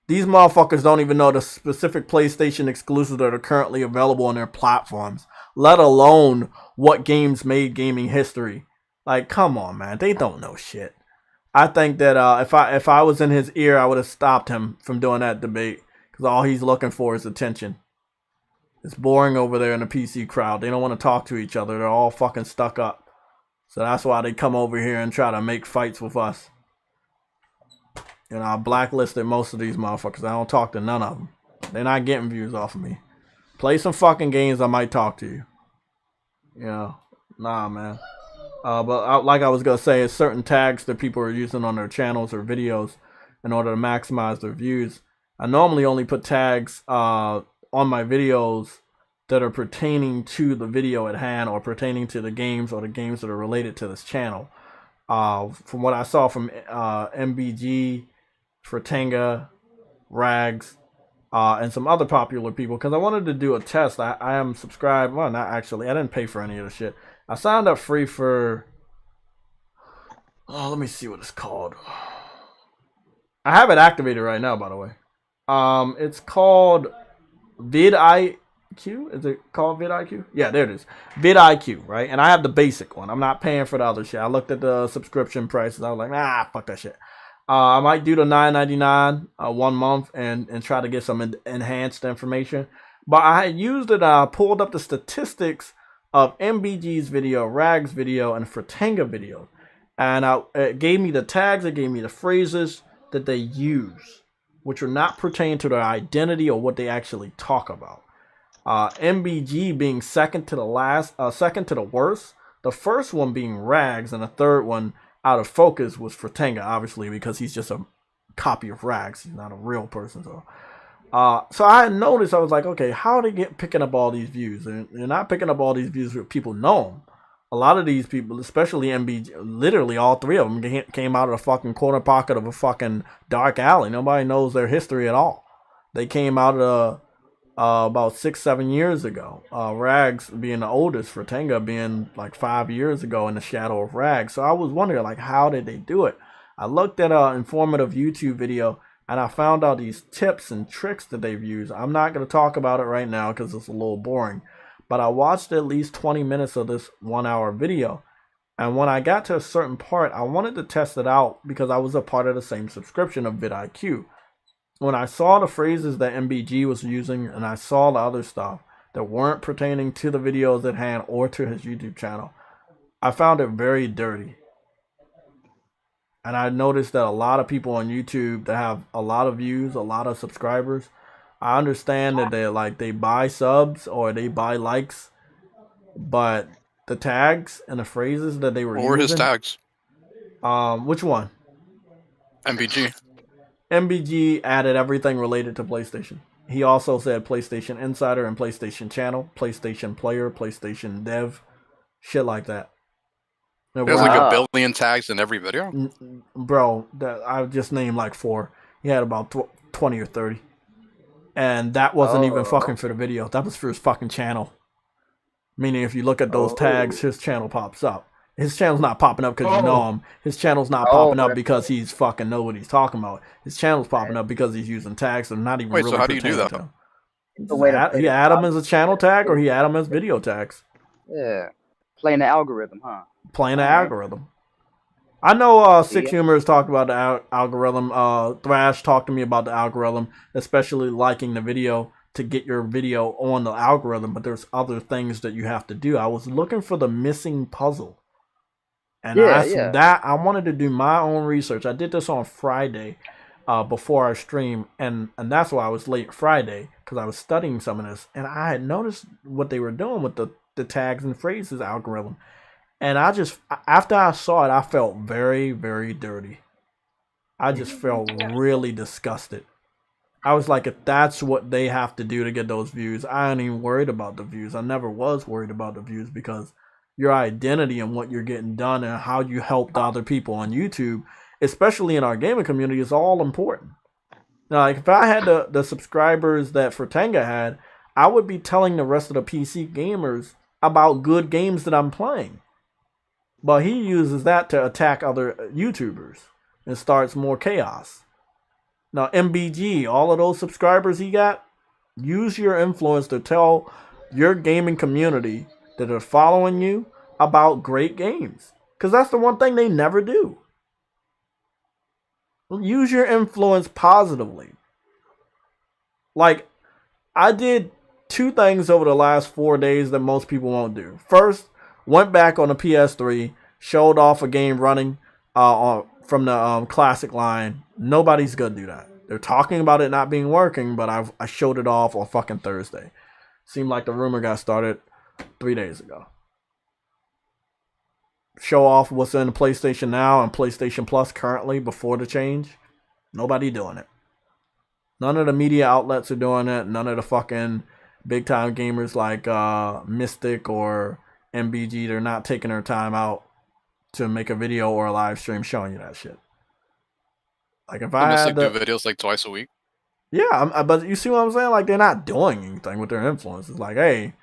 These motherfuckers don't even know the specific PlayStation exclusives that are currently available on their platforms, let alone what games made gaming history. Like, come on, man. They don't know shit. I think that if I was in his ear, I would have stopped him from doing that debate. Because all he's looking for is attention. It's boring over there in the PC crowd. They don't want to talk to each other. They're all fucking stuck up. So that's why they come over here and try to make fights with us. You know, I blacklisted most of these motherfuckers. I don't talk to none of them. They're not getting views off of me. Play some fucking games, I might talk to you. You know, nah, man. But like I was going to say, it's certain tags that people are using on their channels or videos in order to maximize their views. I normally only put tags on my videos that are pertaining to the video at hand or pertaining to the games or the games that are related to this channel. From what I saw from MBG, Fratanga, Rags, and some other popular people, because I wanted to do a test. I am subscribed. Well, not actually. I didn't pay for any of the shit. I signed up free for... Oh, let me see what it's called. I have it activated right now, by the way. It's called vidIQ. Is it called vidIQ? Yeah, there it is. vidIQ, right? And I have the basic one. I'm not paying for the other shit. I looked at the subscription prices. I was like, nah, fuck that shit. I might do the $9.99 1 month and try to get some enhanced information. But I had used it. I pulled up the statistics of MBG's video, Rag's video, and Fratanga video. And it gave me the tags, it gave me the phrases that they use, which are not pertaining to their identity or what they actually talk about. MBG being second to the worst. The first one being Rags, and the third one out of focus was Fratanga, obviously, because he's just a copy of Rags. He's not a real person. So I had noticed, I was like, okay, how are they picking up all these views? And they're not picking up all these views where people know them. A lot of these people, especially MBG, literally all three of them came out of the fucking corner pocket of a fucking dark alley. Nobody knows their history at all. They came out of about 6-7 years ago. Rags being the oldest, Fratanga being like 5 years ago in the shadow of Rags. So I was wondering, like, how did they do it? I looked at an informative YouTube video and I found out these tips and tricks that they've used. I'm not going to talk about it right now because it's a little boring. But I watched at least 20 minutes of this 1 hour video. And when I got to a certain part, I wanted to test it out because I was a part of the same subscription of vidIQ. When I saw the phrases that MBG was using and I saw the other stuff that weren't pertaining to the videos at hand or to his YouTube channel, I found it very dirty. And I noticed that a lot of people on YouTube that have a lot of views, a lot of subscribers, I understand that they buy subs or they buy likes, but the tags and the phrases that they were What were his using. tags? Which one? MBG. MBG added everything related to PlayStation. He also said PlayStation Insider and PlayStation Channel, PlayStation Player, PlayStation Dev, shit like that. There's like a billion tags in every video. Bro, I just named like 4. He had about 20 or 30. And that wasn't even fucking for the video. That was for his fucking channel. Meaning if you look at those tags, his channel pops up. His channel's not popping up because you know him. His channel's not popping up because he's fucking know what he's talking about. His channel's popping up because he's using tags that are not even really so how do you do that? He add them as a channel tag or he add them as video tags. Yeah. Playing the algorithm, huh? Playing the algorithm. I know Six Humor has talked about the algorithm. Thrash talked to me about the algorithm, especially liking the video to get your video on the algorithm, but there's other things that you have to do. I was looking for the missing puzzle. And I wanted to do my own research. I did this on Friday before our stream, and that's why I was late Friday, because I was studying some of this, and I had noticed what they were doing with the tags and phrases algorithm. And I just, after I saw it, I felt very, very dirty. I just felt really disgusted. I was like, if that's what they have to do to get those views, I ain't even worried about the views. I never was worried about the views because your identity and what you're getting done and how you help the other people on YouTube, especially in our gaming community, is all important. Now, like if I had the subscribers that Furtenga had, I would be telling the rest of the PC gamers about good games that I'm playing. But he uses that to attack other YouTubers and starts more chaos. Now, MBG, all of those subscribers he got, use your influence to tell your gaming community that are following you about great games. Because that's the one thing they never do. Use your influence positively. Like, I did 2 things over the last 4 days that most people won't do. First, went back on the PS3, showed off a game running from the classic line. Nobody's gonna do that. They're talking about it not being working, but I showed it off on fucking Thursday. Seemed like the rumor got started 3 days ago. Show off what's in the PlayStation Now and PlayStation Plus currently before the change. Nobody doing it. None of the media outlets are doing it. None of the fucking big time gamers like Mystic or MBG, they're not taking their time out to make a video or a live stream showing you that shit. Like if I had do videos like twice a week. Yeah, but you see what I'm saying? Like they're not doing anything with their influence. It's like, hey,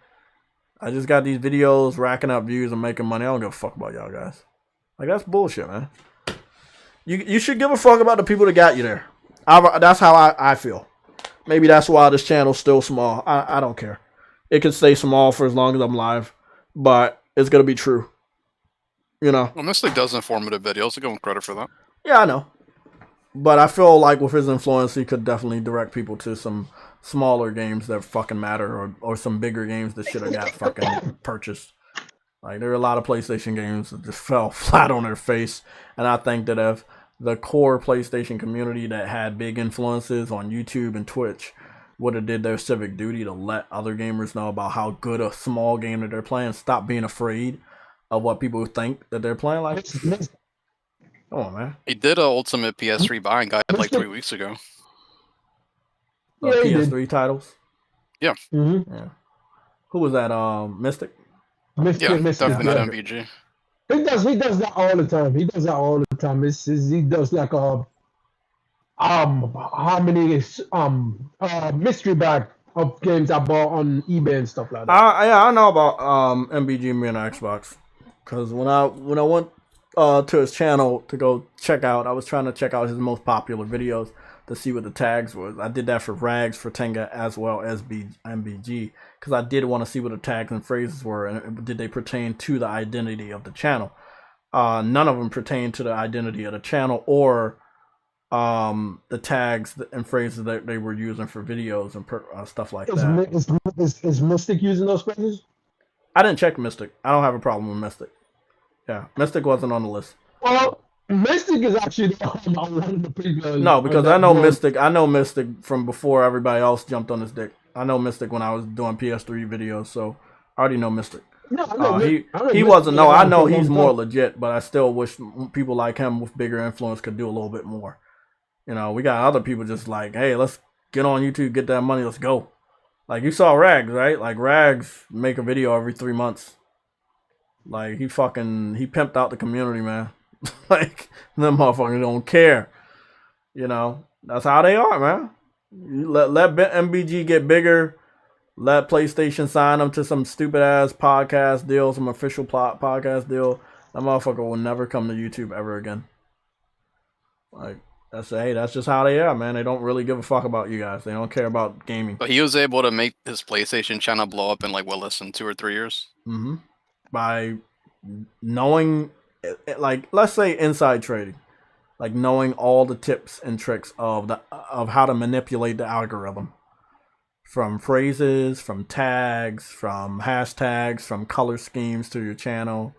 I just got these videos racking up views and making money. I don't give a fuck about y'all guys. Like that's bullshit, man. You should give a fuck about the people that got you there. That's how I feel. Maybe that's why this channel's still small. I don't care. It can stay small for as long as I'm live, but it's gonna be true. You know. Well, Mystic does informative videos. I give him credit for that. Yeah, I know. But I feel like with his influence, he could definitely direct people to some smaller games that fucking matter, or some bigger games that should have got fucking purchased. Like there are a lot of PlayStation games that just fell flat on their face, and I think that if the core PlayStation community that had big influences on YouTube and Twitch would have did their civic duty to let other gamers know about how good a small game that they're playing, stop being afraid of what people think that they're playing. Like, come on, man. He did a Ultimate PS3 buying guide like 3 weeks ago. PS3 titles? Yeah. Mm-hmm. Yeah. Who was that? Mystic? Mystic. Definitely not MBG. He does that all the time. He does that all the time. He does like how many mystery bag of games I bought on eBay and stuff like that. I know about MBG being on Xbox, because when I went to his channel to go check out, I was trying to check out his most popular videos to see what the tags was. I did that for Rags, for Tenga, as well as MBG, because I did want to see what the tags and phrases were, and did they pertain to the identity of the channel. None of them pertain to the identity of the channel or the tags and phrases that they were using for videos and stuff like that. Is Mystic using those phrases? I didn't check Mystic. I don't have a problem with Mystic. Yeah, Mystic wasn't on the list. Well, Mystic is actually on one of the previous. No, because I that know board. Mystic. I know Mystic from before everybody else jumped on his dick. I know Mystic when I was doing PS3 videos, so I already know Mystic. No, I know He Mystic wasn't. been No, I around for know a he's long more time. legit, but I still wish people like him with bigger influence could do a little bit more. You know, we got other people just like, hey, let's get on YouTube, get that money, let's go. Like you saw Rags, right? Like Rags make a video every 3 months. Like he pimped out the community, man. Like them motherfuckers don't care. You know, that's how they are, man. You let MBG get bigger. Let PlayStation sign them to some stupid ass podcast deal, some official podcast deal. That motherfucker will never come to YouTube ever again. Like that's just how they are, man. They don't really give a fuck about you guys. They don't care about gaming. But he was able to make his PlayStation channel blow up in like what, less than 2 or 3 years? Mm-hmm. By knowing, like, let's say inside trading, like knowing all the tips and tricks of how to manipulate the algorithm, from phrases, from tags, from hashtags, from color schemes to your channel,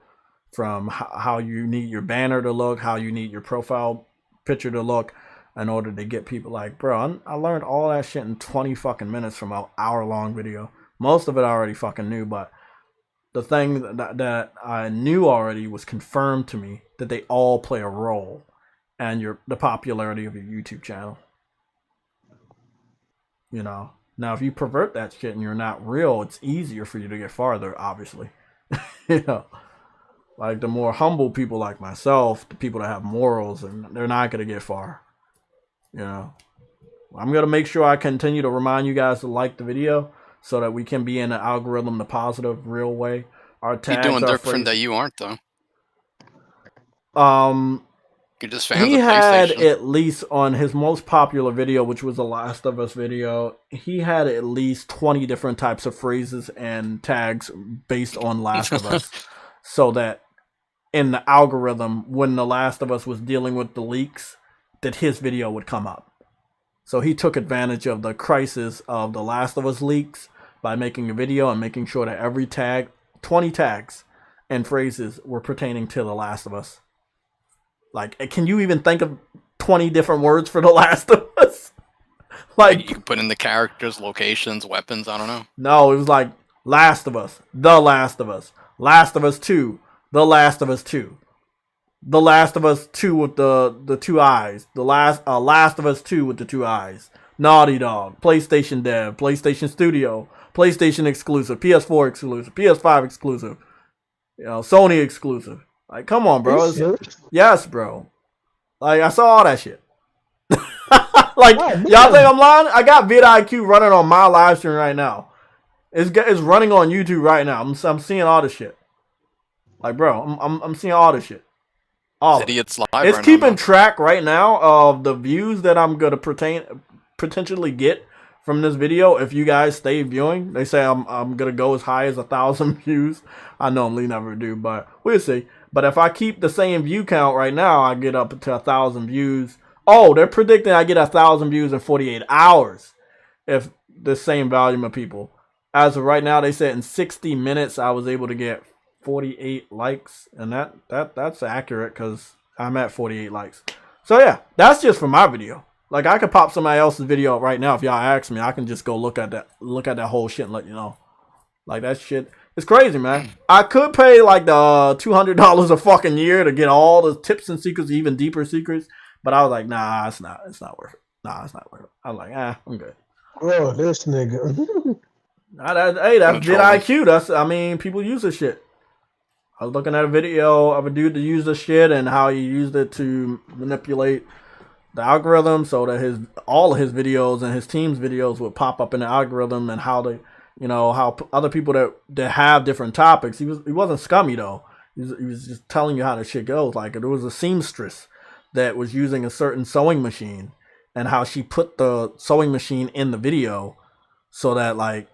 from how you need your banner to look, how you need your profile picture to look, in order to get people like, bro, I learned all that shit in 20 fucking minutes from an hour-long video. Most of it I already fucking knew, but the thing that I knew already was confirmed to me that they all play a role in the popularity of your YouTube channel. You know, now if you pervert that shit and you're not real, it's easier for you to get farther, obviously. You know, like the more humble people like myself, the people that have morals, and they're not gonna get far. You know, I'm gonna make sure I continue to remind you guys to like the video so that we can be in the algorithm the positive, real way. Our tags You're doing are different that you aren't though. You're just fans He of had PlayStation. at least on his most popular video, which was the Last of Us video, he had at least 20 different types of phrases and tags based on Last of Us. So that in the algorithm, when the Last of Us was dealing with the leaks, that his video would come up. So he took advantage of the crisis of the Last of Us leaks by making a video and making sure that every tag, 20 tags and phrases were pertaining to the Last of Us. Like, can you even think of 20 different words for The Last of Us? Like, you can put in the characters, locations, weapons, I don't know. No, it was like Last of Us, The Last of Us, Last of Us 2, The Last of Us 2, The Last of Us 2 with the two eyes, the Last of Us 2 with the two eyes, Naughty Dog, PlayStation Dev, PlayStation Studio, PlayStation exclusive, PS4 exclusive, PS5 exclusive, you know, Sony exclusive. Like, come on, bro. Yes, bro. Like, I saw all that shit. Like, y'all think I'm lying? I got vidIQ running on my live stream right now. It's running on YouTube right now. I'm seeing all this shit. Like, bro, I'm seeing all this shit. All Idiot's live it's right keeping now, track right now of the views that I'm gonna potentially get from this video if you guys stay viewing. They say I'm gonna go as high as 1,000 views. I normally never do, but we'll see. But if I keep the same view count right now, I get up to 1,000 views. Oh, they're predicting I get 1,000 views in 48 hours if the same volume of people. As of right now, they said in 60 minutes I was able to get 48 likes, and that's accurate because I'm at 48 likes. So yeah, that's just for my video. Like, I could pop somebody else's video up right now if y'all ask me. I can just go look at that whole shit and let you know. Like, that shit. It's crazy, man. I could pay like the $200 a fucking year to get all the tips and secrets, even deeper secrets. But I was like, nah, it's not worth it. Nah, it's not worth it. I was like, I'm good. Oh, this nigga. Hey, that's vidIQ. People use this shit. I was looking at a video of a dude that used this shit and how he used it to manipulate the algorithm so that all of his videos and his team's videos would pop up in the algorithm, and how they, how other people that have different topics. He wasn't scummy though. He was just telling you how the shit goes. Like, there was a seamstress that was using a certain sewing machine, and how she put the sewing machine in the video so that like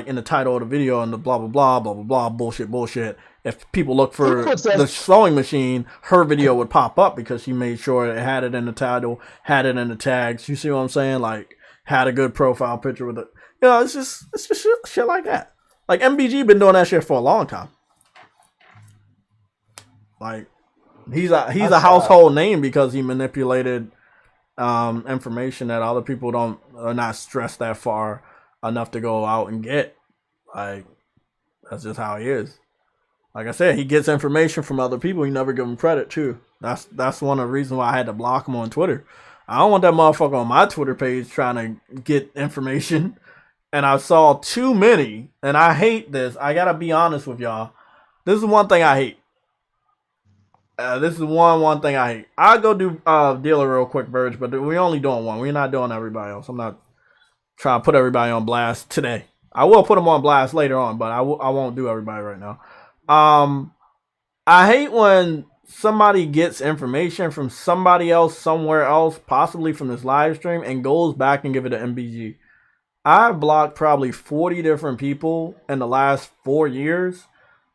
in the title of the video and the blah blah blah blah blah blah bullshit. If people look for the sewing machine, her video would pop up because she made sure it had it in the title, had it in the tags. You see what I'm saying? Like, had a good profile picture with it. It's just shit like that. Like, MBG been doing that shit for a long time. Like he's a household name because he manipulated information that other people are not stressed that far enough to go out and get. Like that's just how he is. Like I said, he gets information from other people. He never give him credit too. That's one of the reasons why I had to block him on Twitter. I don't want that motherfucker on my Twitter page trying to get information. And I saw too many, and I hate this. I gotta be honest with y'all. This is one thing I hate. This is one thing I hate. I'll go do dealer real quick, Verge, but we're only doing one. We're not doing everybody else. I'm not trying to put everybody on blast today. I will put them on blast later on, but I won't do everybody right now. I hate when somebody gets information from somebody else somewhere else, possibly from this live stream, and goes back and give it to MBG. I've blocked probably 40 different people in the last 4 years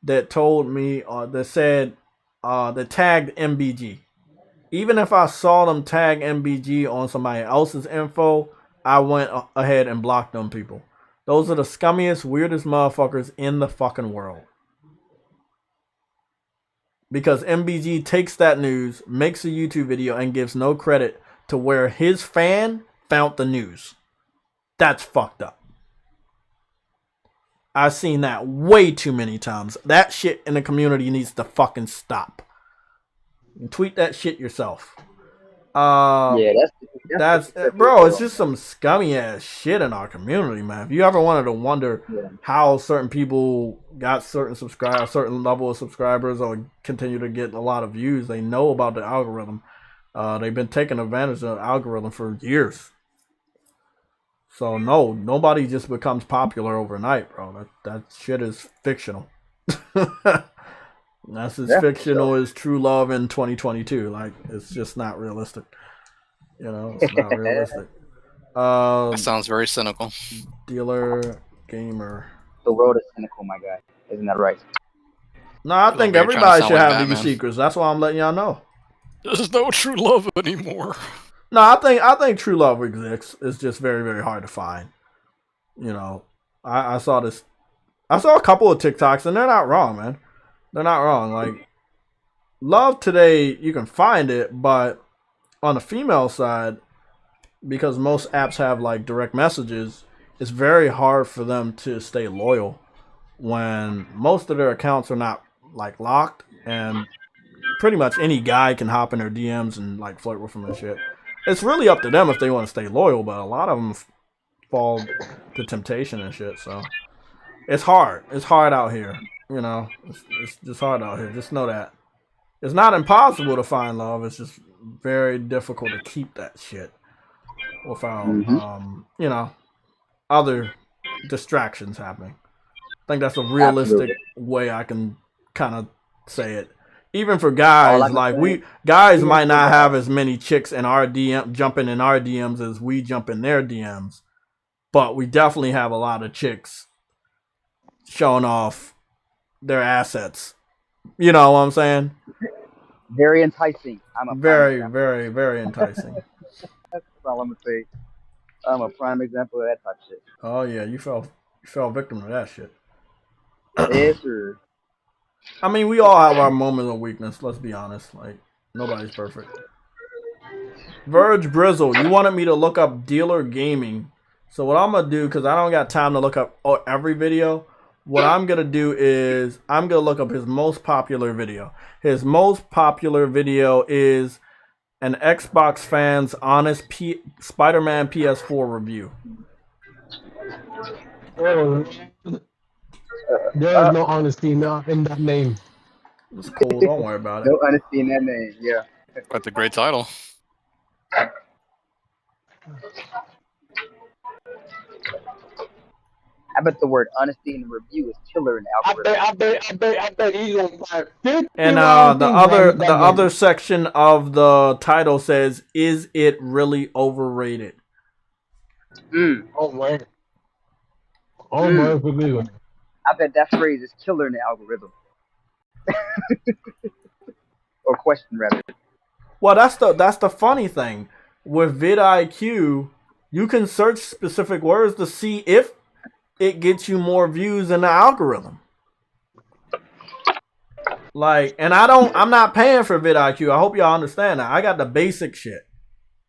that told me, that said, that tagged MBG. Even if I saw them tag MBG on somebody else's info, I went ahead and blocked them people. Those are the scummiest, weirdest motherfuckers in the fucking world. Because MBG takes that news, makes a YouTube video, and gives no credit to where his fan found the news. That's fucked up. I've seen that way too many times. That shit in the community needs to fucking stop. And tweet that shit yourself. Yeah, that's bro. It's just some scummy ass shit in our community, man. If you ever wanted to wonder how certain people got certain level of subscribers or continue to get a lot of views, they know about the algorithm. They've been taking advantage of the algorithm for years. So no, nobody just becomes popular overnight, bro. That shit is fictional. That's as fictional as true love in 2022. Like, it's just not realistic. You know, it's not realistic. That sounds very cynical. Dealer gamer. The world is cynical, my guy. Isn't that right? No, I think everybody should have these secrets. That's why I'm letting y'all know. There's no true love anymore. No, I think true love exists. It's just very, very hard to find. You know, I saw this. I saw a couple of TikToks, and they're not wrong, man. They're not wrong. Like, love today, you can find it, but on the female side, because most apps have like direct messages, it's very hard for them to stay loyal when most of their accounts are not like locked, and pretty much any guy can hop in their DMs and like flirt with them and shit. It's really up to them if they want to stay loyal, but a lot of them fall to temptation and shit. So it's hard. It's hard out here. You know, it's just hard out here. Just know that it's not impossible to find love. It's just very difficult to keep that shit without, you know, other distractions happening. I think that's a realistic way I can kind of say it. Even for guys, like guys might not have as many chicks in our DM jumping in our DMs as we jump in their DMs, but we definitely have a lot of chicks showing off their assets. You know what I'm saying? Very enticing. Very enticing. That's all I'm gonna say. I'm a prime example of that type of shit. Oh yeah, you fell victim to that shit. Yes, sir. I mean, we all have our moments of weakness. Let's be honest. Like, nobody's perfect. Verge Brizzle, you wanted me to look up dealer gaming. So what I'm gonna do, because I don't got time to look up every video, what I'm gonna do is I'm gonna look up his most popular video. His most popular video is an Xbox fan's honest Spider-Man PS4 review. There is no honesty in that name. It's cool. Don't worry about it. No honesty in that name. Yeah. Quite the great title. I bet the word honesty in the review is killer in the algorithm. I bet he's on fire. And the other section of the title says, "Is it really overrated?" Oh man. Oh man, I bet that phrase is killer in the algorithm. Or question rather. Well, that's the funny thing. With vidIQ, you can search specific words to see if it gets you more views in the algorithm. Like, and I'm not paying for vidIQ. I hope y'all understand that. I got the basic shit.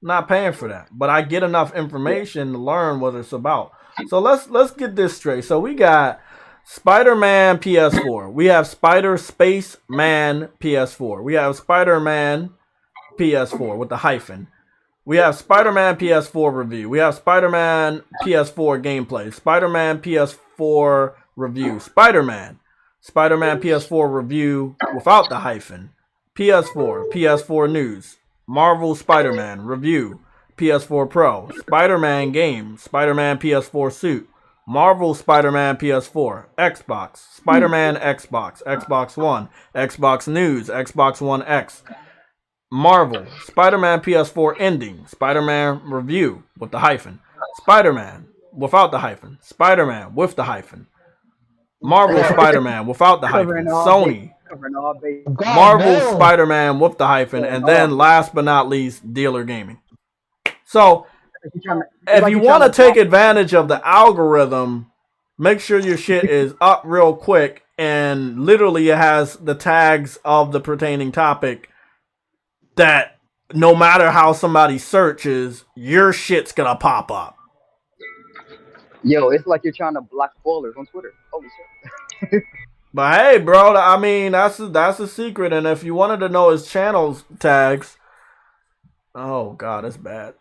I'm not paying for that, but I get enough information to learn what it's about. So let's get this straight. So we got Spider-Man PS4. We have Spider Space Man PS4. We have Spider-Man PS4 with the hyphen. We have Spider-Man PS4 review. We have Spider-Man PS4 gameplay. Spider-Man PS4 review. Spider-Man PS4 review without the hyphen. PS4 news. Marvel Spider-Man review. PS4 Pro. Spider-Man game. Spider-Man PS4 suit. Marvel Spider-Man PS4. Xbox. Spider-Man Xbox. Xbox One. Xbox News. Xbox One X. Marvel, Spider-Man PS4 ending, Spider-Man review with the hyphen, Spider-Man without the hyphen, Spider-Man with the hyphen, Marvel Spider-Man without the hyphen, Sony, Marvel Spider-Man with the hyphen, and then last but not least, Dealer Gaming. So, if you want to take advantage of the algorithm, make sure your shit is up real quick and literally it has the tags of the pertaining topic that no matter how somebody searches, your shit's gonna pop up. Yo, it's like you're trying to block spoilers on Twitter. Holy shit. But hey, bro, I mean that's a secret, and if you wanted to know his channel's tags, oh god, it's bad.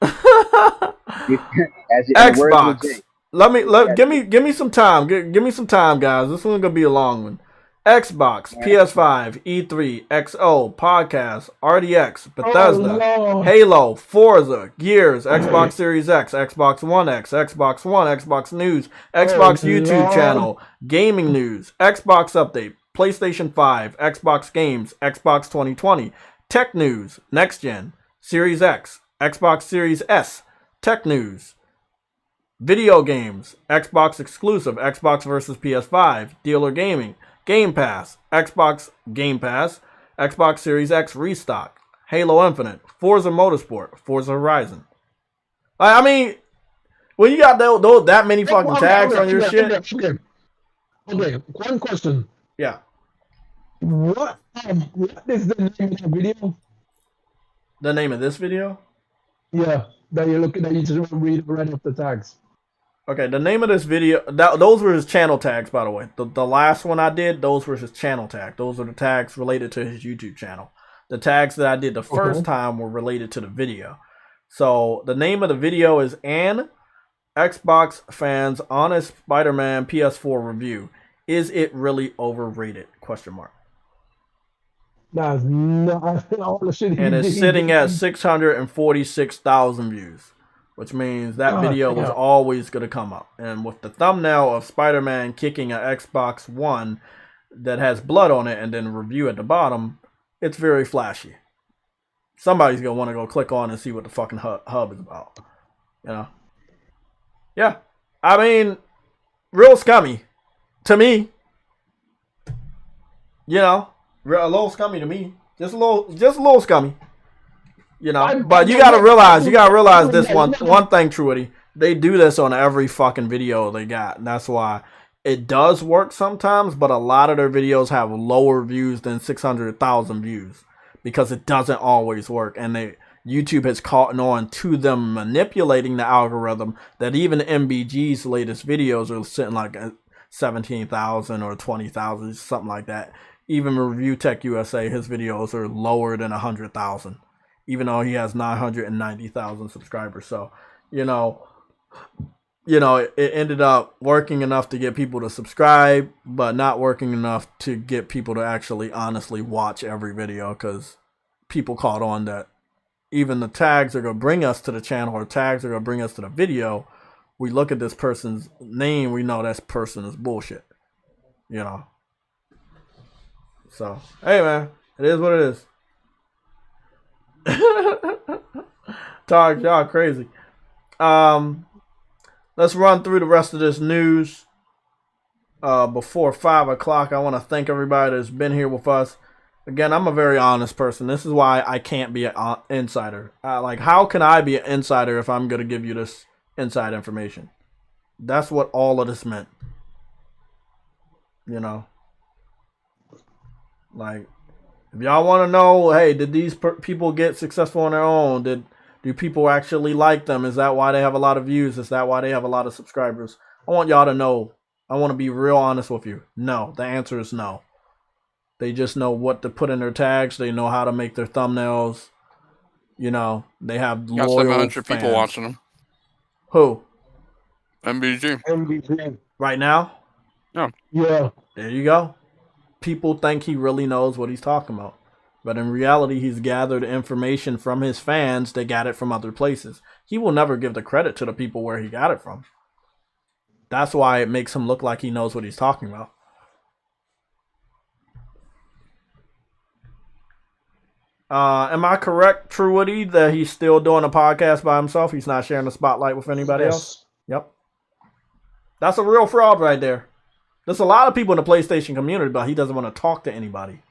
Xbox. Give me some time. Give me some time, guys. This one's gonna be a long one. Xbox, PS5, E3, XO, Podcast, RDX, Bethesda, Halo, Forza, Gears, Xbox Series X, Xbox One X, Xbox One, Xbox News, Xbox YouTube channel, Gaming News, Xbox Update, PlayStation 5, Xbox Games, Xbox 2020, Tech News, Next Gen, Series X, Xbox Series S, Tech News, Video Games, Xbox Exclusive, Xbox vs. PS5, Dealer Gaming, Game Pass, Xbox Game Pass, Xbox Series X Restock, Halo Infinite, Forza Motorsport, Forza Horizon. I mean, when you got that many fucking tags on your shit. Okay, one question. Yeah. What is the name of the video? The name of this video? Yeah, that you're looking at. You just read right off the tags. Okay, the name of this video, those were his channel tags, by the way. The last one I did, those were his channel tag. Those are the tags related to his YouTube channel. The tags that I did the first time were related to the video. So the name of the video is An Xbox Fans Honest Spider-Man PS4 Review. Is it really overrated? Question mark. That's not all the shit. And it's sitting at 646,000 views. Which means that video was always going to come up. And with the thumbnail of Spider-Man kicking an Xbox One that has blood on it and then review at the bottom, it's very flashy. Somebody's going to want to go click on and see what the fucking hub is about. You know? Yeah. I mean, real scummy. To me. You know? A little scummy to me. Just a little scummy. You know, but you gotta realize this one thing, Truity. They do this on every fucking video they got. And that's why it does work sometimes, but a lot of their videos have lower views than 600,000 views because it doesn't always work. And YouTube has caught on to them manipulating the algorithm that even MBG's latest videos are sitting like 17,000 or 20,000, something like that. Even Review Tech USA, his videos are lower than 100,000. Even though he has 990,000 subscribers. So, you know, it ended up working enough to get people to subscribe, but not working enough to get people to actually honestly watch every video because people caught on that even the tags are going to bring us to the channel or tags are going to bring us to the video. We look at this person's name, we know that person is bullshit. You know. So, hey man, it is what it is. Talk, y'all crazy. Let's run through the rest of this news before 5 o'clock. I want to thank everybody that's been here with us. Again, I'm a very honest person. This is why I can't be an insider. Like, how can I be an insider if I'm going to give you this inside information? That's what all of this meant. You know. Like, if y'all want to know, hey, did these people get successful on their own? Do people actually like them? Is that why they have a lot of views? Is that why they have a lot of subscribers? I want y'all to know. I want to be real honest with you. No, the answer is no. They just know what to put in their tags. They know how to make their thumbnails. You know, they have Got loyal 700 fans. people watching them. Who? MBG. MVP. Right now? Yeah. There you go. People think he really knows what he's talking about. But in reality, he's gathered information from his fans that got it from other places. He will never give the credit to the people where he got it from. That's why it makes him look like he knows what he's talking about. Am I correct, True Woody, that he's still doing a podcast by himself? He's not sharing the spotlight with anybody else? Yep. That's a real fraud right there. There's a lot of people in the PlayStation community, but he doesn't want to talk to anybody.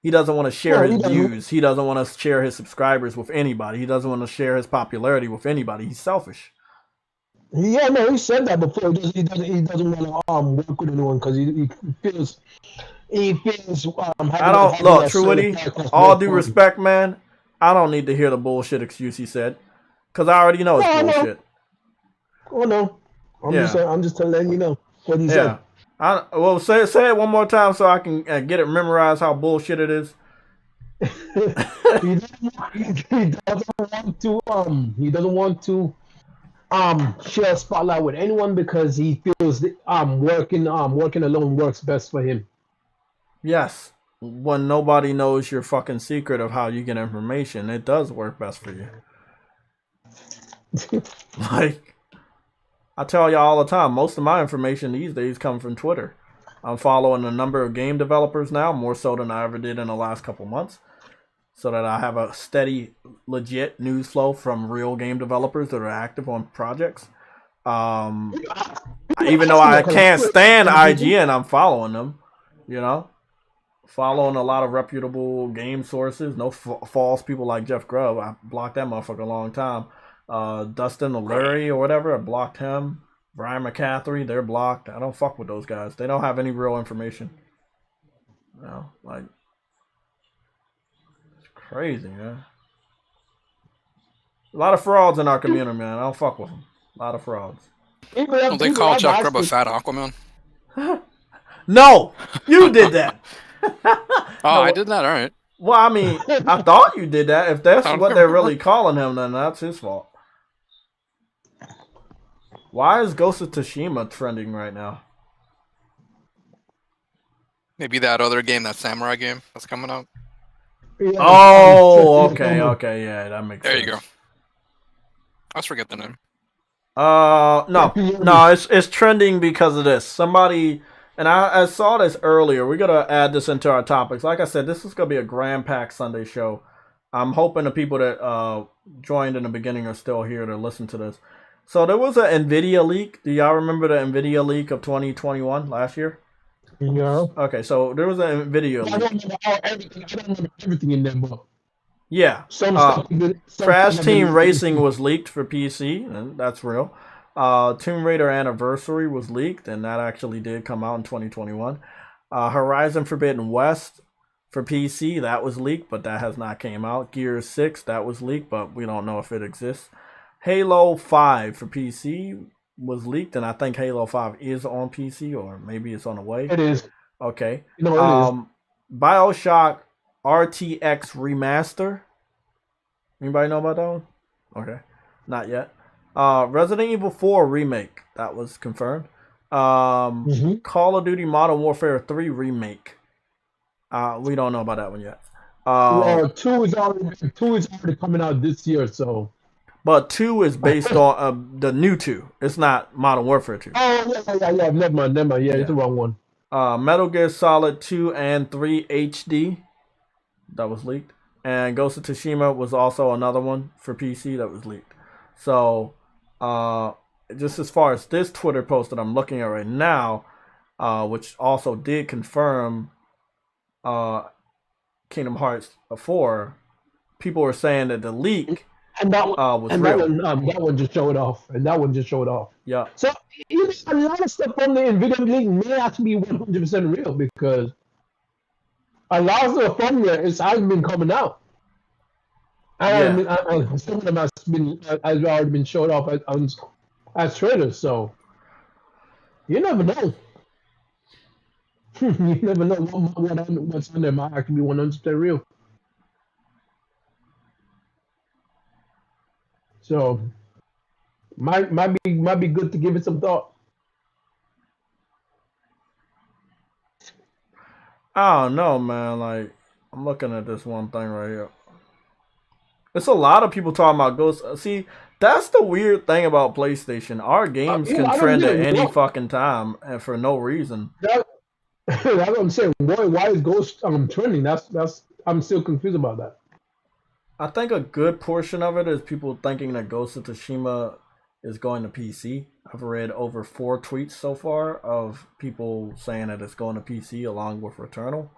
He doesn't want to share his views. He doesn't want to share his subscribers with anybody. He doesn't want to share his popularity with anybody. He's selfish. Yeah, no, he said that before. He doesn't want to work with anyone because he feels I don't look, True Woody. All due respect, man. I don't need to hear the bullshit excuse he said, because I already know it's bullshit. Oh no, I'm just letting you know what he said. Well, say it one more time so I can get it memorized how bullshit it is. He doesn't want to share a spotlight with anyone because he feels that working alone works best for him. Yes, when nobody knows your fucking secret of how you get information, it does work best for you. Like, I tell y'all all the time, most of my information these days come from Twitter. I'm following a number of game developers now, more so than I ever did in the last couple months, so that I have a steady, legit news flow from real game developers that are active on projects. Even though I can't stand IGN, I'm following them, you know? Following a lot of reputable game sources. No false people like Jeff Grubb. I blocked that motherfucker a long time. Dustin O'Leary or whatever, I blocked him. Brian McCaffrey, they're blocked. I don't fuck with those guys. They don't have any real information. You know, like, it's crazy, man. A lot of frauds in our community, man. I don't fuck with them. A lot of frauds. Don't they call Jeff Grubb a fat Aquaman? No! You did that! No, I did that, alright. Well, I mean, I thought you did that. If that's what they're really calling him, then that's his fault. Why is Ghost of Tsushima trending right now? Maybe that other game, that samurai game that's coming out. Oh, okay, yeah, that makes sense. There you go. I always forget the name. No, it's trending because of this. Somebody, and I saw this earlier. We're gonna add this into our topics. Like I said, this is gonna be a grand packed Sunday show. I'm hoping the people that joined in the beginning are still here to listen to this. So there was an Nvidia leak. Do y'all remember the Nvidia leak of 2021 last year? Yeah. Okay, so there was an Nvidia leak. I don't remember everything in that book. Yeah. Crash Team Racing was leaked for PC, and that's real. Tomb Raider Anniversary was leaked, and that actually did come out in 2021. Horizon Forbidden West for PC, that was leaked, but that has not came out. Gears 6, that was leaked, but we don't know if it exists. Halo 5 for PC was leaked, and I think Halo 5 is on PC, or maybe it's on the way. It is. Okay. No, it is. BioShock RTX Remaster. Anybody know about that one? Okay. Not yet. Resident Evil 4 Remake. That was confirmed. Call of Duty Modern Warfare 3 Remake. We don't know about that one yet. 2 is already coming out this year, so. But 2 is based on the new 2. It's not Modern Warfare 2. Oh, yeah. Never mind. Yeah, it's the wrong one. Metal Gear Solid 2 and 3 HD. That was leaked. And Ghost of Tsushima was also another one for PC that was leaked. So, just as far as this Twitter post that I'm looking at right now, which also did confirm Kingdom Hearts 4, people were saying that the leak was real. That one just showed off. Yeah. So, a lot of stuff from the Nvidia leak may actually be 100% real because a lot of the from there it hasn't been coming out. And Yeah. some of them has already been showed off as trailers. So you never know. You never know what's on there might actually be 100% real. So might be good to give it some thought. I don't know, man. Like, I'm looking at this one thing right here. It's a lot of people talking about Ghost. See, that's the weird thing about PlayStation. Our games Yeah, can I don't trend get at it. any What? fucking time and for no reason. That's what I'm saying. Why is Ghost trending? That's I'm still confused about that. I think a good portion of it is people thinking that Ghost of Tsushima is going to PC. I've read over 4 tweets so far of people saying that it's going to PC along with Returnal.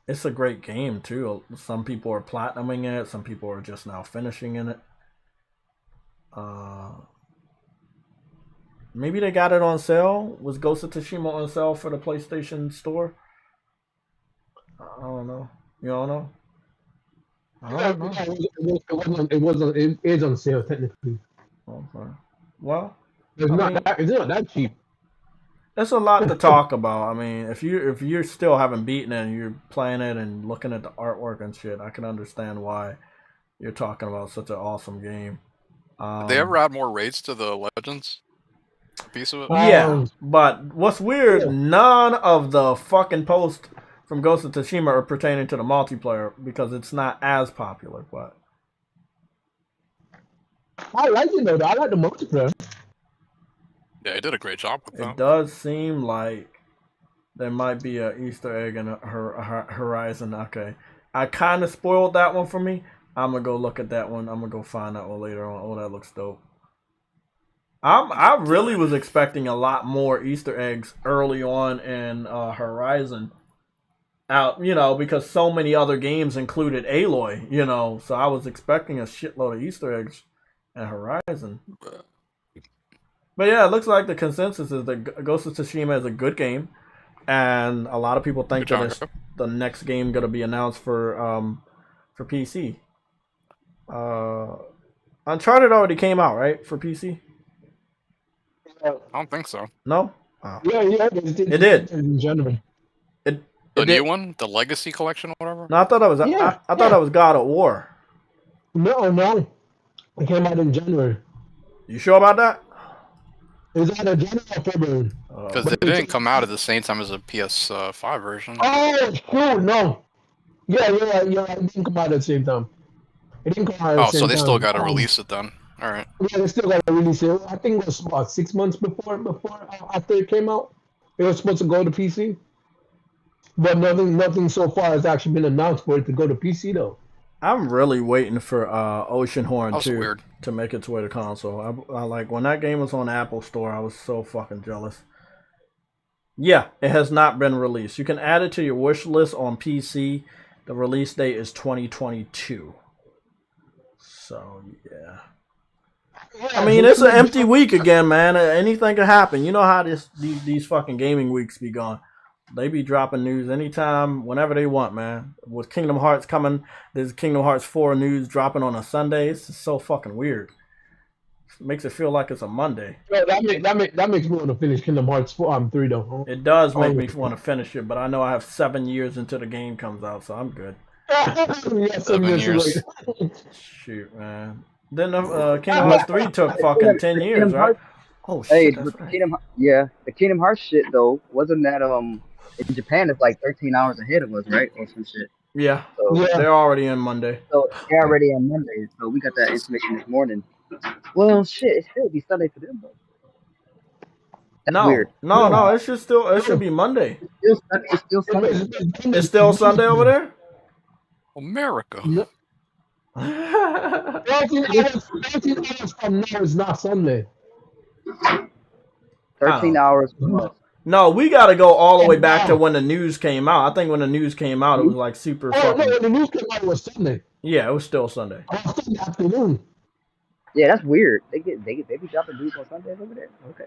It's a great game too. Some people are platinuming it. Some people are just now finishing in it. Maybe they got it on sale. Was Ghost of Tsushima on sale for the PlayStation Store? I don't know. You don't know? It is on sale technically. Okay. Well, It's I not mean, that. It's not that cheap. there's a lot to talk about. I mean, if you're still haven't beaten it and you're playing it and looking at the artwork and shit, I can understand why you're talking about such an awesome game. Did they ever add more raids to the Legends piece of it? Yeah, but what's weird, Yeah. none of the fucking posts from Ghost of Tsushima are pertaining to the multiplayer because it's not as popular. But I like it though. I like the multiplayer. Yeah, they did a great job with it that. does seem like there might be an Easter egg in Horizon. Okay, I kind of spoiled that one for me. I'm gonna go look at that one. I'm gonna go find that one later on. Oh, that looks dope. I really was expecting a lot more Easter eggs early on in Horizon. Out, because so many other games included Aloy, so I was expecting a shitload of Easter eggs in Horizon. But yeah, it looks like the consensus is that Ghost of Tsushima is a good game, and a lot of people think that it's the next game going to be announced for PC. Uncharted already came out, right, for PC? I don't think so. No? Oh. Yeah, It did. In January. The new one, the Legacy Collection or whatever. No, I thought that was I thought that was God of War. No, it came out in January. You sure about that? It was either January or February. Because it didn't come out at the same time as a PS5 version. Oh, shoot, no. Yeah, it didn't come out at the same time. It didn't come out at the same time. Oh, so they still got to release it then. All right. Yeah, they still got to release it. I think it was about 6 months before after it came out. It was supposed to go to PC. But nothing so far has actually been announced for it to go to PC though. I'm really waiting for Oceanhorn 2 weird. to make its way to console. I like when that game was on Apple Store, I was so fucking jealous. Yeah, it has not been released. You can add it to your wish list on PC. The release date is 2022. So, yeah. I mean, it's an empty week again, man. Anything can happen. You know how these fucking gaming weeks be going. They be dropping news anytime, whenever they want, man. With Kingdom Hearts coming, there's Kingdom Hearts 4 news dropping on a Sunday. It's just so fucking weird. It makes it feel like it's a Monday. Yeah, that makes me want to finish Kingdom Hearts 3 though. It does make me want to finish it, but I know I have 7 years until the game comes out, so I'm good. Yeah, 7 years. Shoot, man. Then Kingdom Hearts 3 took fucking 10 years, right? Oh shit, Hey, that's right. the Kingdom Hearts shit though, wasn't that in Japan it's like 13 hours ahead of us, right? Or some shit. Yeah, So, they're already in Monday. So they're already on Monday. So we got that information this morning. Well, shit, it should be Sunday for them though. That's weird. No, it should be Monday. It's still Sunday. It's still Sunday over there? America. No. 13 hours from now is not Sunday. 13 hours from us. No, we got to go all the way back to when the news came out. I think when the news came out, it was like super fucking... No, when the news came out, it was Sunday. Yeah, it was still Sunday. Sunday afternoon. Yeah, that's weird. They be dropping news on Sundays over there. Okay.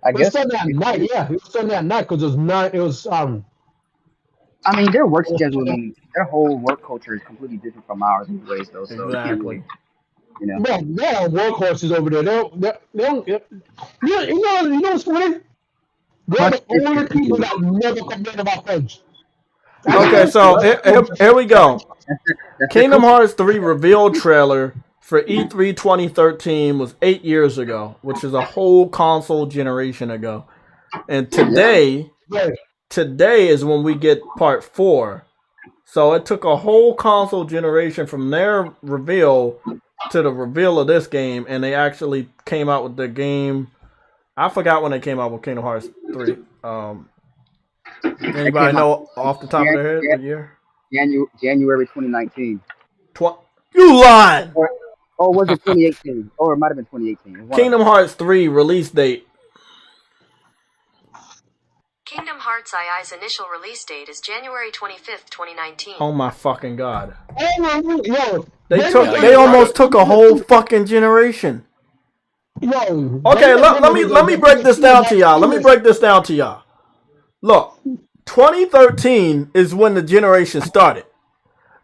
I It was guess. Sunday at night. Yeah, it was Sunday at night because it was nine. It was I mean, their work schedule and their whole work culture is completely different from ours, anyways. Though, so you can't really, Exactly. Bro, they're all workhorses over there. They don't. You know what's funny? They're Crunch the is only people ridiculous. that never complain about crunch. Okay, so here we go. That's Kingdom their Hearts 3 reveal trailer for E3 2013 was 8 years ago, which is a whole console generation ago. And today is when we get part 4. So it took a whole console generation from their reveal to the reveal of this game, and they actually came out with the game. I forgot when they came out with Kingdom Hearts 3. Anybody know off the top of their head the year? January 2019. You lied! Or was it 2018? Or it might have been 2018. Kingdom Hearts 3 release date. Kingdom Hearts II's initial release date is January 25th, 2019. Oh my fucking god. Yo, They almost took a whole fucking generation. Yo. Okay, let me break this down to y'all. Look, 2013 is when the generation started.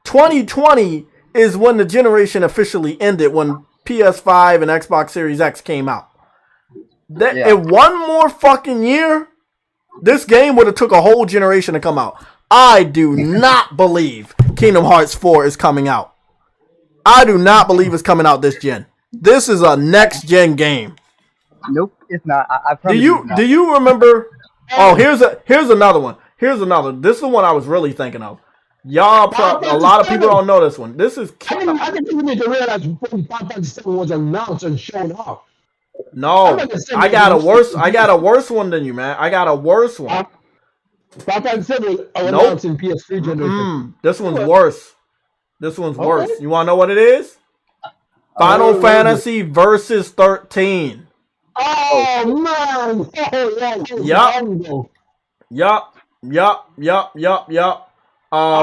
2020 is when the generation officially ended, when PS5 and Xbox Series X came out. In one more fucking year, this game would have took a whole generation to come out. I do not believe Kingdom Hearts 4 is coming out. I do not believe it's coming out this gen. This is a next gen game. Nope, it's not. I Do you remember? Oh, here's another one. This is the one I was really thinking of. Y'all, a lot of people don't know this one. This is. I think people need to realize Final Fantasy VII was announced and shown off. No, I got a worse one than you, man. I got a worse one. Final Fantasy VII was announced in PS3 generation. This one's worse. Worse. You want to know what it is? Final Fantasy Versus 13. Oh man! Yup.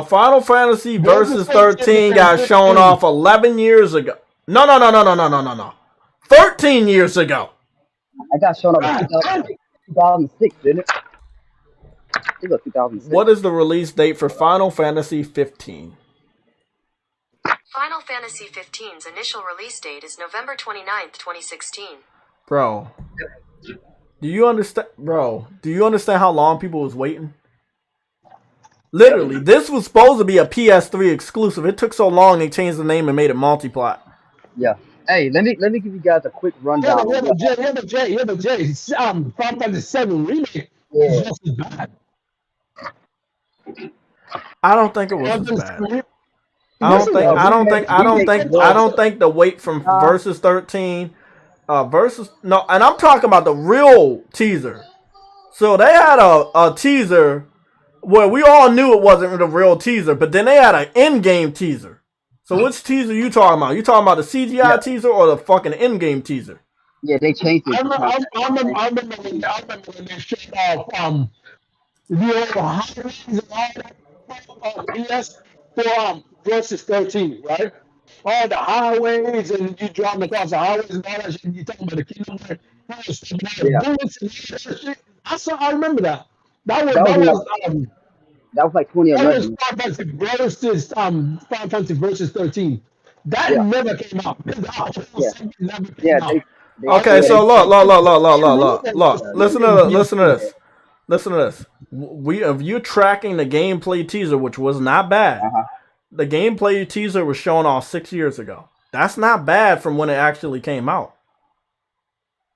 Final Fantasy Versus 13 got shown off 11 years ago. No. 13 years ago. I got shown off in 2006, didn't it? I think it was 2006. What is the release date for Final Fantasy 15? Final Fantasy 15's initial release date is November 29th, 2016. Bro, do you understand? How long people was waiting? Literally, this was supposed to be a PS3 exclusive. It took so long they changed the name and made it multi-plat. Yeah. Hey, let me give you guys a quick rundown. Jay. Final Fantasy VII remake is just as bad. I don't think it was as bad. I don't think the wait from Versus 13 and I'm talking about the real teaser. So they had a teaser where we all knew it wasn't the real teaser, but then they had an in-game teaser. So which teaser you talking about? You talking about the CGI teaser or the fucking in-game teaser? Yeah, they changed it. I remember when they showed off the highways and all that PS for Versus 13, right? All the highways and you driving across the highways and all that shit. You talking about the Kingdom Hearts? Bullets and all that shit. I remember that. That was like 2011. That was Final Fantasy Versus 13. That never came out. Never came out. Okay, so look. Listen to this. If you're tracking the gameplay teaser, which was not bad, the gameplay teaser was shown off 6 years ago. That's not bad from when it actually came out.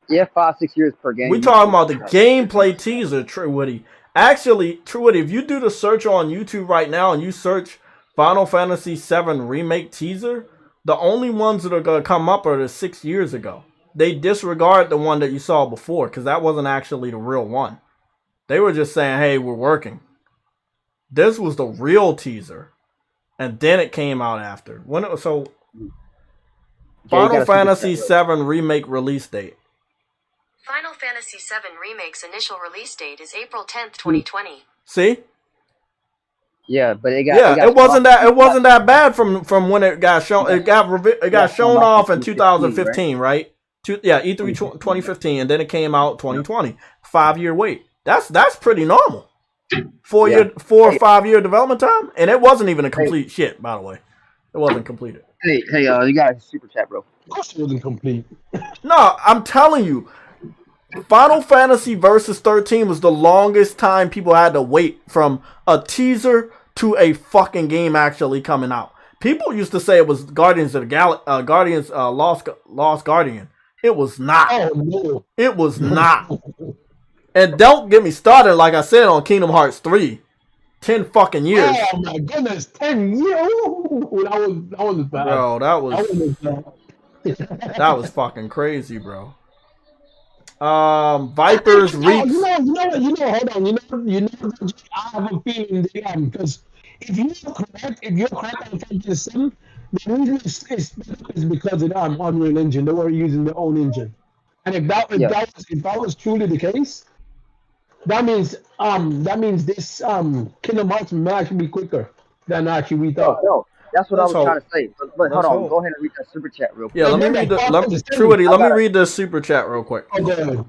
Yeah, 5-6 years per game. We talking about the gameplay teaser, True Woody. Actually, True Woody, if you do the search on YouTube right now and you search Final Fantasy VII Remake teaser, the only ones that are going to come up are the 6 years ago. They disregard the one that you saw before because that wasn't actually the real one. They were just saying, hey, we're working. This was the real teaser. And then it came out after. Final Fantasy VII Remake release date. Final Fantasy VII Remake's initial release date is April 10th, 2020. See? Yeah, but it wasn't that bad from when it got shown. It got shown off in 2015, right? Yeah, E3 2015, and then it came out 2020. 5-year wait. That's pretty normal. 4 or 5 year development time, and it wasn't even a complete shit. By the way, it wasn't completed. Hey, you got a super chat, bro. Of course it wasn't complete. No, I'm telling you, Final Fantasy Versus 13 was the longest time people had to wait from a teaser to a fucking game actually coming out. People used to say it was Guardians of the Lost Guardian. It was not. Oh no. It was not. And don't get me started, like I said, on Kingdom Hearts 3. 10 fucking years. Oh my goodness, 10 years. Ooh, that was bad. Bro, that was bad. that was fucking crazy, bro. Vipers Reaps. Hold on. I have a feeling because if you're correct on Fantasy, the reason it's because of Unreal Engine. They were using their own engine, and if that was truly the case, that means this Kingdom Hearts may actually be quicker than actually we thought. No, that's what I was trying to say. But hold on, go ahead and read that super chat real quick. Yeah, let me read the super chat real quick. Okay.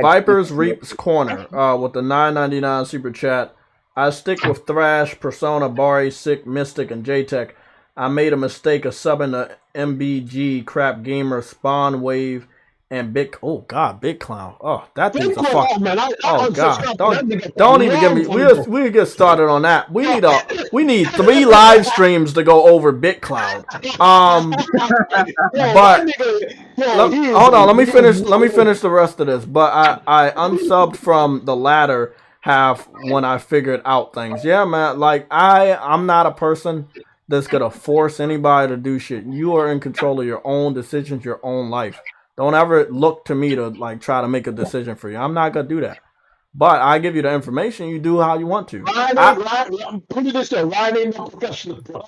Vipers Reaps Corner with the $9.99 super chat. I stick with Thrash, Persona, Bari, Sick, Mystic, and JTech. I made a mistake of subbing the MBG, Crap Gamer, Spawn Wave, and Big Clown. Oh, that thing's a fuck. Oh god, don't even get me. We'll get started on that. We need 3 live streams to go over Big Cloud. But hold on, let me finish the rest of this. But I unsubbed from the latter half when I figured out things. Yeah, man. Like I'm not a person that's gonna force anybody to do shit. You are in control of your own decisions, your own life. Don't ever look to me to like try to make a decision for you. I'm not gonna do that. But I give you the information. You do how you want to. Put it this way, Ryan ain't no professional, bro.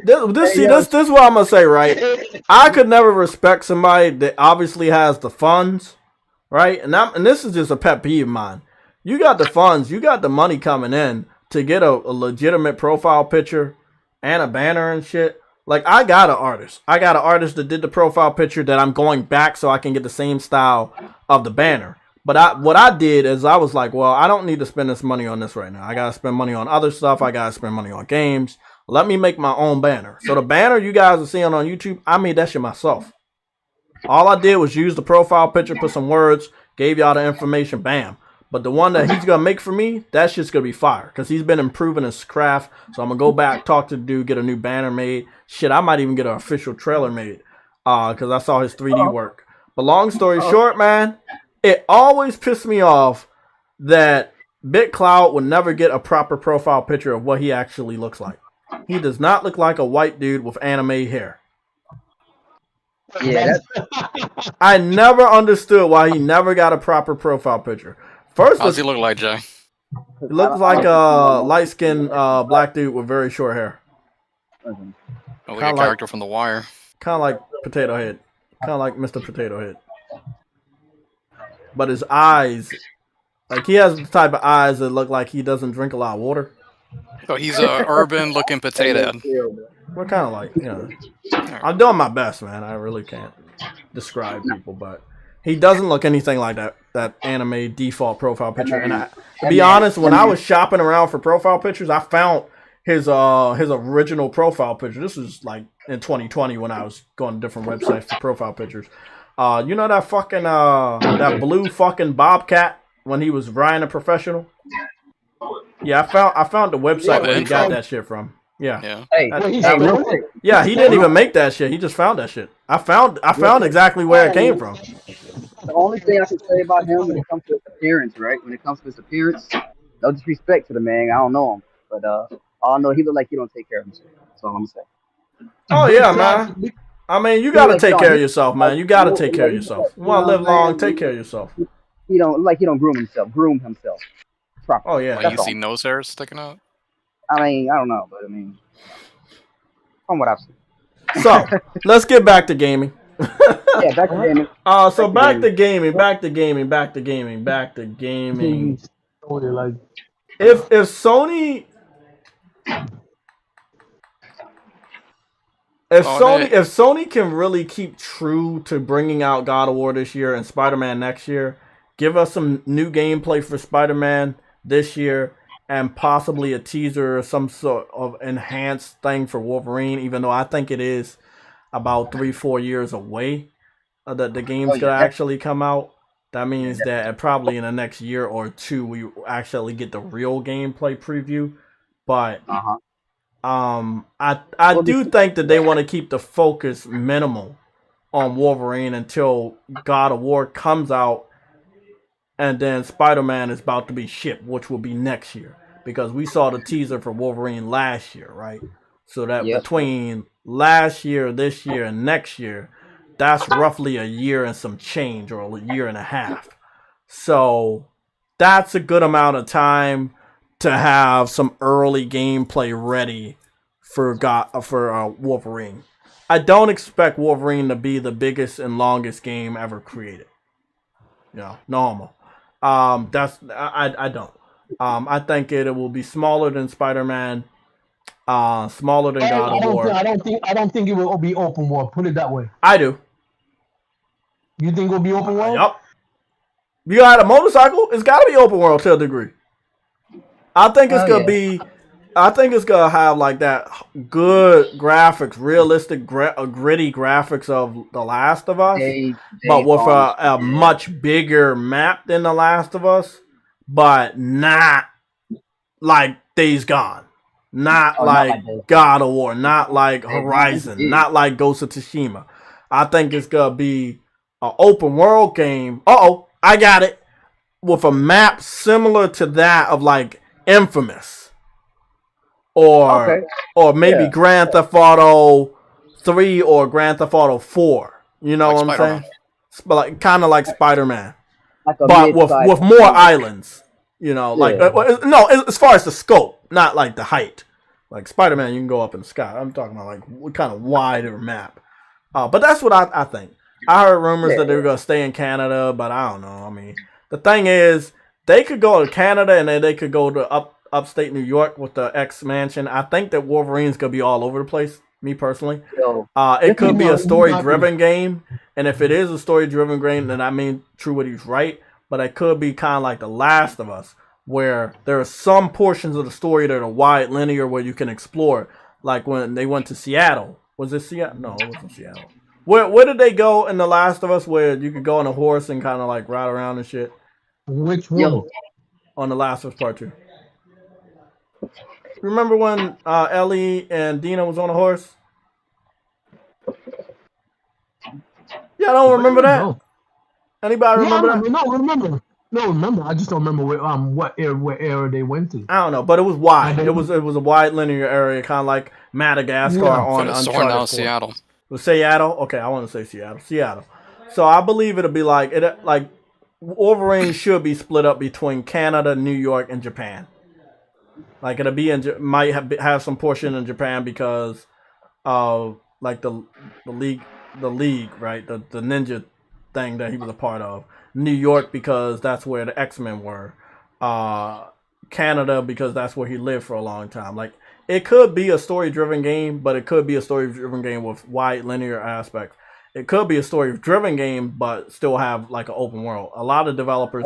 This is what I'm gonna say, right? I could never respect somebody that obviously has the funds, right? And this is just a pet peeve of mine. You got the funds, you got the money coming in to get a legitimate profile picture and a banner and shit. Like, I got an artist. That did the profile picture that I'm going back so I can get the same style of the banner. But what I did is I was like, well, I don't need to spend this money on this right now. I got to spend money on other stuff. I got to spend money on games. Let me make my own banner. So the banner you guys are seeing on YouTube, I made that shit myself. All I did was use the profile picture, put some words, gave y'all the information, bam. But the one that he's going to make for me, that's just going to be fire. Because he's been improving his craft. So I'm going to go back, talk to the dude, get a new banner made. Shit, I might even get an official trailer made. Because I saw his 3D work. But long story short, man, it always pissed me off that BitCloud would never get a proper profile picture of what he actually looks like. He does not look like a white dude with anime hair. Yeah, I never understood why he never got a proper profile picture. First, how's he look like, Jay? He looks like a light-skinned black dude with very short hair. Oh, like a character from The Wire. Kind of like Potato Head. Kind of like Mr. Potato Head. But his eyes, like he has the type of eyes that look like he doesn't drink a lot of water. So he's a urban-looking potato head. We're kind of like, you know, I'm doing my best, man. I really can't describe people, but he doesn't look anything like that anime default profile picture. And to be honest, when I was shopping around for profile pictures, I found his original profile picture. This was like in 2020 when I was going to different websites for profile pictures. You know that fucking that blue fucking Bobcat when he was Ryan a Professional? Yeah, I found the website where he got that shit from. Yeah. Yeah, he didn't even make that shit. He just found that shit. I found exactly where it came from. The only thing I can say about him when it comes to his appearance, right? When it comes to his appearance, no disrespect to the man. I don't know him. But all I know, he look like he don't take care of himself. That's all I'm saying. Oh, yeah, man. I mean, you got to take care of yourself, man. You got to take care of yourself. You want to live long, take care of yourself. He don't groom himself. Properly. Oh, yeah. Like, you see nose hairs sticking out? I mean, I don't know, but I mean, from what I've seen. So, let's get back to gaming. Yeah, back to gaming. Back to gaming. If Sony If Oh, Sony can really keep true to bringing out God of War this year and Spider-Man next year, give us some new gameplay for Spider-Man this year and possibly a teaser or some sort of enhanced thing for Wolverine, even though I think it is about 3-4 years away that the game's gonna actually come out. That means that probably in the next year or two we actually get the real gameplay preview. But I do think that they want to keep the focus minimal on Wolverine until God of War comes out, and then Spider-Man is about to be shipped, which will be next year, because we saw the teaser for Wolverine last year, right? So that between last year, this year, and next year, that's roughly a year and some change, or a year and a half. So that's a good amount of time to have some early gameplay ready for Wolverine. I don't expect Wolverine to be the biggest and longest game ever created. Normal. I don't. I think it will be smaller than Spider-Man, smaller than God of War. I don't think it will be open world. Put it that way. I do. You think it will be open world? Yup. You got a motorcycle? It's got to be open world to a degree. I think it's gonna be. I think it's gonna have like that good graphics, realistic, gritty graphics of The Last of Us, but with a much bigger map than The Last of Us, but not like Days Gone, not like God of War, not like Horizon, not like Ghost of Tsushima. I think it's gonna be an open world game. I got it, with a map similar to that of like Infamous. Or maybe Grand Theft Auto 3 or Grand Theft Auto 4. You know what I'm saying? Like kind of like Spider-Man, but with more islands. No, as far as the scope, not like the height. Like Spider-Man, you can go up in the sky. I'm talking about like what kind of wider map. But that's what I think. I heard rumors that they were gonna stay in Canada, but I don't know. I mean, the thing is, they could go to Canada and then they could go to upstate New York with the X Mansion. I think that Wolverine's gonna be all over the place. Me personally, it could be a story-driven game, and if it is a story-driven game, then I mean, true, what he's right. But it could be kind of like The Last of Us, where there are some portions of the story that are wide linear where you can explore. Like when they went to Seattle. Was it Seattle? No, it wasn't Seattle. Where did they go in The Last of Us where you could go on a horse and kind of like ride around and shit? Which one? On The Last of Us Part 2. Remember when Ellie and Dina was on a horse? Yeah, I don't remember that. No. Anybody remember that? No, remember. I just don't remember what era they went to. I don't know, but it was wide. It was a wide linear area, kind of like Madagascar on Uncharted. Seattle. It was Seattle? Okay, I want to say Seattle. So I believe it'll be like Wolverine should be split up between Canada, New York, and Japan. Like it'll be might have some portion in Japan because of like the league, right? The ninja thing that he was a part of. New York because that's where the X-Men were. Canada because that's where he lived for a long time. Like it could be a story-driven game, but it could be a story-driven game with wide linear aspects. It could be a story-driven game, but still have like an open world. A lot of developers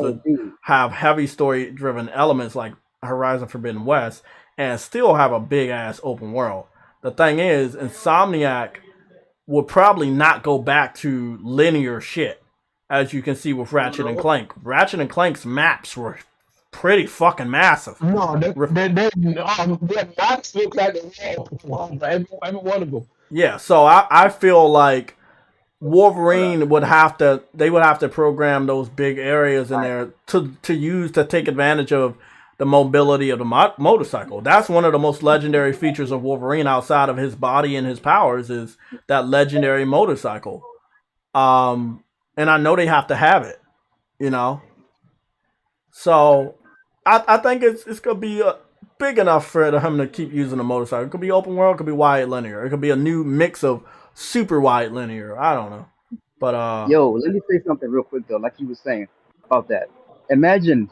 have heavy story-driven elements like Horizon Forbidden West and still have a big-ass open world. The thing is, Insomniac would probably not go back to linear shit, as you can see with Ratchet and Clank. Ratchet and Clank's maps were pretty fucking massive. No, their maps look like they're open world, every one of them. Yeah, so I feel like Wolverine would have to program those big areas in there to take advantage of the mobility of the motorcycle. That's one of the most legendary features of Wolverine outside of his body and his powers is that legendary motorcycle. And I know they have to have it, So I think it's going to be big enough for him to keep using the motorcycle. It could be open world, it could be wide linear. It could be a new mix of super wide linear. I don't know. But let me say something real quick though, like you were saying about that. Imagine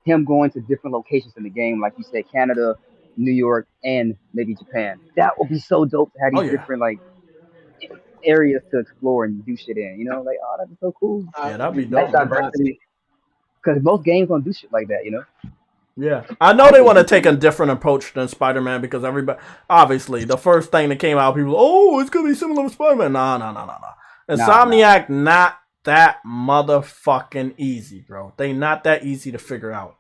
him going to different locations in the game, like you said, Canada, New York, and maybe Japan. That would be so dope to have these different like areas to explore and do shit in. You know, like oh, that'd be so cool. Yeah, that'd be Nice dope. diversity. Because most games don't do shit like that. You know. Yeah, I know they want to take a different approach than Spider-Man because everybody, obviously, the first thing that came out, people, oh, it's gonna be similar to Spider-Man. No. Insomniac, not that motherfucking easy, bro. They not that easy to figure out.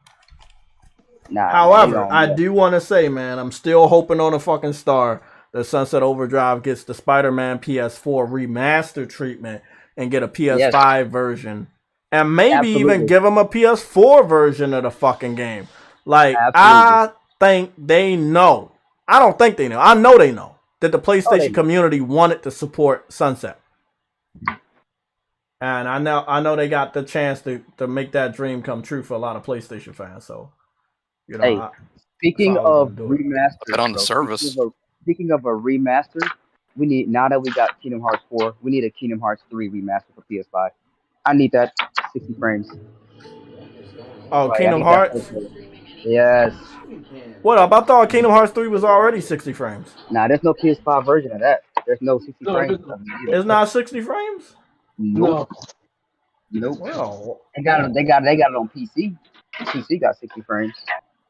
However, I do want to say, man, I'm still hoping on a fucking star that Sunset Overdrive gets the Spider-Man PS4 remaster treatment and get a PS5 version. And maybe even give them a PS4 version of the fucking game. Like, I think they know. I don't think they know. I know they know that the PlayStation community wanted to support Sunset. And I know they got the chance to make that dream come true for a lot of PlayStation fans. So, you know, speaking of remaster, on the service. Speaking of a remaster, we need, now that we got Kingdom Hearts 4, we need a Kingdom Hearts 3 remaster for PS5. I need that 60 frames. Oh, like, Kingdom Hearts? Yes. What? I thought Kingdom Hearts 3 was already 60 frames. Nah, there's no PS5 version of that. There's no 60 frames. It's not 60 frames? Nope. Nope. Well, they got it on PC. PC got 60 frames.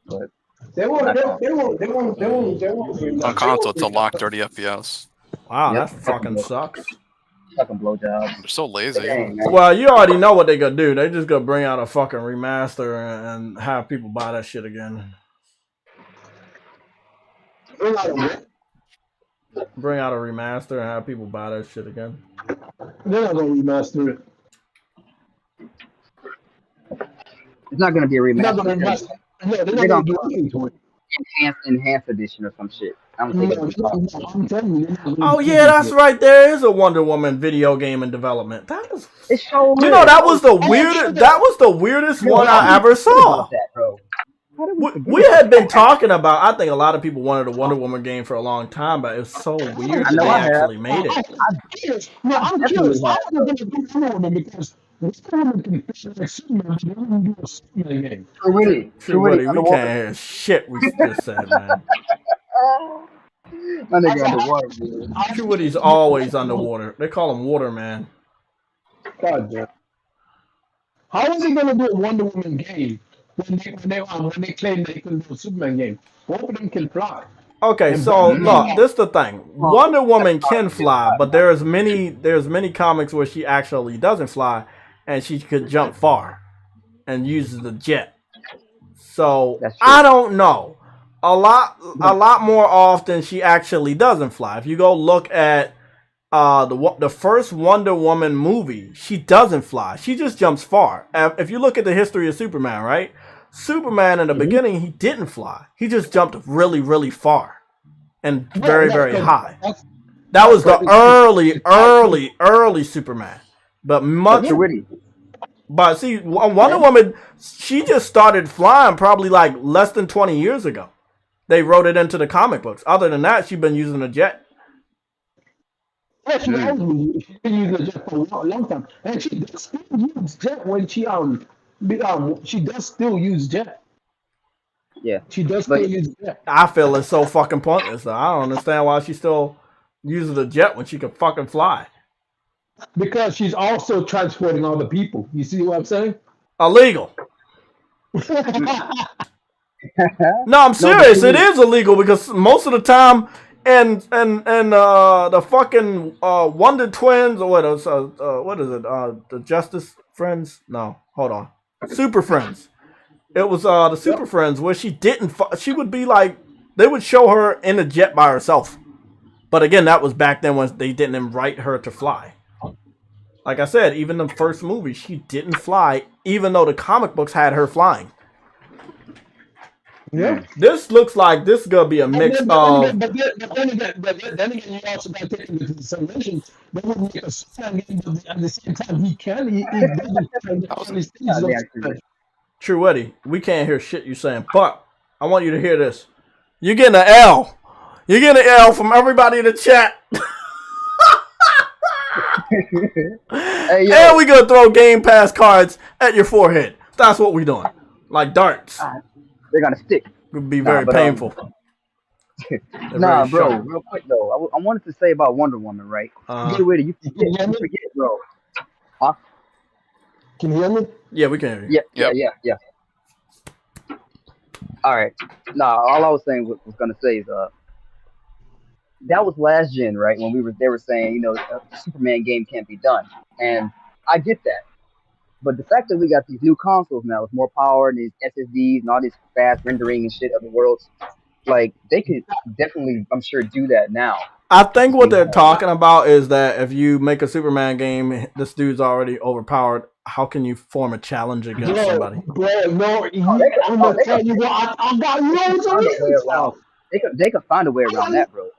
But they won't. On console, it's a locked 30 FPS. Wow, that fucking sucks. Fucking blowjobs. They're so lazy. Well, you already know what they gonna do. They just gonna bring out a fucking remaster and have people buy that shit again. Bring out a remaster and have people buy that shit again. They're not gonna remaster it. It's not gonna be a remaster. They're not gonna remaster. Yeah, they're not gonna do anything to it. Enhanced edition or some shit. I'm telling you. Oh yeah, that's right. There is a Wonder Woman video game in development. That was. It's so you know, that was the weirdest. That was the weirdest one I ever saw. We had been talking about. I think a lot of people wanted a Wonder Woman game for a long time, but it's so weird that they actually made it. I'm curious. I was going to do Wonder Woman because Wonder Woman can fish like Superman. They don't do a Superman game. True, we can't hear shit we just said, man. My nigga underwater. True Woody's always underwater. They call him Waterman. God damn. How is he gonna do a Wonder Woman game when they claim they can do a Superman game? Both of them can fly. Okay, so look, this is the thing. Wonder Woman can fly, but there's many comics where she actually doesn't fly, and she could jump far and uses the jet. So I don't know. A lot more often she actually doesn't fly. If you go look at the first Wonder Woman movie, she doesn't fly. She just jumps far. If you look at the history of Superman, right? Superman in the beginning, he didn't fly. He just jumped really, really far and very, very high. That was the early Superman. But but see, Wonder Woman, she just started flying probably like less than 20 years ago. They wrote it into the comic books. Other than that, she's been using a jet. Yeah, she's been using a jet for a long time, and she does still use jet when she does still use jet. Yeah, she does still use jet. I feel it's so fucking pointless. Though. I don't understand why she still uses a jet when she can fucking fly. Because she's also transporting all the people. You see what I'm saying? Illegal. No, I'm serious. It is illegal because most of the time, and the fucking Wonder Twins or what is it? The Justice Friends? No, hold on. Super Friends. It was the Super Friends where she didn't. She would be like they would show her in a jet by herself. But again, that was back then when they didn't invite her to fly. Like I said, even the first movie, she didn't fly, even though the comic books had her flying. Yeah. This looks like this is gonna be a mix of. But then again, you also got to take into consideration they would make a Superman game, but at the same time he doesn't. True Eddie, we can't hear shit you saying, but I want you to hear this. You're getting an L. You're getting an L from everybody in the chat. And we gonna throw Game Pass cards at your forehead. That's what we doing, like darts. They're gonna stick. It would be very painful. Nah, bro. Real quick though, I wanted to say about Wonder Woman, right? Get rid of you. Forget, bro. Huh? Can you hear me? Yeah, we can hear you. Yeah. All right. Nah, all I was saying was gonna say is that was last gen, right? When they were saying, the Superman game can't be done, and I get that. But the fact that we got these new consoles now with more power and these SSDs and all this fast rendering and shit of the worlds, like they could definitely, I'm sure, do that now. I think what they're talking about is that if you make a Superman game, this dude's already overpowered. How can you form a challenge against somebody? Bro, no, I'm gonna tell you what, I got loads of reasons how. They could find a way around that, bro.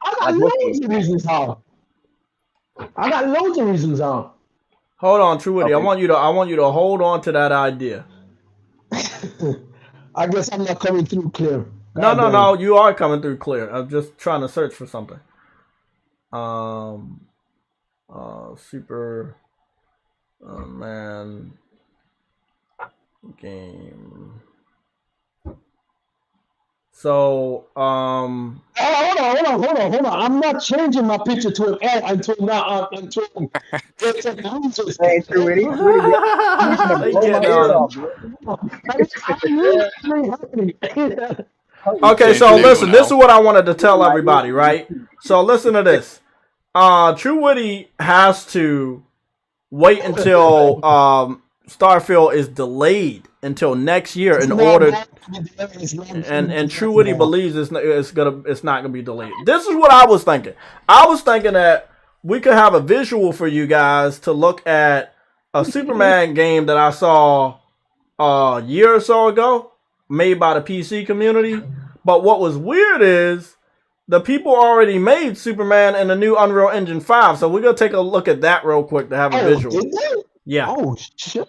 I got loads of reasons how. I got loads of reasons how. Hold on, True Witty. Okay. I want you to hold on to that idea. I guess I'm not coming through clear. No, you are coming through clear. I'm just trying to search for something. Super man game. So, hold on. I'm not changing my picture to an L until now. Until hey, True Witty. Okay, so listen, this is what I wanted to tell everybody, right? So listen to this. True Witty has to wait until Starfield is delayed until next year in order, and True Witty believes it's not gonna be delayed. This is what I was thinking. I was thinking that we could have a visual for you guys to look at a Superman game that I saw a year or so ago, made by the PC community. But what was weird is the people already made Superman in the new Unreal Engine 5. So we're gonna take a look at that real quick to have a visual. Did they? Yeah. Oh shit.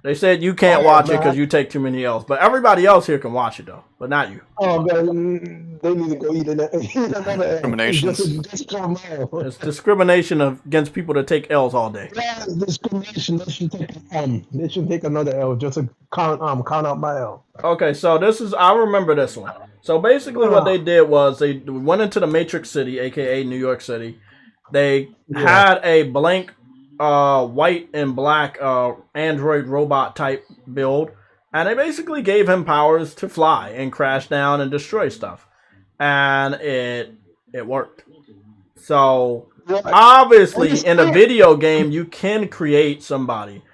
They said you can't watch it because you take too many L's, but everybody else here can watch it though, but not you. Oh man, they need to go eat another Discrimination. It's discrimination against people that take L's all day. Yeah, discrimination. They should take another L just to count out my L. Okay, so I remember this one. So basically, what they did was they went into the Matrix City, aka New York City. They had a blank white and black android robot type build, and they basically gave him powers to fly and crash down and destroy stuff, and it worked. So obviously in a video game you can create somebody,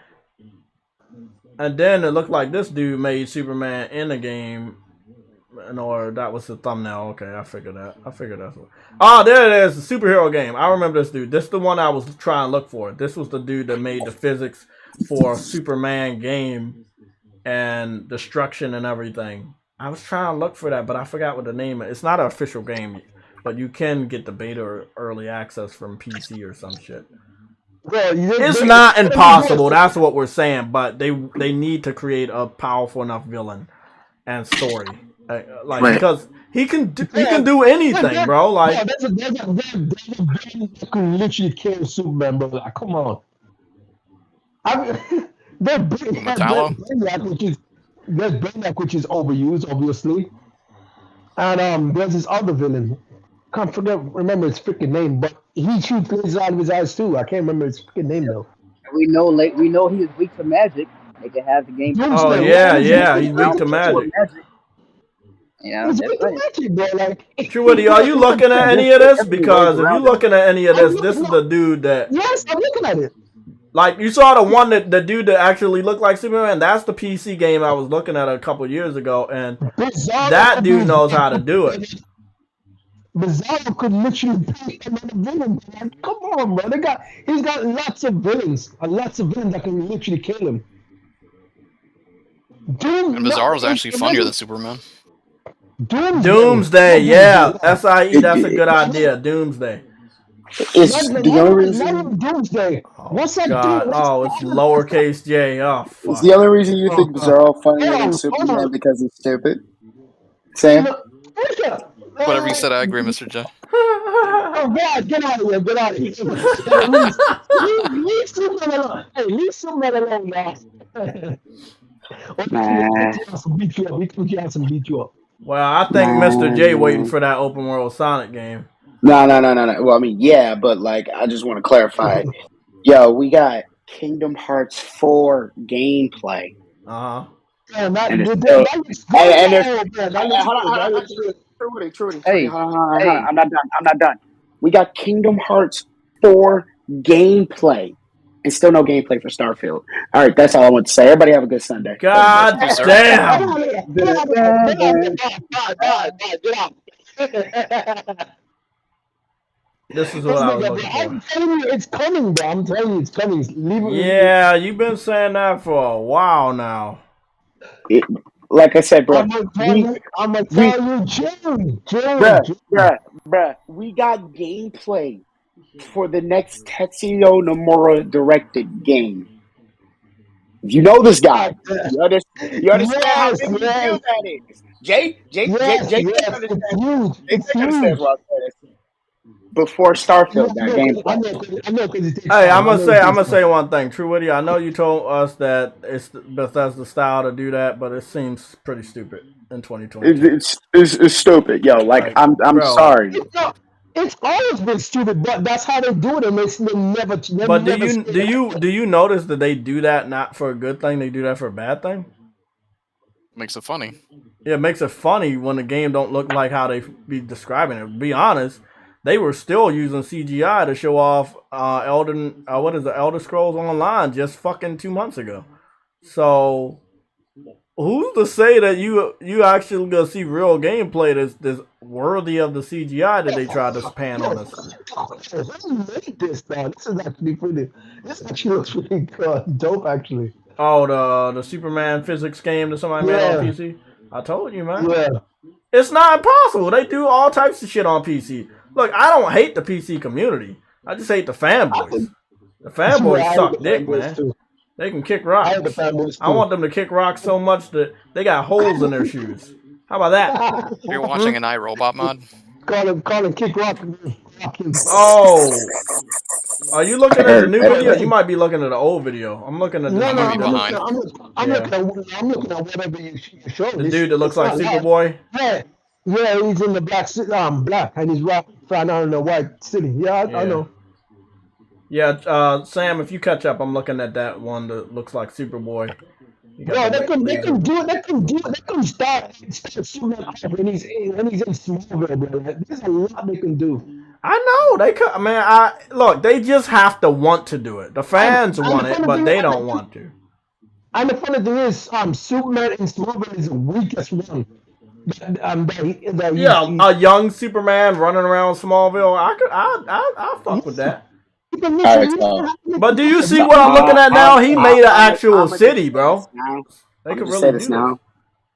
and then it looked like this dude made Superman in the game. Or that was the thumbnail. Okay, I figured that's what. Oh, there it is. The superhero game. I remember this dude. This is the one I was trying to look for. This was the dude that made the physics for Superman game and destruction and everything. I was trying to look for that, but I forgot what the name is. It's not an official game, but you can get the beta or early access from PC or some shit. It's not impossible. That's what we're saying, but they need to create a powerful enough villain and story. Because he can do anything, bro. Like there's a villain that can literally kill Superman, bro. Like, come on. There's Brainiac, which is overused, obviously, and there's this other villain. Can't remember his freaking name, but he shoots lasers out of his eyes too. I can't remember his freaking name though. We know he is weak to magic. They can have the game. Oh yeah, he's weak to magic. Yeah, True Witty, are you looking at any of this? Because if you're looking at any of this, this is the dude that. Yes, I'm looking at it. Like you saw the one the dude that actually looked like Superman. That's the PC game I was looking at a couple years ago, and that dude knows how to do it. Bizarro could literally be another villain. Like, come on, bro. He's got lots of villains that can literally kill him. And Bizarro's actually funnier than Superman. Doomsday, yeah. SIE, that's a good idea. Doomsday. It's the only reason. Doomsday. What's that? God. Oh, it's lowercase j. Oh, fuck. It's the only reason you think Bizarro funnier than Superman because he's stupid. Sam? Whatever you said, I agree, Mr. J. Oh, God, get out of here. Get out of here. Leave Superman alone. Hey, leave Superman alone, man. We can have some beat you up. Well, I think Mr. J waiting for that open world Sonic game. No. Well, I mean, yeah, but like, I just want to clarify. Yo, we got Kingdom Hearts 4 gameplay. Uh huh. Man, that And it's looks still, and there's good. That looks good. That looks good. Trudy, Hey, hold on. I'm not done. We got Kingdom Hearts 4 gameplay. And still no gameplay for Starfield. All right, that's all I want to say. Everybody have a good Sunday. God damn! This is what I was looking I'm for. telling you, it's coming, bro. I'm telling you, it's coming. Yeah, you've been saying that for a while now. Like I said, bro. I'm gonna tell you, June. Bruh, we got gameplay for the next Tetsuya Nomura directed game. You know this guy. You understand how big of a deal that is. Jay understands. Jay understands what I'm saying. Before Starfield, that gameplay. Hey, I'm gonna say one thing, True Witty. I know you told us that it's Bethesda's style to do that, but it seems pretty stupid in 2020. It's stupid, yo. Like I'm sorry. It's always been stupid, but that's how they do it, and they never. But do you notice that they do that not for a good thing? They do that for a bad thing. Makes it funny. Yeah, it makes it funny when the game don't look like how they be describing it. Be honest, they were still using CGI to show off Elder Scrolls Online just fucking 2 months ago. So who's to say that you actually gonna see real gameplay that's worthy of the CGI that they tried to pan on us? Who made this, man? This is actually pretty. This actually looks pretty dope, actually. Oh, the Superman physics game that somebody made on PC. I told you, man. Yeah. It's not impossible. They do all types of shit on PC. Look, I don't hate the PC community. I just hate the fanboys. The fanboys suck dick, man. Too. They can kick rocks. I want them to kick rocks so much that they got holes in their shoes. How about that? You're watching an iRobot mod? Call him kick rock. Oh. Are you looking at the new video? You might be looking at the old video. I'm looking at the I'm looking at whatever you show. The dude that looks like Superboy? Yeah, he's in the black, and he's flying out in the white city. Yeah, I know. Yeah, Sam, if you catch up, I'm looking at that one that looks like Superboy. Bro, they can do it. They can start shooting off when he's in Smallville, bro. There's a lot they can do. I know they could, man. Look, they just have to want to do it. The fans want it, but they don't want to. And the funny thing is, Superman in Smallville is the weakest one. A young Superman running around Smallville. I fuck with that. But do you see what I'm looking at now? He made an actual city, bro. They could really do now.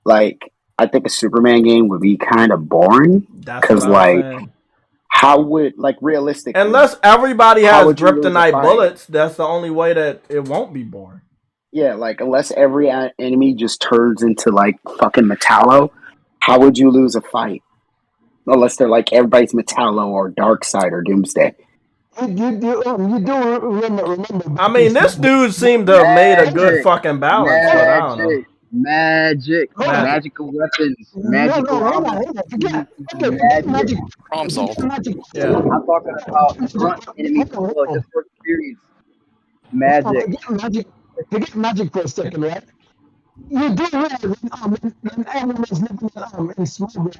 Like, I think a Superman game would be kind of boring because, like, how would, like, realistically, unless everybody has kryptonite bullets, that's the only way that it won't be boring. Yeah, like, unless every enemy just turns into, like, fucking Metallo, how would you lose a fight? Unless they're like everybody's Metallo or Darkseid or Doomsday. You do remember. I mean, this dude seemed to have made a good fucking balance, but I don't know. Magical weapons, magical. Hold on. Forget magic. Problem solved. Yeah. I'm talking about grunt enemies. Just for experience. Magic. Forget magic for a second, right? You do realize when everyone's living in Smallville,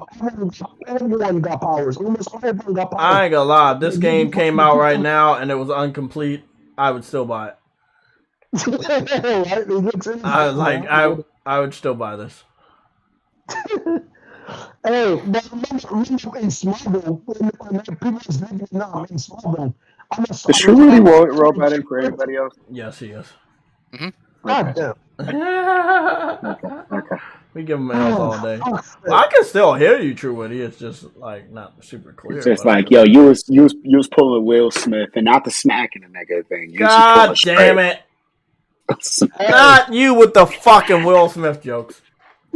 everyone got powers. Almost everyone got powers. I ain't gonna lie. If this game came out right now and it was incomplete, I would still buy it. I would still buy this. Hey, but remember in Smallville, when people was living in Smallville, is she really robot for everybody else? Yes, he is. Mm-hmm. God damn. Okay. We give him L's all day. Well, I can still hear you, True Witty. It's just like not super clear. It's just like, yo, you was pulling Will Smith and not the smacking and that good thing. God damn it! Not you with the fucking Will Smith jokes.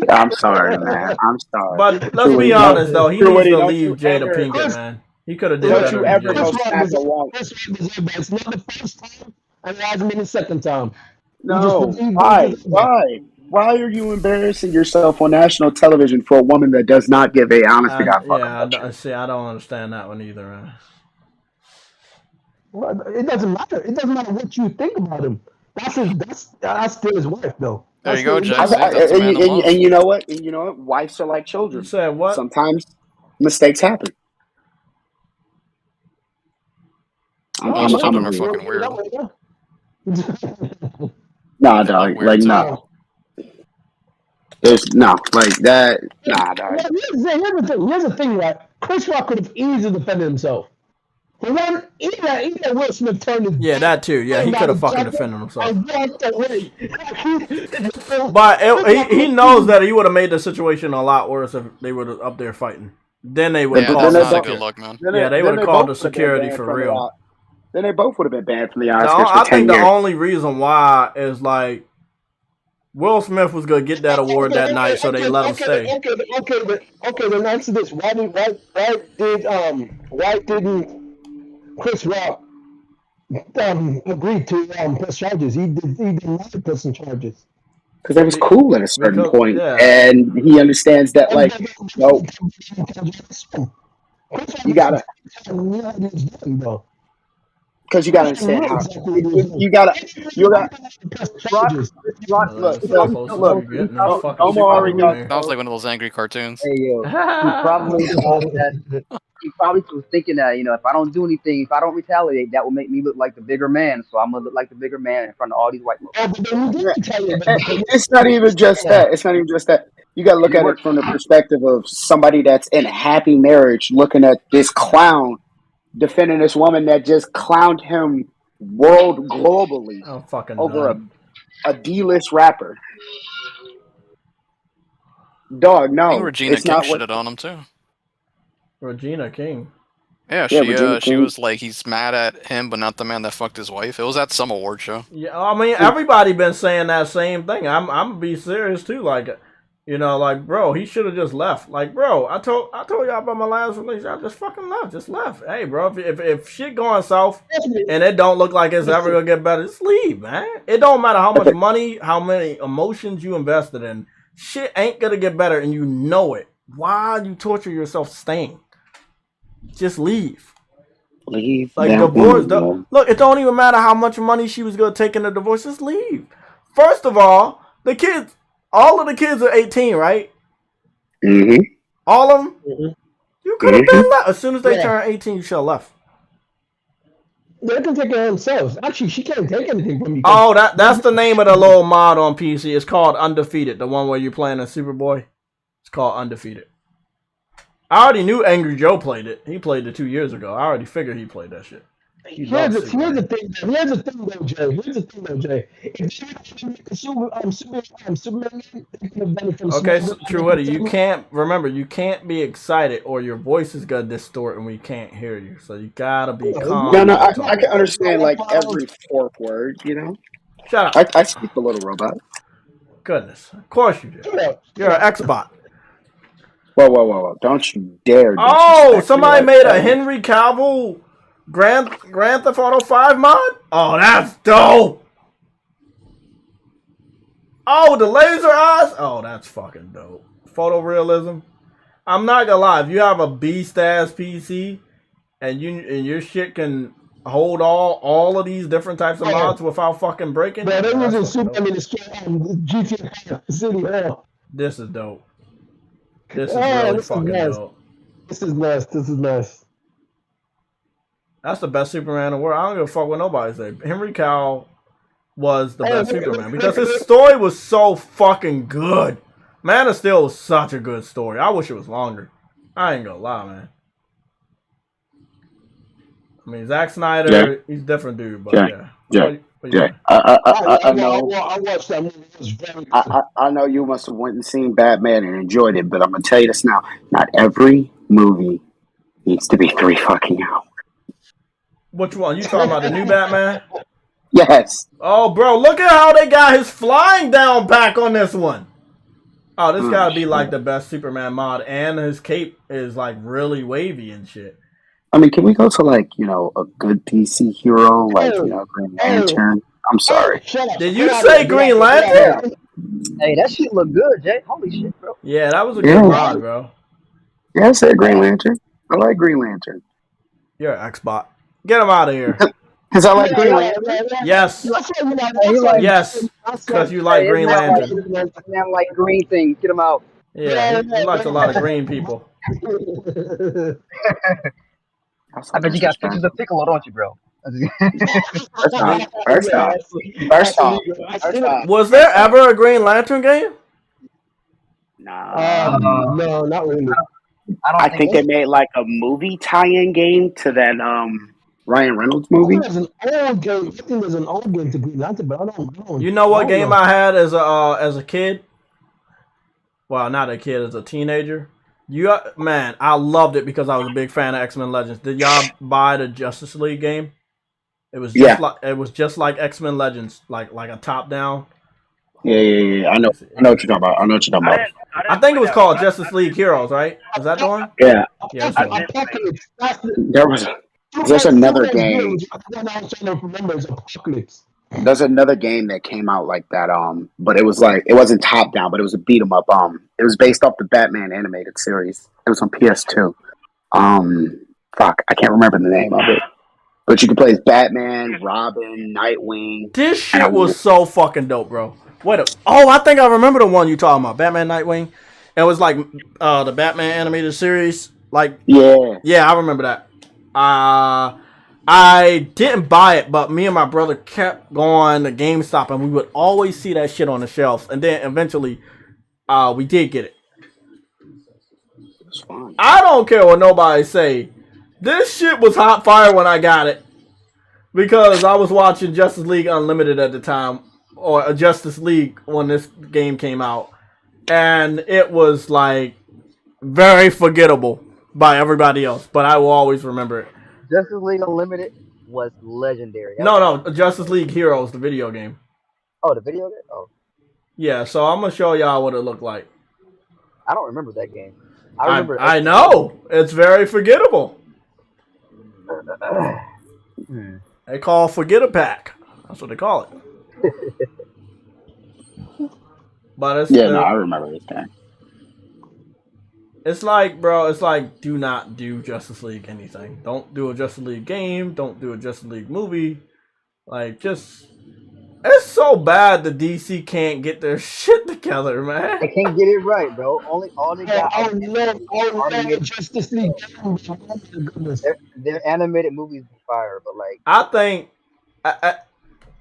I'm sorry, man. I'm sorry. But let's be honest, though. He needs to leave Jada Pinkett, man. He could have did better. Don't you ever go smack a wall. It's not the first time, and it hasn't been the second time. No. Why? Why are you embarrassing yourself on national television for a woman that does not give a honest to God fuck about you? See, I don't understand that one either. Well, it doesn't matter. It doesn't matter what you think about him. That's still his wife, though. There you go, Jay. And, See, that's a man of love. and you know what? And you know what? Wives are like children. You said what? Sometimes mistakes happen. Most children are fucking weird. Nah, dog. Like, no. There's like that. Nah, dog. Here's the thing, right? Chris Rock could have easily defended himself. For one, even Will Smith turned his Yeah, that too. Yeah, he could have fucking defended himself. But But he knows that he would have made the situation a lot worse if they were up there fighting. Then they would have called that's not good luck, man. Yeah, they would have called the security for real. Then they both would have been banned from the Oscars No, for I 10 think years. the only reason why is like Will Smith was gonna get that award that night, so they let him stay. Okay, then answer this. Why didn't Chris Rock agree to press charges? He did not press some charges. Because that was cool at a certain point, and he understands that, like, no, you gotta. Because you gotta understand how you gotta. Look. Omar Sounds like one of those angry cartoons. Hey yo, he probably was thinking that, you know, if I don't do anything, if I don't retaliate, that will make me look like the bigger man. So I'm gonna look like the bigger man in front of all these white motherfuckers. It's not even just that. It's not even just that. You gotta look at it from the perspective of somebody that's in a happy marriage, looking at this clown defending this woman that just clowned him globally over a D-list rapper. Dog, no. I think Regina King shitted on him too. Regina King. Yeah, she was like, he's mad at him, but not the man that fucked his wife. It was at some award show. Yeah, I mean, everybody been saying that same thing. I'm gonna be serious too. Like, you know, like, bro, he should have just left. Like, bro, I told y'all about my last release. I just fucking left. Just left. Hey, bro, if shit going south and it don't look like it's ever gonna get better, just leave, man. It don't matter how much money, how many emotions you invested in. Shit ain't gonna get better, and you know it. Why you torture yourself staying? Just leave. Leave. Like, divorce. Look, it don't even matter how much money she was gonna take in the divorce. Just leave. First of all, all of the kids are 18, right? Mm-hmm. All of them? Mm-hmm. You could have been left. As soon as they turn 18, you should have left. They can take care of themselves. Actually, she can't take anything from you. Oh, that's the name of the little mod on PC. It's called Undefeated. The one where you're playing a Superboy. It's called Undefeated. I already knew Angry Joe played it. He played it 2 years ago. I already figured he played that shit. Here's the thing, though, Jay. If you make a Superman, okay, so, Truetti, you can't be excited or your voice is gonna distort and we can't hear you. So you gotta be calm. No, I can understand like every fourth word, you know. Shut up. I speak a little robot. Goodness, of course you do. You're an Xbot. Whoa! Don't you dare! Oh, somebody made a Henry Cavill Grand Theft Auto 5 mod? Oh, that's dope. Oh, the laser eyes? Oh, that's fucking dope. Photorealism. I'm not gonna lie, if you have a beast-ass PC and your shit can hold all of these different types of mods without fucking breaking. But it was a Superman GTA City Hall. This is dope. This is really fucking dope. This is nice. That's the best Superman in the world. I don't give a fuck what nobody say. Henry Cavill was the best Superman because his story was so fucking good. Man of Steel was such a good story. I wish it was longer. I ain't gonna lie, man. I mean, Zack Snyder, he's a different dude, but yeah. I know. I watched that movie. It was very good. I know you must have went and seen Batman and enjoyed it, but I'm gonna tell you this now: not every movie needs to be 3 fucking hours. Which one? You talking about the new Batman? Yes. Oh, bro, look at how they got his flying down back on this one. Oh, this gotta be like the best Superman mod, and his cape is like really wavy and shit. I mean, can we go to like, you know, a good DC hero like, you know, Green Lantern? I'm sorry. Did you say Green Lantern? Hey, that shit look good, Jay. Holy shit, bro. Yeah, that was a good mod, bro. Yeah, I said Green Lantern. I like Green Lantern. You're an Xbot. Get him out of here. Because I like Green Lantern. Yes. Yes. Because you like Green Lantern. Man, like green things. Get him out. Yeah, he likes a lot of green people. I bet you got pictures of Piccolo, don't you, bro? First off. Was there ever a Green Lantern game? Nah. No, not really. I think they made like a movie tie-in game to that Ryan Reynolds movie. There's an old game. I think there's an old game to Green Lantern, but I don't. You know what game I had as a kid? Well, not a kid, as a teenager. Man, I loved it because I was a big fan of X-Men Legends. Did y'all buy the Justice League game? It was just like X-Men Legends, like a top-down. Yeah. I know what you're talking about. I think it was called Justice League Heroes, right? Was that the one? Yeah. Apocalypse. There's another game. I was trying to remember. It's Apocalypse. There's another game that came out like that. But it was like it wasn't top down, but it was a beat 'em up. It was based off the Batman animated series. It was on PS2. Fuck, I can't remember the name of it. But you could play as Batman, Robin, Nightwing. This shit was so fucking dope, bro. I think I remember the one you talking about, Batman Nightwing. It was like the Batman animated series. Like yeah, I remember that. I didn't buy it, but me and my brother kept going to GameStop, and we would always see that shit on the shelves. And then eventually, we did get it. I don't care what nobody say. This shit was hot fire when I got it, because I was watching Justice League Unlimited at the time, or Justice League when this game came out, and it was like very forgettable by everybody else, but I will always remember it. Justice League Unlimited was legendary. No, Justice League Heroes, the video game. Oh, the video game? Oh. Yeah, so I'm going to show y'all what it looked like. I don't remember that game. I know. It's very forgettable. They call Forget-A-Pack. That's what they call it. But it's I remember this game. It's like, bro, do not do Justice League anything. Don't do a Justice League game. Don't do a Justice League movie. Like, it's so bad the DC can't get their shit together, man. They can't get it right, bro. All they got. Justice League. Their animated movies fire, but like. I think.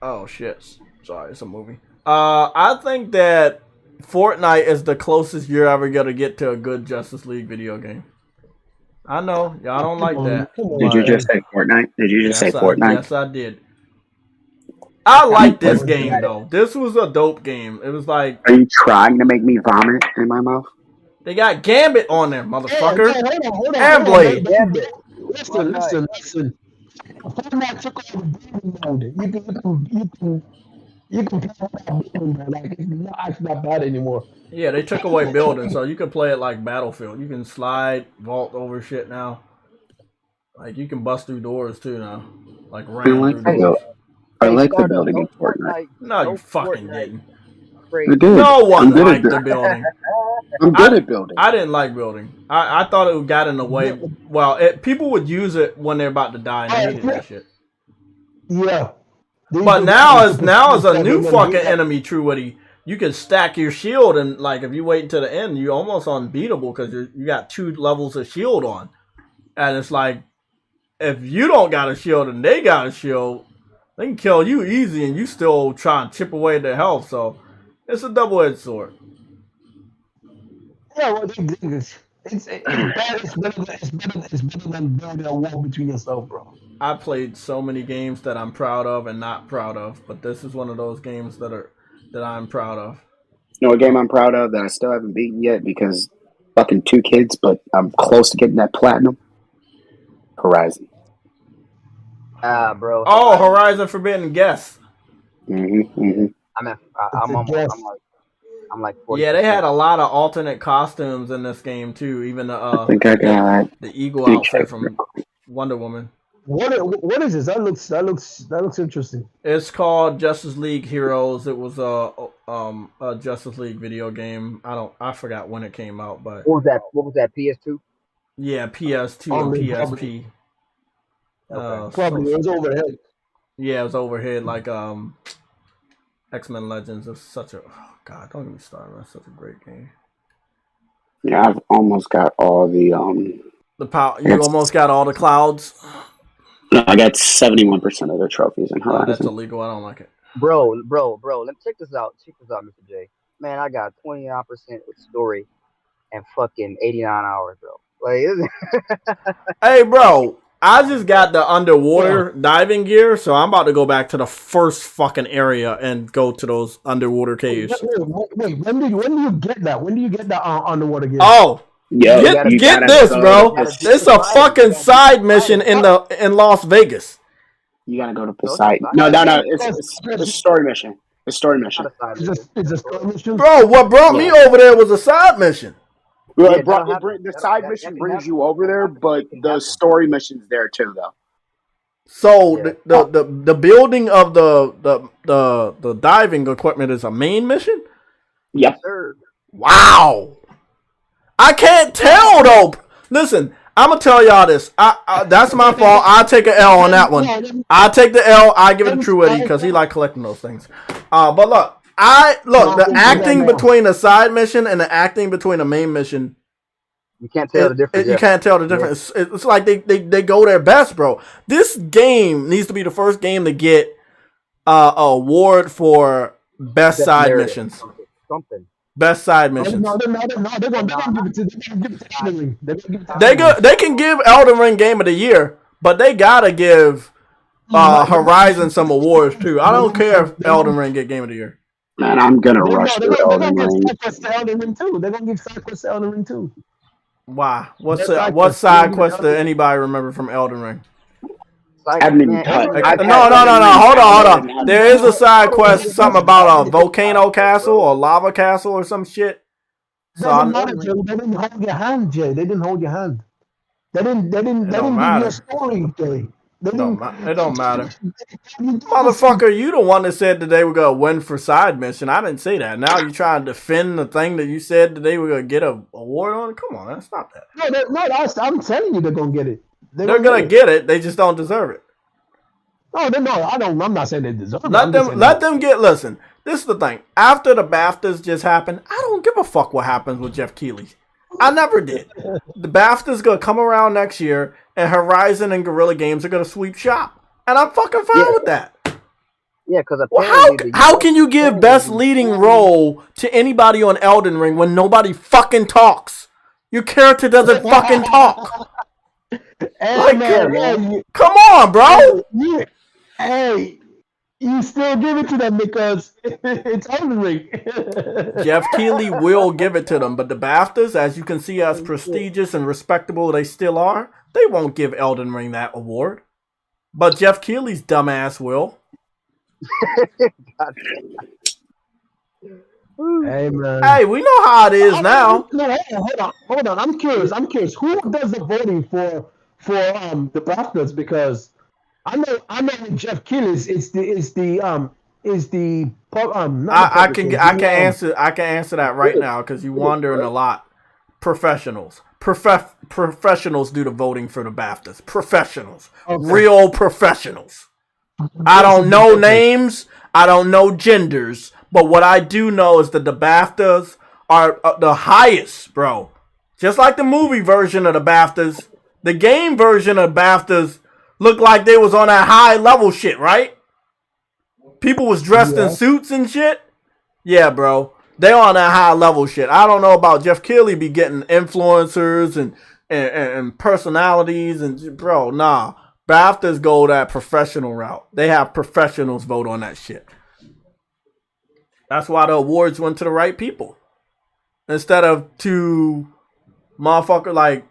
Oh shit! Sorry, it's a movie. I think that Fortnite is the closest you're ever gonna get to a good Justice League video game. I know y'all don't like that. Did you just say Fortnite? Fortnite? Yes, I did. I like this game though. This was a dope game. It was like. Are you trying to make me vomit in my mouth? They got Gambit on there, motherfucker. And Blade. Listen. Fortnite took over building mode. You can play without building, like it's not bad anymore. Yeah, they took away building, so you can play it like Battlefield. You can slide, vault over shit now. Like you can bust through doors too now. Like ram through doors. I like the building in Fortnite. No, you fucking didn't. You did. No one liked the building. I'm good at building. I didn't like building. I thought it got in the way. Well, people would use it when they're about to die and they hated that shit. Yeah. But now is a new fucking enemy, True Witty. You can stack your shield, and like if you wait until the end, you're almost unbeatable because you got 2 levels of shield on. And it's like, if you don't got a shield and they got a shield, they can kill you easy, and you still try and chip away their health. So it's a double-edged sword. Yeah, well, it's better than building a wall between yourself, bro. I played so many games that I'm proud of and not proud of, but this is one of those games that I'm proud of. You know a game I'm proud of that I still haven't beaten yet because fucking 2 kids, but I'm close to getting that platinum? Horizon. Bro. Oh, Horizon Forbidden Guest. Mm-hmm. I'm like 40%. Yeah, they had a lot of alternate costumes in this game too. Even I think I got the eagle outfit from Wonder Woman. What is this? That looks interesting. It's called Justice League Heroes. It was Justice League video game. I forgot when it came out, but What was that? What was that? PS2. yeah, PS2 and PSP. Probably it was overhead. Yeah, it was overhead. Like X-Men Legends is such a God. Don't get me started. That's such a great game. Yeah, I've almost got all the power. You almost got all the clouds. No, I got 71% of the trophies in Horizon. Oh, that's illegal. I don't like it. Bro, let me check this out. Check this out, Mr. J. Man, I got 29% with story and fucking 89 hours, bro. Like, hey, bro, I just got the underwater diving gear, so I'm about to go back to the first fucking area and go to those underwater caves. Wait, when do you get that? When do you get the underwater gear? Oh, yeah, get this, bro. It's a fucking side mission in Las Vegas. You gotta go to Poseidon. No, it's a story mission. A story mission. It's a story mission. Bro, what brought me over there was a side mission. Well, the side mission brings you over there, but the story mission's there too, though. So the building of the diving equipment is a main mission? Yep. Wow. I can't tell though. Listen, I'm gonna tell y'all this. That's my fault. I take an L on that one. I take the L. I give it to True Eddie because he like collecting those things. But look, the acting between the side mission and the acting between the main mission. You can't tell the difference. You can't tell the difference. Yeah. It's like they go their best, bro. This game needs to be the first game to get an award for best side missions. Something. Best side missions. No, they're gonna give it to Elden Ring. They can give Elden Ring Game of the Year, but they gotta give Horizon some awards too. I don't care if Elden Ring get Game of the Year. Man, I'm gonna rush through Elden Ring. They're gonna give side quests to Elden Ring too. Why? What side quest did anybody remember from Elden Ring? I haven't even touched. No. Hold on. There is a side quest, something about a volcano castle or lava castle or some shit. So they didn't hold your hand, Jay. They didn't hold your hand. They didn't give you a story, Jay. It don't matter. Motherfucker, you the one that said that they were gonna win for side mission. I didn't say that. Now you trying to defend the thing that you said that they were gonna get an award on? Come on, that's not that. No, I'm telling you they're gonna get it. They're gonna get it. They just don't deserve it. I'm not saying they deserve it. Let them get. Listen, this is the thing. After the BAFTAs just happened, I don't give a fuck what happens with Jeff Keighley. I never did. The BAFTA's gonna come around next year, and Horizon and Guerrilla Games are gonna sweep shop, and I'm fucking fine with that. Yeah, because how can you give best leading role to anybody on Elden Ring when nobody fucking talks? Your character doesn't fucking talk. Come on, bro. Hey, you still give it to them because it's Elden Ring. Jeff Keighley will give it to them, but the BAFTAs, as you can see, as prestigious and respectable they still are, they won't give Elden Ring that award. But Jeff Keighley's dumbass will. Hey, man. Hey, we know how it is now. No, hold on. I'm curious. Who does the voting for the BAFTAs? Because I know with Jeff Keighley I can answer that right now because you're wondering a lot. Professionals do the voting for the BAFTAs. Professionals, real professionals. I don't know names. I don't know genders. But what I do know is that the BAFTAs are the highest, bro. Just like the movie version of the BAFTAs, the game version of BAFTAs looked like they was on that high level shit, right? People was dressed in suits and shit. Yeah, bro. They on that high level shit. I don't know about Jeff Keighley be getting influencers and personalities and bro, nah. BAFTAs go that professional route. They have professionals vote on that shit. That's why the awards went to the right people. Instead of to motherfucker like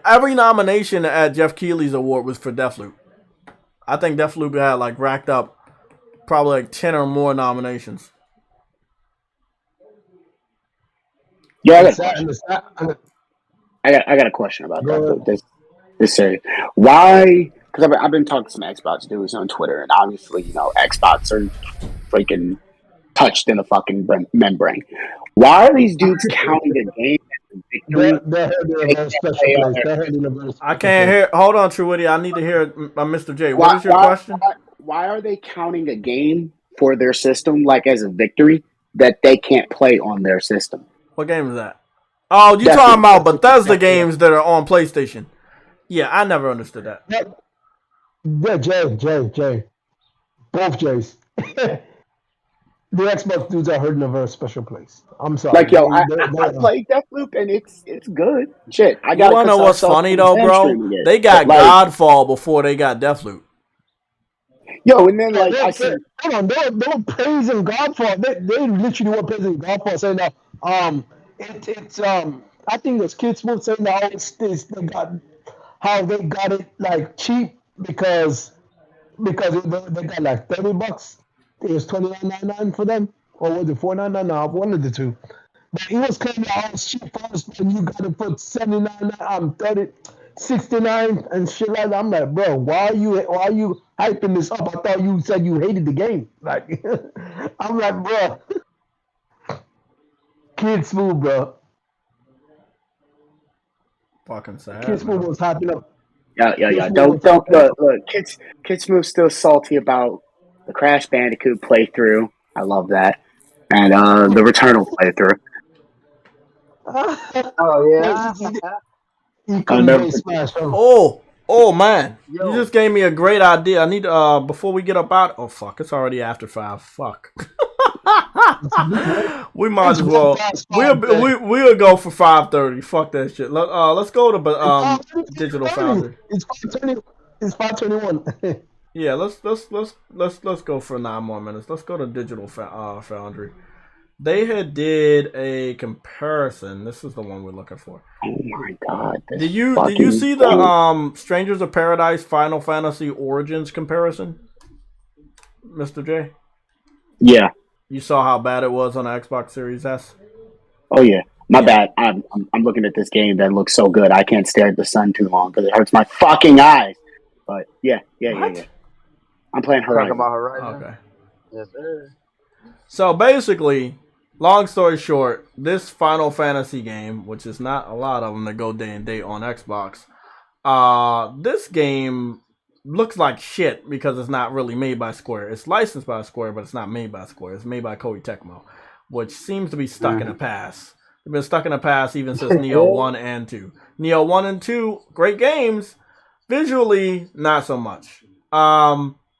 every nomination at Jeff Keighley's award was for Deathloop. I think Deathloop had like racked up probably like 10 or more nominations. Yeah, I got a question about that. This series. Why? Because I've been talking to some Xbox dudes on Twitter, and obviously, Xbox are freaking touched in the fucking membrane. Why are these dudes counting the game as a victory? They're heading in a very special place. They're heading in a very special I can't hear. Hold on, True Witty. I need to hear Mr. J. What is your question? Why are they counting a game for their system like as a victory that they can't play on their system? What game is that? Oh, you talking about Bethesda games that are on PlayStation? Yeah, I never understood that. Yeah, Jay. Both Jays. The Xbox dudes are hurting in a very special place. I'm sorry. Like, yo, I played Deathloop and it's good. Shit, I got. You wanna know what's funny though, bro? They got Godfall before they got Deathloop. Yo, and then like I said, hold on, they were praising Godfall. They literally were praising Godfall, saying that it's I think it was Kids Move saying that they got it like cheap because they got like $30. It was $29.99 for them, or was it $4.99? One of the two. But he was claiming that it's cheap first, and you got to put $79, 30, $69 and shit like that. I'm like, bro, why are you hyping this up? I thought you said you hated the game. Like, I'm like, bro, Kid Smooth, bro. Fucking sad. Kid Smooth was hyping up. Yeah. Don't look. Kid Smooth's still salty about the Crash Bandicoot playthrough. I love that, and the Returnal playthrough. Oh man! You just gave me a great idea. I need before we get up out. Oh fuck! It's already after 5. Fuck. We might as well. We'll go for 5:30. Fuck that shit. Let's go to Digital Foundry. It's 5:20. It's 5:21. Yeah, let's go for 9 more minutes. Let's go to Digital Foundry. They had did a comparison. This is the one we're looking for. Oh my god! Did you see the Strangers of Paradise Final Fantasy Origins comparison, Mr. J? Yeah. You saw how bad it was on the Xbox Series S? Oh yeah. My bad. I'm looking at this game that looks so good. I can't stare at the sun too long because it hurts my fucking eyes. But yeah. I'm playing Horizon. Talking about Horizon. Okay. Yes, sir. So basically, long story short, this Final Fantasy game, which is not a lot of them that go day and date on Xbox, this game looks like shit because it's not really made by Square. It's licensed by Square, but it's not made by Square. It's made by Koei Tecmo, which seems to be stuck in the past. They've been stuck in the past even since Neo 1 and 2. Neo 1 and 2, great games. Visually, not so much.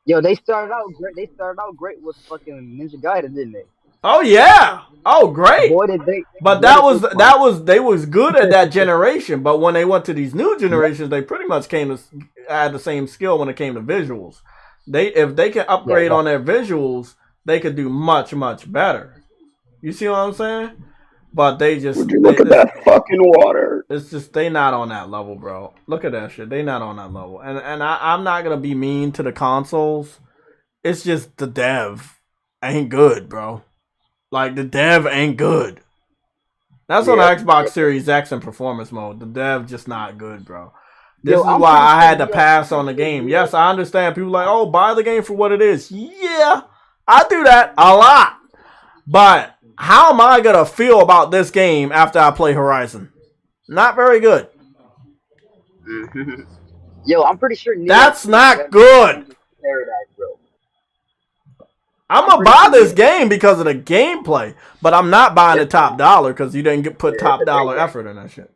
Yo, they started out great. They started out great with fucking Ninja Gaiden, didn't they? Oh yeah. Oh great. Boy, did they. But they was good at that generation. But when they went to these new generations, they pretty much had the same skill when it came to visuals. If they can upgrade on their visuals, they could do much better. You see what I'm saying? But they just look at that fucking water. It's just they not on that level, bro. Look at that shit. They not on that level. And I'm not gonna be mean to the consoles. It's just the dev ain't good, bro. Like the dev ain't good. That's on the Xbox Series X in performance mode. The dev just not good, bro. This is why I had to pass on the game. Yes, I understand. People like, oh, buy the game for what it is. Yeah, I do that a lot. But how am I gonna feel about this game after I play Horizon? Not very good. Yo, I'm pretty sure that's not good. Paradise, bro. I'm gonna buy this game because of the gameplay, but I'm not buying the top dollar because you didn't put top dollar effort in that shit.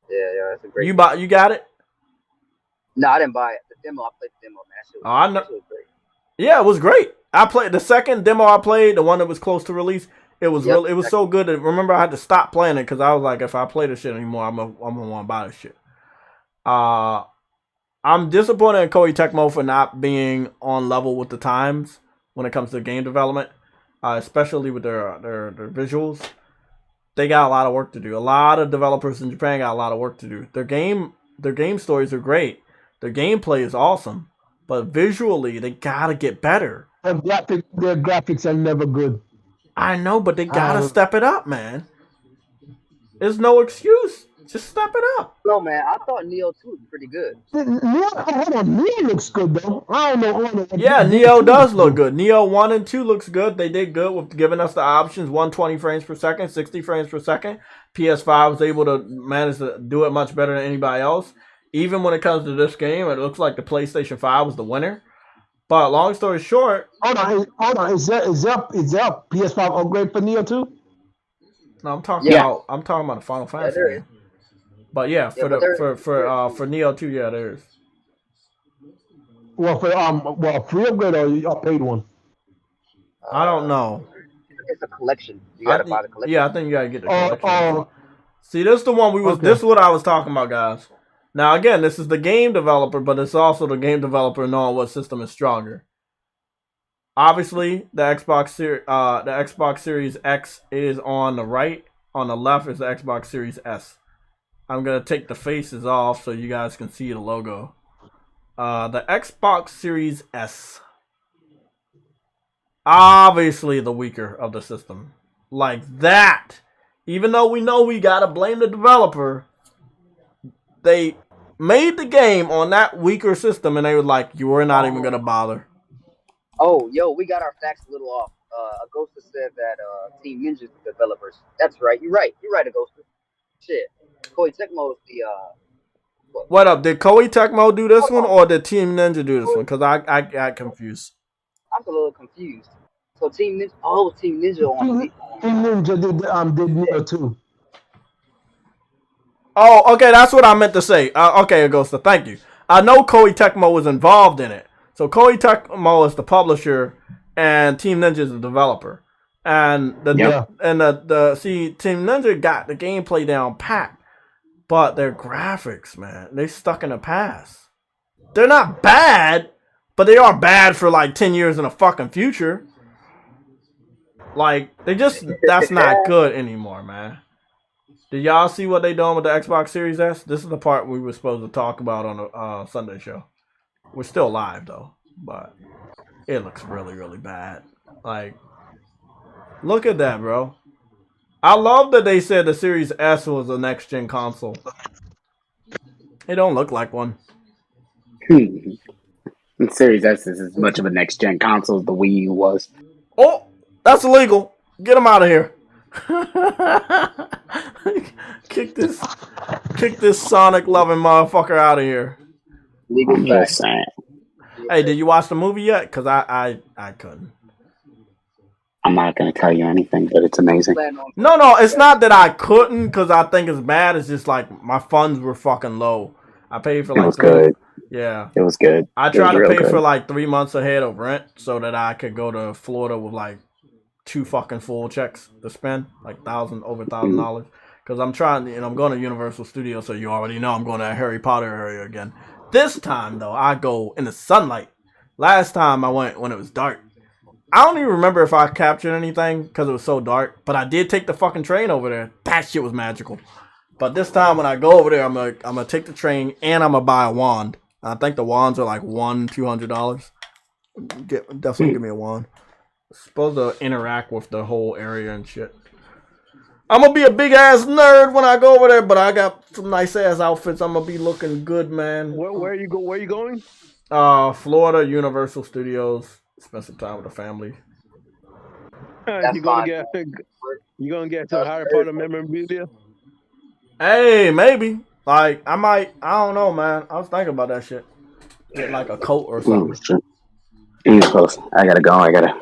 Yeah, that's a great. You got it? No, I didn't buy it. The demo, I played the demo, man. I know. Yeah, it was great. I played the second demo I played, the one that was close to release. It was it was so good that remember I had to stop playing it because I was like, if I play this shit anymore, I'm gonna want to buy this shit. I'm disappointed in Koei Tecmo for not being on level with the times when it comes to game development, especially with their visuals. They got a lot of work to do. A lot of developers in Japan got a lot of work to do. Their game stories are great. Their gameplay is awesome, but visually they gotta get better. Their graphics are never good. I know, but they gotta step it up, man. There's no excuse. Just step it up. No, man, I thought Neo 2 was pretty good. Hold on, Neo looks good though. I don't know. Yeah, Neo does look good. Neo 1 and 2 looks good. They did good with giving us the options, 120 frames per second, 60 frames per second. PS5 was able to manage to do it much better than anybody else. Even when it comes to this game, it looks like the PlayStation 5 was the winner. But long story short, hold on. Is there a PS5 upgrade for Neo 2? No, I'm talking about the Final Fantasy game. But yeah, for Neo 2, yeah, there is. Well, for free upgrade or a paid one? I don't know. It's a collection. You gotta buy the collection. Yeah, I think you gotta get the collection. See, this is the one this is what I was talking about, guys. Now again, this is the game developer, but it's also the game developer knowing what system is stronger. Obviously, the Xbox Series X is on the right. On the left is the Xbox Series S. I'm gonna take the faces off so you guys can see the logo. The Xbox Series S. Obviously the weaker of the system. Like that. Even though we know we gotta blame the developer, they made the game on that weaker system and they were like, you were not even gonna bother. Oh, yo, we got our facts a little off. Agosta said that Team Ninja's the developers. That's right. You're right, Agosta. Shit. Koei Tecmo is the What up? Did Koei Tecmo do this one or did Team Ninja do this one? Because I got confused. I'm a little confused. So Team Ninja, Team Ninja on Team Ninja did Neo 2. Oh, okay, that's what I meant to say. Okay, Agosta, thank you. I know Koei Tecmo was involved in it. So Koei Tecmo is the publisher and Team Ninja is the developer. And Team Ninja got the gameplay down pat. But their graphics, man, they stuck in the past. They're not bad, but they are bad for like 10 years in the fucking future. Like, that's not good anymore, man. Did y'all see what they doing with the Xbox Series S? This is the part we were supposed to talk about on the Sunday show. We're still live, though, but it looks really, really bad. Like, look at that, bro. I love that they said the Series S was a next-gen console. It don't look like one. The Series S is as much of a next-gen console as the Wii U was. Oh, that's illegal. Get him out of here. Kick this Sonic-loving motherfucker out of here. I'm just saying. Hey, did you watch the movie yet? Because I couldn't. I'm not going to tell you anything, but it's amazing. No, it's not that I couldn't because I think it's bad. It's just like my funds were fucking low. I paid for like... It was good. Yeah. It was good. I tried to pay for like 3 months ahead of rent so that I could go to Florida with like 2 fucking full checks to spend, like over $1,000. Because I'm trying, I'm going to Universal Studios, so you already know I'm going to Harry Potter area again. This time, though, I go in the sunlight. Last time I went when it was dark. I don't even remember if I captured anything because it was so dark, but I did take the fucking train over there. That shit was magical. But this time when I go over there, I'm gonna take the train and I'm gonna buy a wand. I think the wands are like $200. Definitely give me a wand. Supposed to interact with the whole area and shit. I'm gonna be a big ass nerd when I go over there, but I got some nice ass outfits. I'm gonna be looking good, man. Where are you going? Florida, Universal Studios. Spend some time with the family. You gonna get some Harry Potter memorabilia? Hey, maybe. Like I don't know, man. I was thinking about that shit. Get like a coat or something. I gotta go. I gotta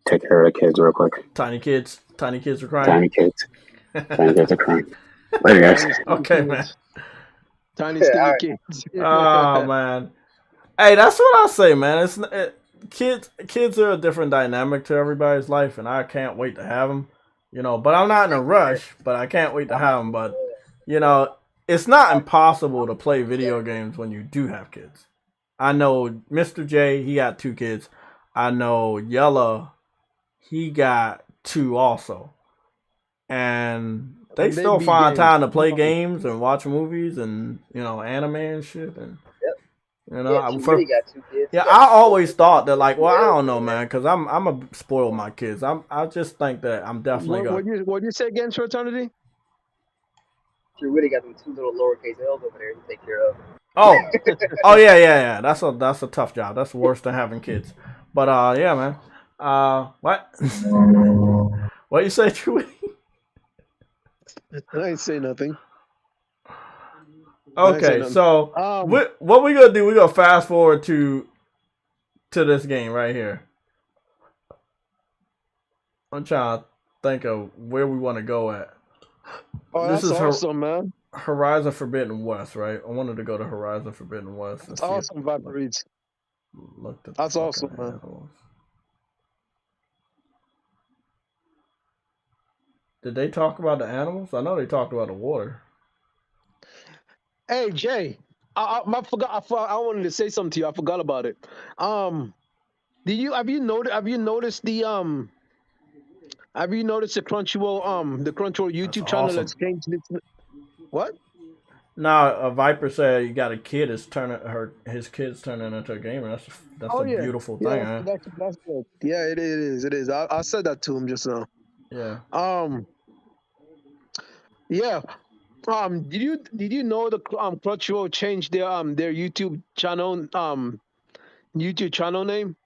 take care of the kids real quick. Tiny kids are crying. Tiny kids are crying. Later, guys. Okay, man. Tiny skinny kids. Oh man. Hey, that's what I say, man. Kids are a different dynamic to everybody's life, and I can't wait to have them. But I'm not in a rush. But I can't wait to have them. But it's not impossible to play video games when you do have kids. I know Mr. J, he got 2 kids. I know Yella, he got 2 also. And they still find time to play games and watch movies and, anime and shit. And, got 2 kids. Yeah, I always thought that, like, well, I don't know, man, because I'm a spoil my kids. I just think that I'm definitely going. What you say again, Fraternity? True Witty got them two little lowercase L's over there to take care of. Oh, oh yeah. That's a tough job. That's worse than having kids. But yeah, man. What? What you say, True? I ain't say nothing. Okay, so what we gonna do? We gonna fast forward to this game right here. I'm trying to think of where we want to go at. Oh, this that's is awesome, man. Horizon Forbidden West, right? I wanted to go to Horizon Forbidden West. That's awesome, Valkyries. That's awesome, man. Animals. Did they talk about the animals? I know they talked about the water. Hey, Jay, I forgot. I wanted to say something to you. I forgot about it. Have you noticed the Crunchyroll YouTube channel awesome. that's changed its what? Now, a Viper said you got a kid is his kid's turning into a gamer. That's a beautiful thing, man. That's good. Yeah, it is. It is. I said that to him just now. Yeah. Yeah. Did you know the Crunchyroll changed their YouTube channel name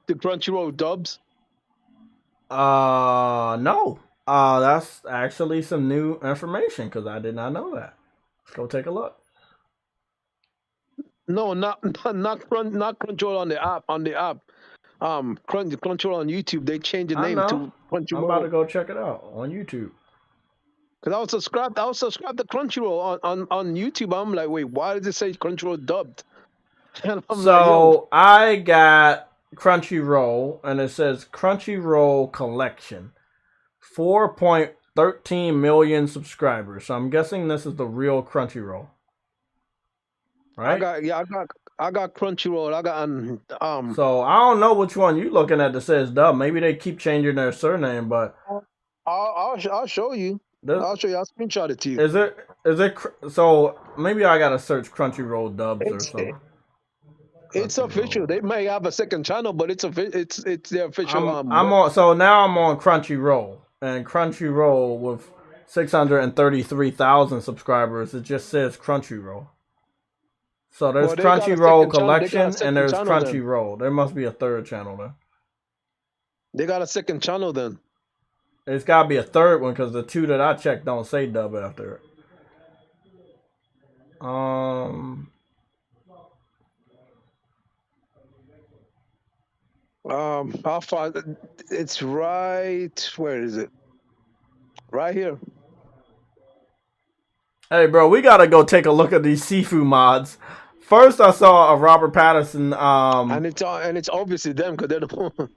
to Crunchyroll Dubs? No. That's actually some new information because I did not know that. Let's go take a look. No, not Crunchyroll on the app. Crunchyroll on YouTube. They changed the name to Crunchyroll. I'm about to go check it out on YouTube. Cause I was subscribed to Crunchyroll on YouTube. I'm like, wait, why does it say Crunchyroll dubbed? And I'm so I got Crunchyroll, and it says Crunchyroll Collection, 4.13 million subscribers. So I'm guessing this is the real Crunchyroll, right? I got Crunchyroll. I got So I don't know which one you looking at that says dub. Maybe they keep changing their surname, but I'll show you. I'll show you. I'll screenshot it to you. Is it so? Maybe I gotta search Crunchyroll dubs or something. It's official. They may have a second channel, but it's their official. So now I'm on Crunchyroll, and Crunchyroll with 633,000 subscribers. It just says Crunchyroll. So there's Crunchyroll Collection, and there's Crunchyroll. There must be a third channel then. They got a second channel then. It's got to be a third one because the two that I checked don't say dub after it. I'll find it. It's right. Where is it? Right here. Hey, bro, we gotta go take a look at these Sifu mods. First, I saw a Robert Pattinson. And it's obviously them because they're the one.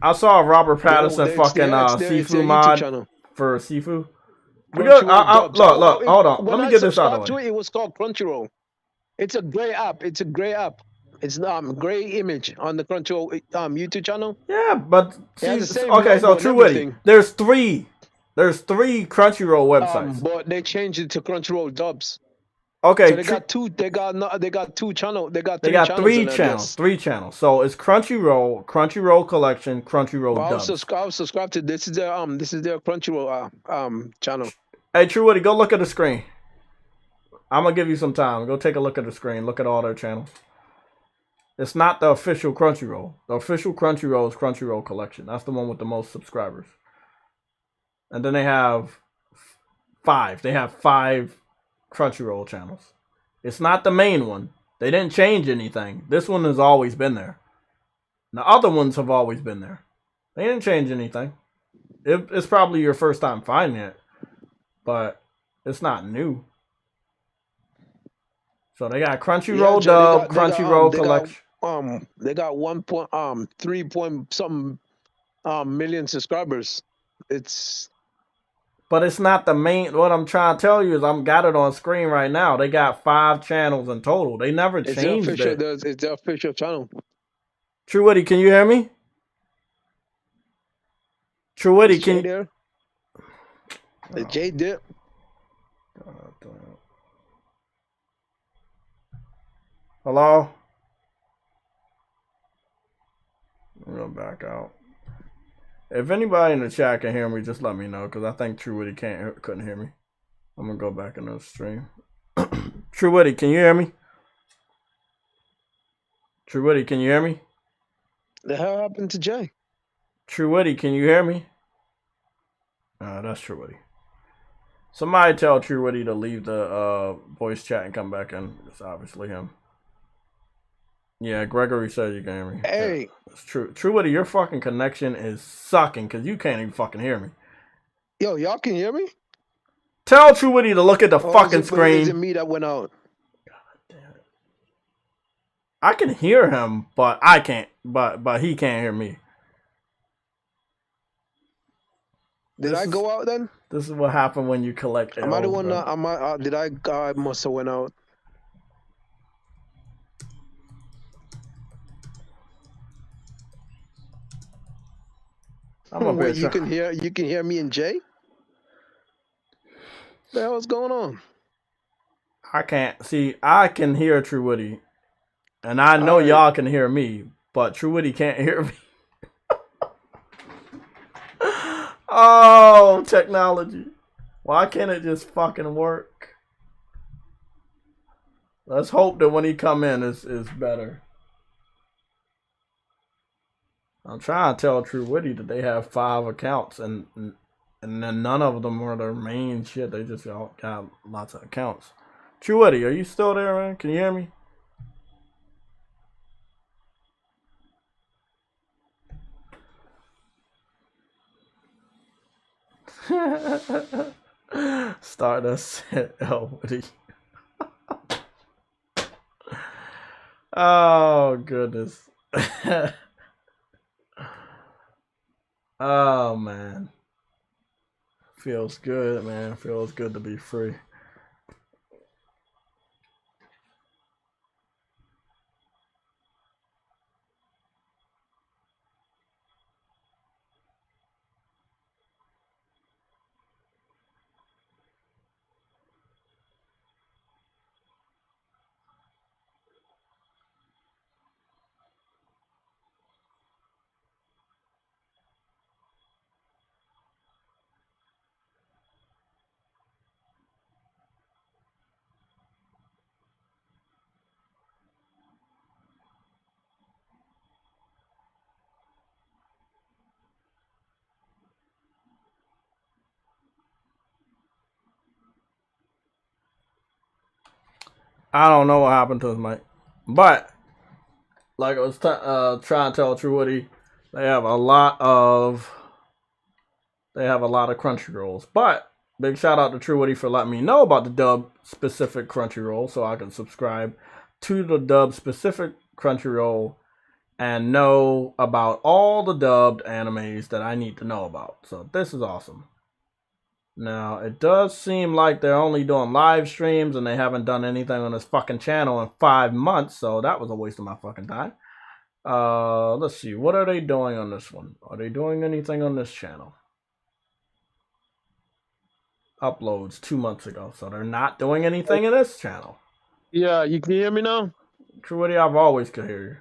I saw a Robert Pattinson Sifu mod for Sifu. Look, hold on. Let me get this out of the way. It was called Crunchyroll. It's a gray app. It's a gray image on the Crunchyroll YouTube channel. Yeah, but okay. So True Witty, there's three Crunchyroll websites. But they changed it to Crunchyroll dubs. Okay, so they got two. They got two channels. They got three channels. Three channels. So it's Crunchyroll, Crunchyroll Collection, Crunchyroll dubs. I was subscribed to this. Is their Crunchyroll channel. Hey, True Witty, go look at the screen. I'm gonna give you some time. Go take a look at the screen. Look at all their channels. It's not the official Crunchyroll. The official Crunchyroll is Crunchyroll Collection. That's the one with the most subscribers. And then they have 5. They have 5 Crunchyroll channels. It's not the main one. They didn't change anything. This one has always been there. The other ones have always been there. They didn't change anything. It's probably your first time finding it, but it's not new. So they got Crunchyroll dub, Crunchyroll Collection. They got 3 point something million subscribers. But it's not the main. What I'm trying to tell you is I'm got it on screen right now. They got 5 channels in total. They never changed it. It's their official channel. True Witty, can you hear me? True Witty, can you? There? The J dip. Hello? I'm gonna back out. If anybody in the chat can hear me, just let me know, because I think True Witty couldn't hear me. I'm gonna go back in the stream. True Woody, can you hear me? True Woody, can you hear me? The hell happened to Jay? True Woody, can you hear me? That's True Woody. Somebody tell True Woody to leave the voice chat and come back in. It's obviously him. Yeah, Gregory said you can hear me. Hey. Yeah, it's true. True Woody, your fucking connection is sucking because you can't even fucking hear me. Yo, y'all can hear me? Tell True Woody to look at the fucking screen. Is it me that went out? God damn it. I can hear him, but I can't. But he can't hear me. Did I go out then? This is what happened when you collect L's. Am I the one bro. that I must have went out. I'm Wait, you can hear me and Jay? What the hell's going on? I can't see. I can hear True Woody, and I know y'all can hear me, but True Woody can't hear me. Oh, technology! Why can't it just fucking work? Let's hope that when he come in, is better. I'm trying to tell True Woody that they have 5 accounts, and then none of them are their main shit. They just all got lots of accounts. True Woody, are you still there, man? Can you hear me? Stardust said L Woody. Oh goodness. Oh man. Feels good, man. Feels good to be free. I don't know what happened to his mic, but like I was trying to tell True Woody, they have a lot of Crunchyrolls. But big shout out to True Woody for letting me know about the dub specific Crunchyroll, so I can subscribe to the dub specific Crunchyroll and know about all the dubbed animes that I need to know about. So this is awesome. Now, it does seem like they're only doing live streams and they haven't done anything on this fucking channel in 5 months, so that was a waste of my fucking time. Let's see. What are they doing on this one? Are they doing anything on this channel? Uploads 2 months ago, so they're not doing anything in this channel. Yeah, you can hear me now? True Woody, I've always could hear you.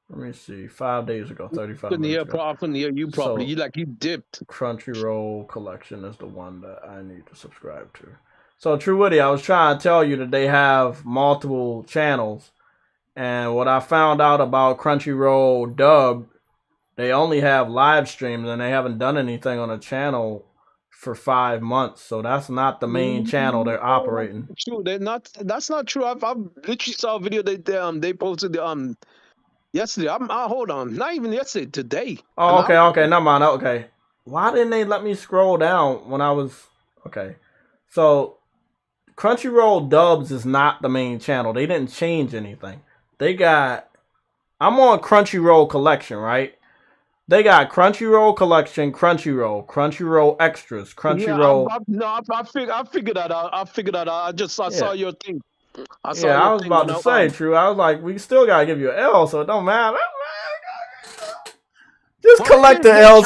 Let me see. 5 days ago, 35 minutes ago. I couldn't hear you properly. So, you dipped. Crunchyroll collection is the one that I need to subscribe to. So, True Woody, I was trying to tell you that they have multiple channels. And what I found out about Crunchyroll dub, they only have live streams and they haven't done anything on a channel for 5 months. So that's not the main channel they're operating. True, they're not. That's not true. I've literally saw a video they posted yesterday. Hold on, not even yesterday, today. Oh, okay, never mind. Okay, why didn't they let me scroll down when I was okay? So Crunchyroll dubs is not the main channel. They didn't change anything. They got. I'm on Crunchyroll collection, right? They got Crunchyroll collection, Crunchyroll extras, Crunchyroll. Yeah, I figured that out. I saw your thing. I was about to say, True. I was like, we still gotta give you an L, so it don't matter. Just collect the L's.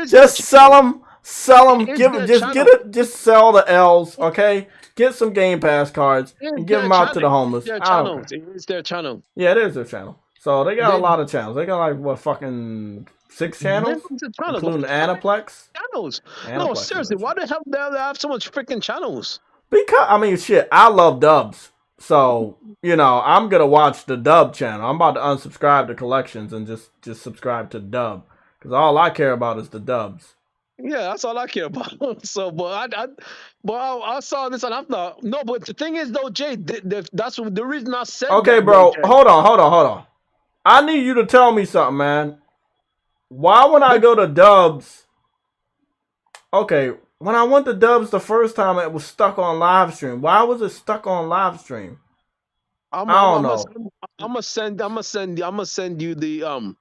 Just sell them. Just sell the L's. Okay. Get some Game Pass cards and give them out to the homeless. It's their channel. Yeah, it is their channel. So they got a lot of channels. They got like what fucking 6 channels, including Aniplex. Channels. No, seriously, why the hell do they have so much freaking channels? Because I mean, shit, I love dubs, so you know I'm gonna watch the dub channel. I'm about to unsubscribe to collections and just subscribe to dub because all I care about is the dubs. Yeah, that's all I care about. So, I saw this and I'm not. No, but the thing is though, Jay, that's the reason I said Okay, that, though, bro, Jay. hold on. I need you to tell me something, man. Why when I go to dubs? Okay, when I went to dubs the first time, it was stuck on live stream. Why was it stuck on live stream? I don't know. I'm gonna send you the I'm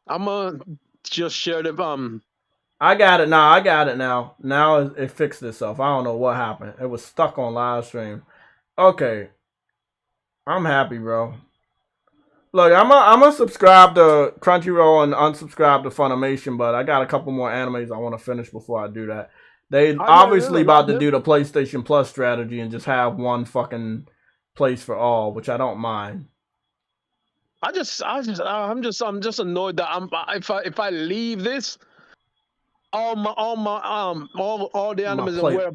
gonna just share the I got it now. Now it fixed itself. I don't know what happened. It was stuck on live stream. Okay. I'm happy, bro. Look, I'm gonna subscribe to Crunchyroll and unsubscribe to Funimation, but I got a couple more animes I want to finish before I do that. They obviously about to do the PlayStation Plus strategy and just have one fucking place for all, which I don't mind. I'm just annoyed that if I leave this, all the animes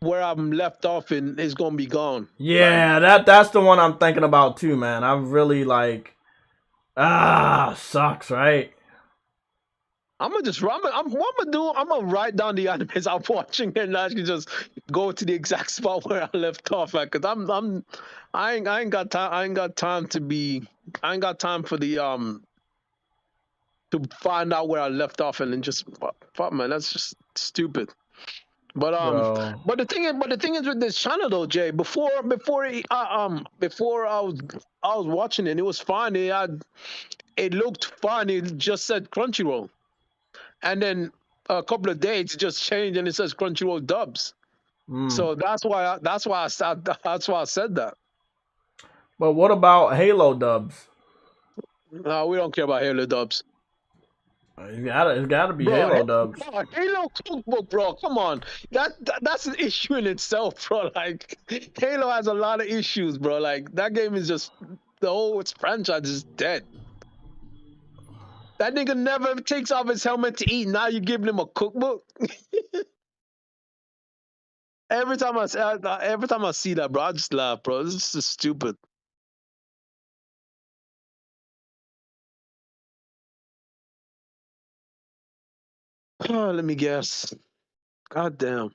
where I'm left off in is gonna be gone. Yeah, that's the one I'm thinking about too, man. I'm really like, sucks, right? I'm gonna write down the animes I'm watching and actually just go to the exact spot where I left off at, cause I ain't got time for the to find out where I left off and then just fuck man, that's just stupid. But but the thing is with this channel though, Jay, before I was watching it was fine. It looked fine. It just said Crunchyroll, and then a couple of days it just changed and it says Crunchyroll dubs. So that's why I said that. But what about Halo dubs? No, we don't care about Halo dubs. It's gotta be Halo dubs. Bro, Halo cookbook, bro. Come on, that's an issue in itself, bro. Like Halo has a lot of issues, bro. Like that game is just the whole franchise is dead. That nigga never takes off his helmet to eat. Now you're giving him a cookbook. Every time I see that, bro, I just laugh, bro. This is just stupid. Oh, let me guess. God damn.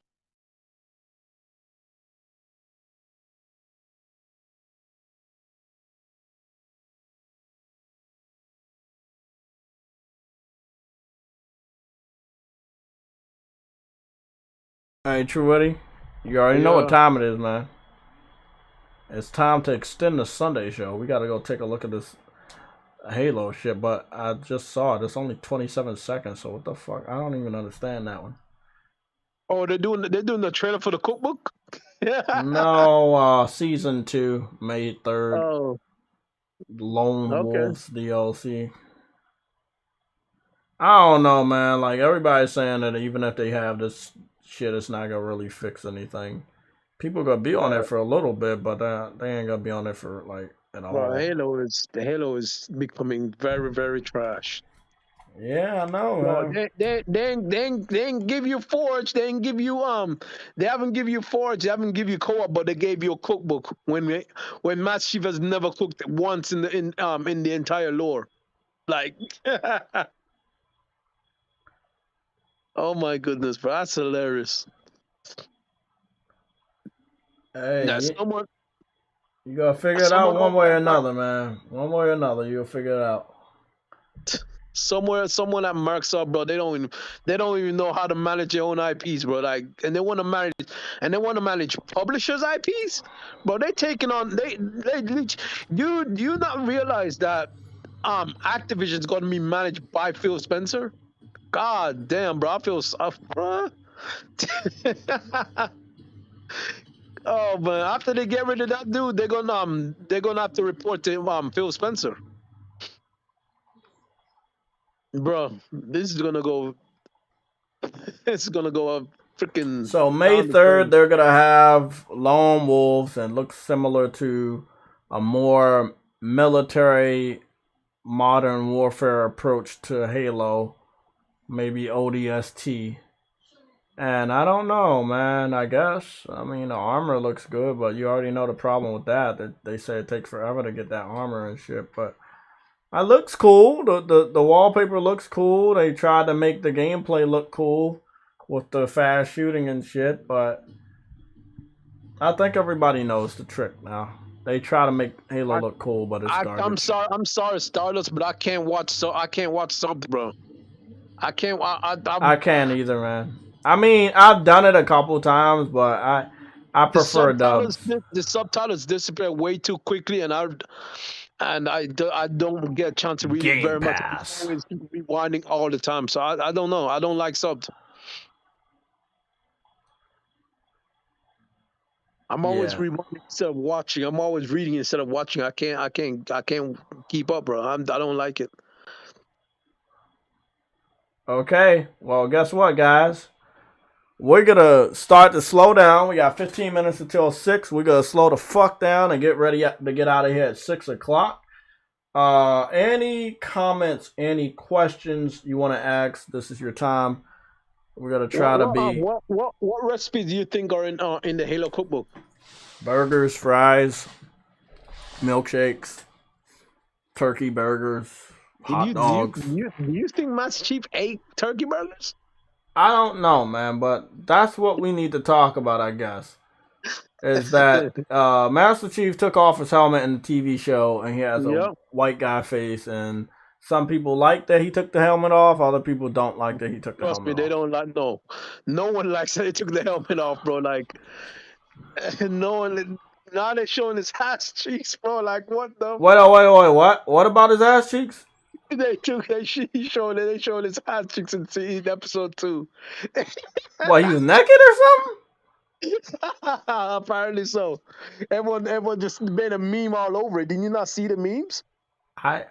Hey, True Eddie, you already know what time it is, man. It's time to extend the Sunday show. We gotta go take a look at this Halo shit, but I just saw it. It's only 27 seconds, so what the fuck? I don't even understand that one. Oh, they're doing the trailer for the cookbook? No, season 2, May 3rd. Oh. Lone Wolves DLC. I don't know, man. Like, everybody's saying that even if they have this shit, it's not gonna really fix anything. People gonna be on it for a little bit, but they ain't gonna be on it for, like, at all. Well, Halo is becoming very, very trash. Yeah, I know. No, they didn't give you Forge. They didn't give you They haven't give you Forge. They haven't give you co-op, but they gave you a cookbook. When Matt Chief has never cooked once in the entire lore, like. Oh my goodness, bro, that's hilarious. Hey, you gotta figure it out one way or another, man. One way or another, you'll figure it out. Someone at Microsoft, bro, they don't even know how to manage their own IPs, bro. Like, and they want to manage publishers' IPs, bro. They taking on you not realize that Activision's gonna be managed by Phil Spencer. God damn, bro, I feel bro. Oh man, after they get rid of that dude, they're gonna have to report to Phil Spencer. Bro, this is gonna go. It's gonna go up freaking. So May 3rd, they're gonna have Lone Wolves and look similar to a more military, modern warfare approach to Halo, maybe ODST. And I don't know, man. I guess I mean the armor looks good, but you already know the problem with that. That they say it takes forever to get that armor and shit. But it looks cool. The wallpaper looks cool. They tried to make the gameplay look cool with the fast shooting and shit, but I think everybody knows the trick now. They try to make Halo look cool, but it's garbage. I'm sorry, Stardust, but I can't watch something, bro. I can't. I can't either, man. I mean, I've done it a couple times, but I prefer dubs. The subtitles disappear way too quickly, and I don't get a chance to read it very much. I'm always rewinding all the time, so I don't know. I don't like subs. I'm always rewinding instead of watching. I'm always reading instead of watching. I can't keep up, bro. I don't like it. Okay, well, guess what, guys? We're gonna start to slow down. We got 15 minutes until 6. We're gonna slow the fuck down and get ready to get out of here at 6 o'clock. Any comments, any questions you want to ask? This is your time. We're gonna try to be. What recipes do you think are in the Halo cookbook? Burgers, fries, milkshakes, turkey burgers, hot dogs. Do you think Master Chief ate turkey burgers? I don't know, man, but that's what we need to talk about, I guess. Is that Master Chief took off his helmet in the TV show, and he has a white guy face, and some people like that he took the helmet off. Other people don't like that he took the helmet off. Trust me, they don't like. No one likes that he took the helmet off, bro. Like, no one. Now they're showing his ass cheeks, bro. Like, what the? Wait. What about his ass cheeks? They showing his ass cheeks in episode 2. What, he was naked or something? Apparently so. Everyone just made a meme all over it. Did you not see the memes? I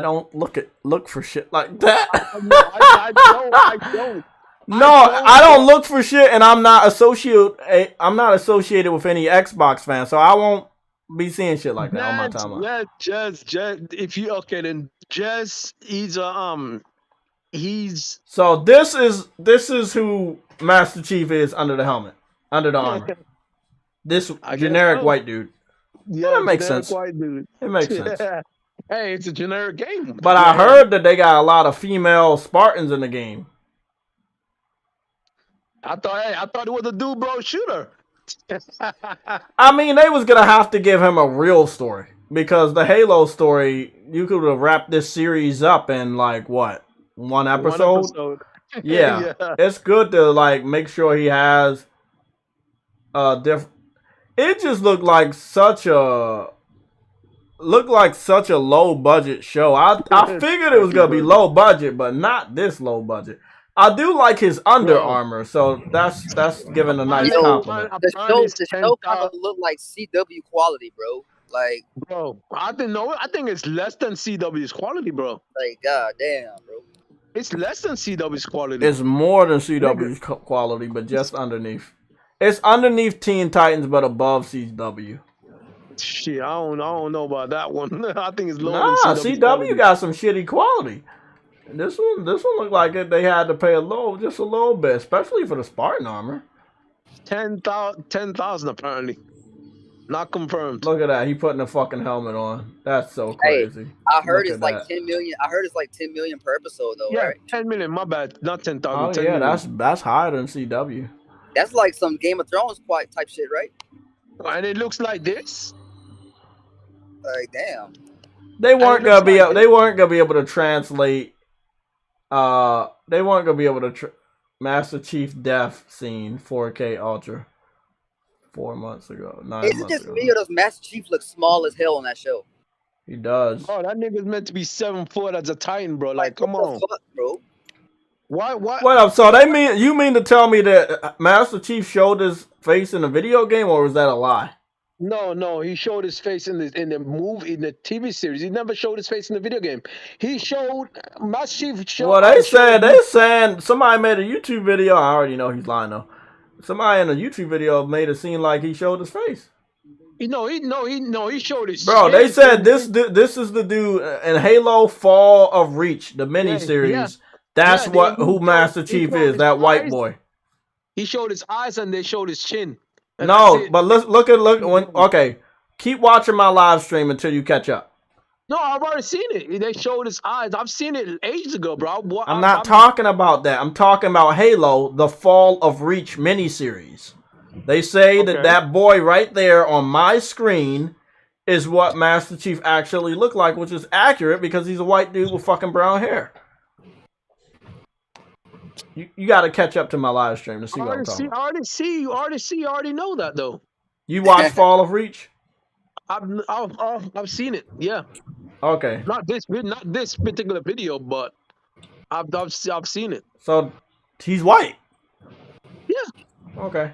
don't look for shit like that. I don't. No, I don't look for shit, and I'm not associated with any Xbox fans, so I won't be seeing shit like that on my timeline. Yeah, Jez, if you then Jez, he's so this is who Master Chief is under the helmet, under the armor. This generic white dude. Yeah, that makes sense. White dude. It makes sense. Hey, it's a generic game. But I heard that they got a lot of female Spartans in the game. I thought it was a dude, bro, shooter. I mean, they was gonna have to give him a real story, because the Halo story, you could have wrapped this series up in like what, one episode? Yeah. It's good to like make sure he has different. It just looked like such a low budget show. I figured it was gonna be low budget, but not this low budget. I do like his Under Armour, so that's giving a nice compliment. The show kind of look like CW quality, bro. Like, bro, I think it's less than CW's quality, bro. Like, god damn, bro. It's less than CW's quality. It's more than CW's quality, but just underneath. It's underneath Teen Titans, but above CW. Shit, I don't know about that one. I think it's lower than CW. CW got some shitty quality. This one looked like they had to pay just a little bit, especially for the Spartan armor. 10,000 apparently. Not confirmed. Look at that. He putting a fucking helmet on. That's so crazy. Hey, I heard it's like 10 million. I heard it's like 10 million per episode though, right? 10 million, my bad. Not 10,000. Oh, 10 yeah, million. that's higher than CW. That's like some Game of Thrones type shit, right? And it looks like this. Like, damn. They weren't gonna be able to translate. They weren't gonna be able to Master Chief death scene 4K Ultra 4 months ago. 9 months ago. Is it just me or does Master Chief look small as hell on that show? He does. Oh, that nigga's meant to be 7 foot as a Titan, bro. Like, come on, fuck, bro. Why? What up? So you mean to tell me that Master Chief showed his face in a video game, or was that a lie? No, he showed his face in the TV series. He never showed his face in the video game. He showed Master Chief showed. Well, they saying somebody made a YouTube video. I already know he's lying though. Somebody in a YouTube video made it seem like he showed his face. He showed his. Bro, they said this is the dude in Halo Fall of Reach, the miniseries. That's Yeah, they, who Master he Chief showed is. his That white eyes. boy. He showed his eyes and they showed his chin. And that's No, it. but look when. Okay, keep watching my live stream until you catch up. No, I've already seen it. They showed his eyes. I've seen it ages ago, bro. I'm not talking about that. I'm talking about Halo: The Fall of Reach miniseries. They say that that boy right there on my screen is what Master Chief actually looked like, which is accurate because he's a white dude with fucking brown hair. You got to catch up to my live stream to see what I'm talking about. I already see. You already know that though. You watch Fall of Reach? I've seen it. Yeah. Okay. Not this particular video, but I've seen it. So he's white. Yeah. Okay.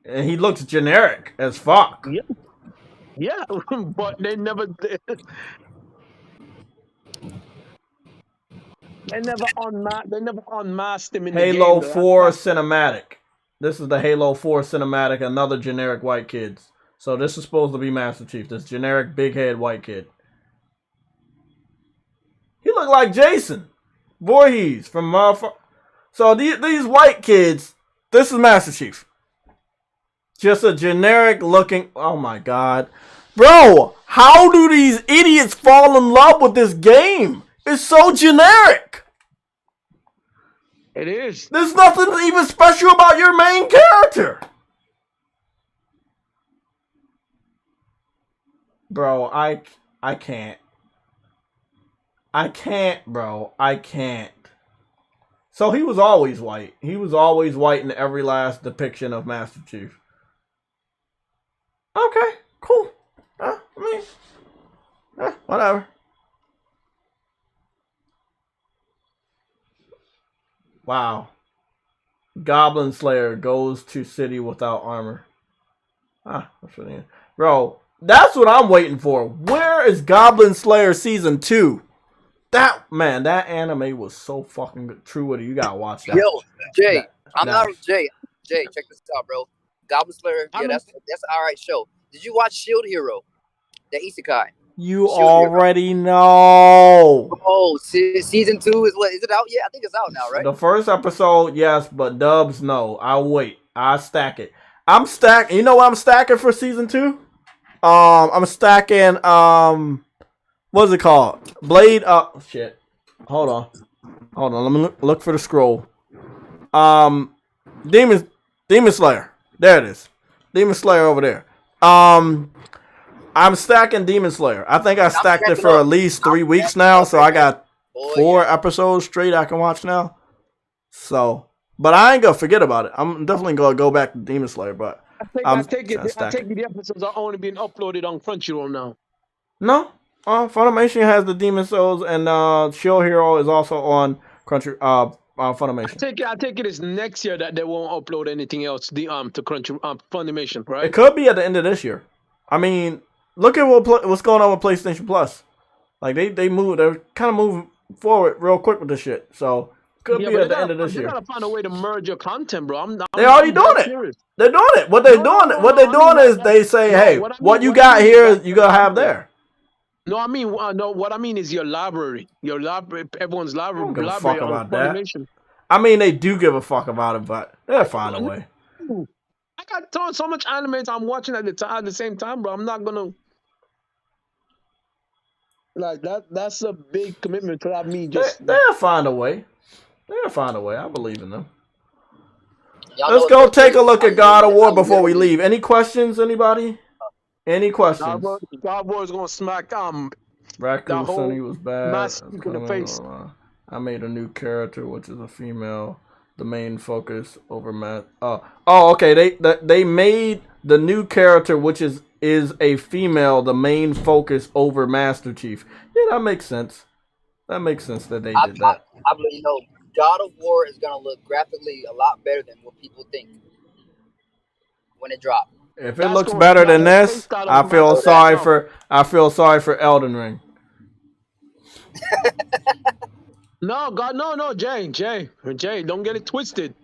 And he looks generic as fuck. Yeah. Yeah, but they never did. They never unmasked him in Halo the game. 4 cinematic. This is the Halo 4 cinematic, another generic white kids. So this is supposed to be Master Chief, this generic big head white kid. He looked like Jason Voorhees from So these white kids, this is Master Chief. Just a generic looking, oh my god. Bro, how do these idiots fall in love with this game? It's so generic. It is. There's nothing even special about your main character. Bro, I can't. I can't, bro. I can't. So he was always white. He was always white in every last depiction of Master Chief. Okay, cool. Whatever. Wow. Goblin Slayer goes to city without armor. That's what bro, that's what I'm waiting for. Where is Goblin Slayer Season 2? That anime was so fucking good. True Woody, you gotta watch that. Yo, Jay, Jay, check this out, bro. Goblin Slayer, yeah, that's an alright show. Did you watch Shield Hero? The Isekai. You already know. Oh, season 2 is what? Is it out? Yeah, I think it's out now, right? The first episode, yes, but dubs, no. I'll wait. I'll stack it. I'm stacking. You know what I'm stacking for season 2? I'm stacking. What's it called? Blade. Shit. Hold on. Let me look for the scroll. Demon Slayer. There it is. Demon Slayer over there. I'm stacking Demon Slayer. I think I stacked it for at least 3 weeks now, so I got 4 episodes straight I can watch now. So, but I ain't gonna forget about it. I'm definitely gonna go back to Demon Slayer, but I take it the episodes are only being uploaded on Crunchyroll now. No, Funimation has the Demon Souls, and Shield Hero is also on Funimation. I take it as next year that they won't upload anything else to Funimation, right? It could be at the end of this year. I mean, look at what's going on with PlayStation Plus. Like they're kind of moving forward real quick with this shit. So could be at the end of this year. You gotta find a way to merge your content, bro. They're already doing it. Serious. They're doing it. What they're doing is they say, hey, what you got here, you gotta have there. No, I mean, what I mean is your library. Everyone's library. I don't give a library fuck about Funimation. that. I mean, they do give a fuck about it, but they'll find a way. I got so much animes I'm watching at the same time, bro. I'm not gonna like that. That's a big commitment to have me just. They'll find a way. They'll find a way. I believe in them. Let's go take a look at God of War before we leave. Any questions, anybody? Any questions? God of War is gonna smack Raccoon Sunny was bad. In the face. I made a new character, which is a female. The main focus over okay. They made the new character, which is a female, the main focus over Master Chief. Yeah, that makes sense. That makes sense that they did that. I believe God of War is gonna look graphically a lot better than what people think when it drops. If it looks better than this, I feel sorry for Elden Ring. No, Jay, don't get it twisted.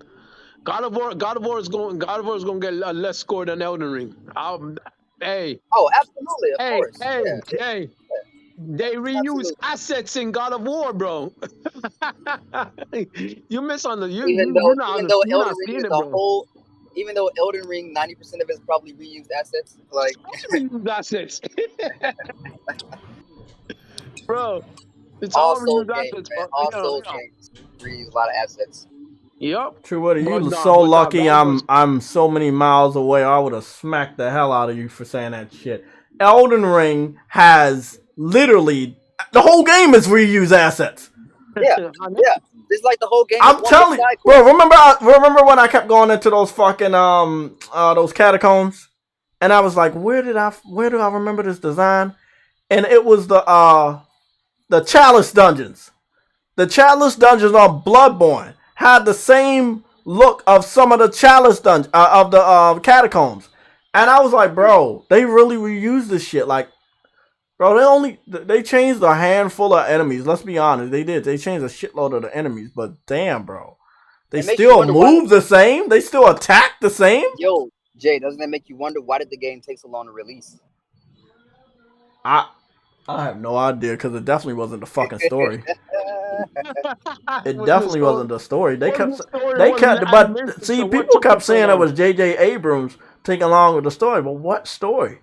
God of War is going to get a less score than Elden Ring. Oh, absolutely, of course. Jay, They reuse Absolutely. assets in God of War, bro. You miss on the Even though you're Elden not Ring seeing is it, a bro. whole, even though Elden Ring 90% of it is probably reused assets. Like Reuse assets, bro. It's all all Souls reuse games, assets, man. bro. All Yeah, Souls yeah. games reuse a lot of assets. Yep. True, what are But you nah, so but nah, lucky? God was I'm so many miles away. I would have smacked the hell out of you for saying that shit. Elden Ring has literally the whole game is reuse assets. Yeah, I know. yeah. It's like the whole game is I'm one big telling you, side bro. quest. Remember when I kept going into those fucking those catacombs, and I was like, where do I remember this design? And it was the Chalice dungeons. The Chalice dungeons on Bloodborne had the same look of some of the Chalice dungeons of the catacombs, and I was like, bro, they really reused this shit. Like, bro, they changed a handful of enemies. Let's be honest, they did. They changed a shitload of the enemies, but damn, bro, they It makes you still wonder why. move the same. They still attack the same. Yo, Jay, doesn't that make you wonder why did the game take so long to release? I have no idea because it definitely wasn't the fucking story. It Wasn't the definitely story? wasn't the story. Wasn't the story? Wasn't the But animation? see, So what people took kept it so saying it long? was J.J. Abrams taking along with the story. But what story?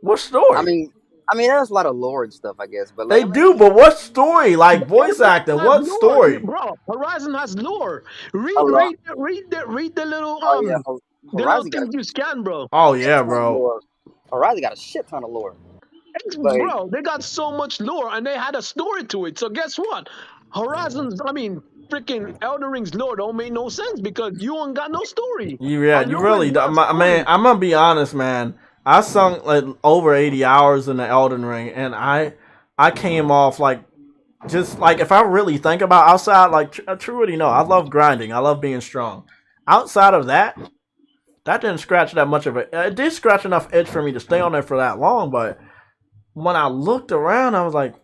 What story? I mean, there's a lot of lore and stuff, I guess. But like, They do, but what story? Like voice acting, Has what lore, story? bro. Horizon has lore. a Read lot. the little Oh yeah, the little Horizon got things you scan, bro. Oh a shit yeah, ton of bro. lore. Horizon got a shit ton of lore. Like, Bro, they got so much lore and they had a story to it. So guess what? Freaking Elden Ring's lore don't make no sense because you ain't got no story. You And really, nobody got a man. story. I'm gonna be honest, man. I sunk like over 80 hours in the Elden Ring, and I came off like just like if I really think about outside, like truly, no, I love grinding. I love being strong. Outside of that didn't scratch that much of it. It did scratch enough edge for me to stay on there for that long, but when I looked around, I was like,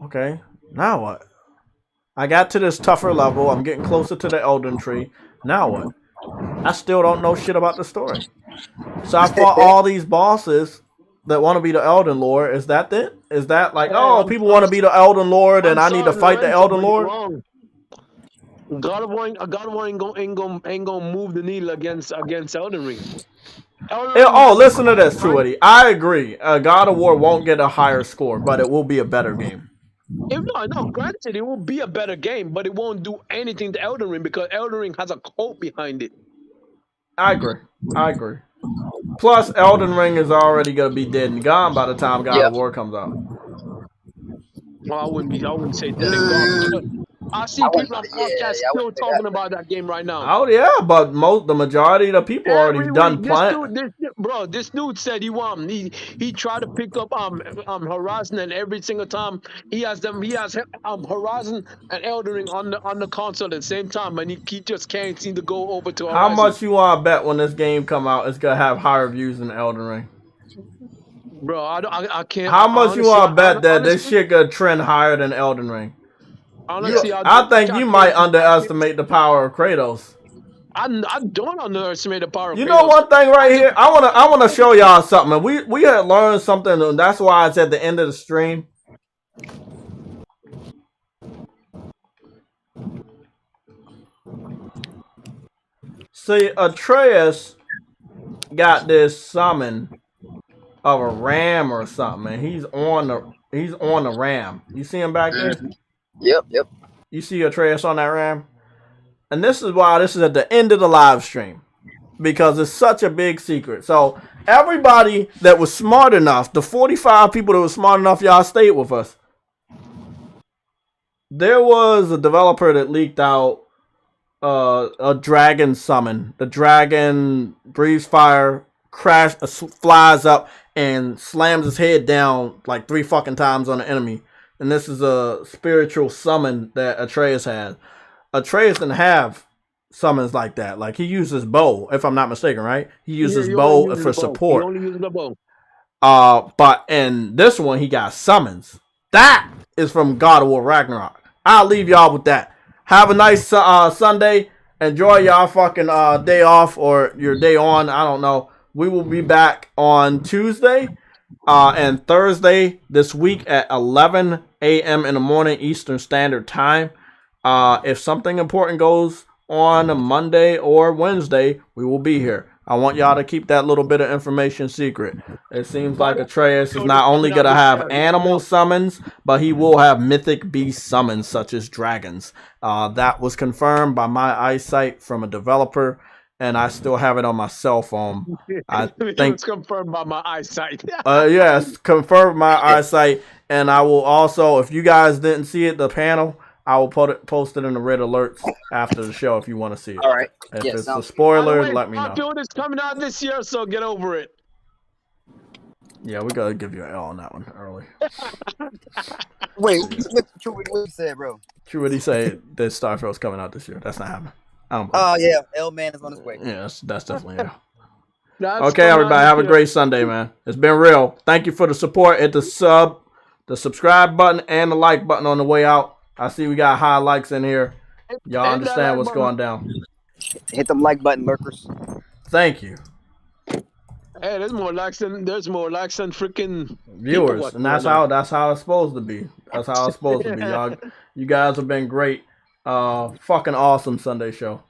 okay, now what? I got to this tougher level. I'm getting closer to the Elden Tree. Now what? I still don't know shit about the story. So I fought all these bosses that want to be the Elden Lord. Is that it? Is that like, oh, people want to be the Elden Lord and I need to fight the Elden Lord? God of War ain't gonna move the needle against Elden Ring. Listen to this, Truity. I agree. God of War won't get a higher score, but it will be a better game. Granted, it will be a better game, but it won't do anything to Elden Ring because Elden Ring has a cult behind it. I agree. Plus, Elden Ring is already gonna be dead and gone by the time God of War comes out. Well, I wouldn't say dead and gone because I see people on podcasts still talking about that game right now. Oh yeah, but the majority of the people already done playing. This dude said he tried to pick up Horizon, and every single time he has Horizon and Elden Ring on the console at the same time, and he just can't seem to go over to Horizon. How much you want to bet when this game come out it's gonna have higher views than Elden Ring? Bro, I can't. How much you want to bet that this shit gonna trend higher than Elden Ring? Honestly, I think you might underestimate the power of Kratos. I don't underestimate the power of Kratos. You know one thing right here? I wanna show y'all something. We had learned something, and that's why it's at the end of the stream. See, Atreus got this summon of a ram or something, and he's on the ram. You see him back there? Yep. You see Atreus on that ram? And this is why this is at the end of the live stream. Because it's such a big secret. So everybody that was smart enough, the 45 people that were smart enough, y'all stayed with us. There was a developer that leaked out a dragon summon. The dragon breathes fire, flies up, and slams his head down like 3 fucking times on the enemy. And this is a spiritual summon that Atreus has. Atreus didn't have summons like that. Like he uses bow, if I'm not mistaken, right? He uses bow for support. He only uses the bow. But in this one, he got summons. That is from God of War Ragnarok. I'll leave y'all with that. Have a nice Sunday. Enjoy y'all fucking day off or your day on. I don't know. We will be back on Tuesday. And Thursday this week at 11 a.m. in the morning Eastern Standard Time. If something important goes on a Monday or Wednesday, we will be here. I want y'all to keep that little bit of information secret. It seems like Atreus is not only going to have animal summons, but he will have mythic beast summons such as dragons. That was confirmed by my eyesight from a developer, and I still have it on my cell phone. I think it's confirmed by my eyesight. yes, confirmed my eyesight, and I will also, if you guys didn't see it, the panel, I will post it in the red alerts after the show if you want to see it. All right. If Yeah, it's a sounds spoiler, By the way, let me know. Starfield is coming out this year, so get over it. Yeah, we gotta give you an L on that one early. Wait, what you said, bro? True, what he say that Starfield's coming out this year. That's not happening. I don't believe Oh yeah, L Man is on his way. yeah, that's definitely L. That's Okay, coming everybody, out have a this year. great Sunday, man. It's been real. Thank you for the support. Hit the subscribe button and the like button on the way out. I see we got high likes in here. Y'all Hit that understand like what's button. going down. Hit the like button, lurkers. Thank you, Hey, there's more likes than freaking viewers, people and that's how it's supposed to be. That's how it's supposed to be, y'all. You guys have been great. Fucking awesome Sunday show.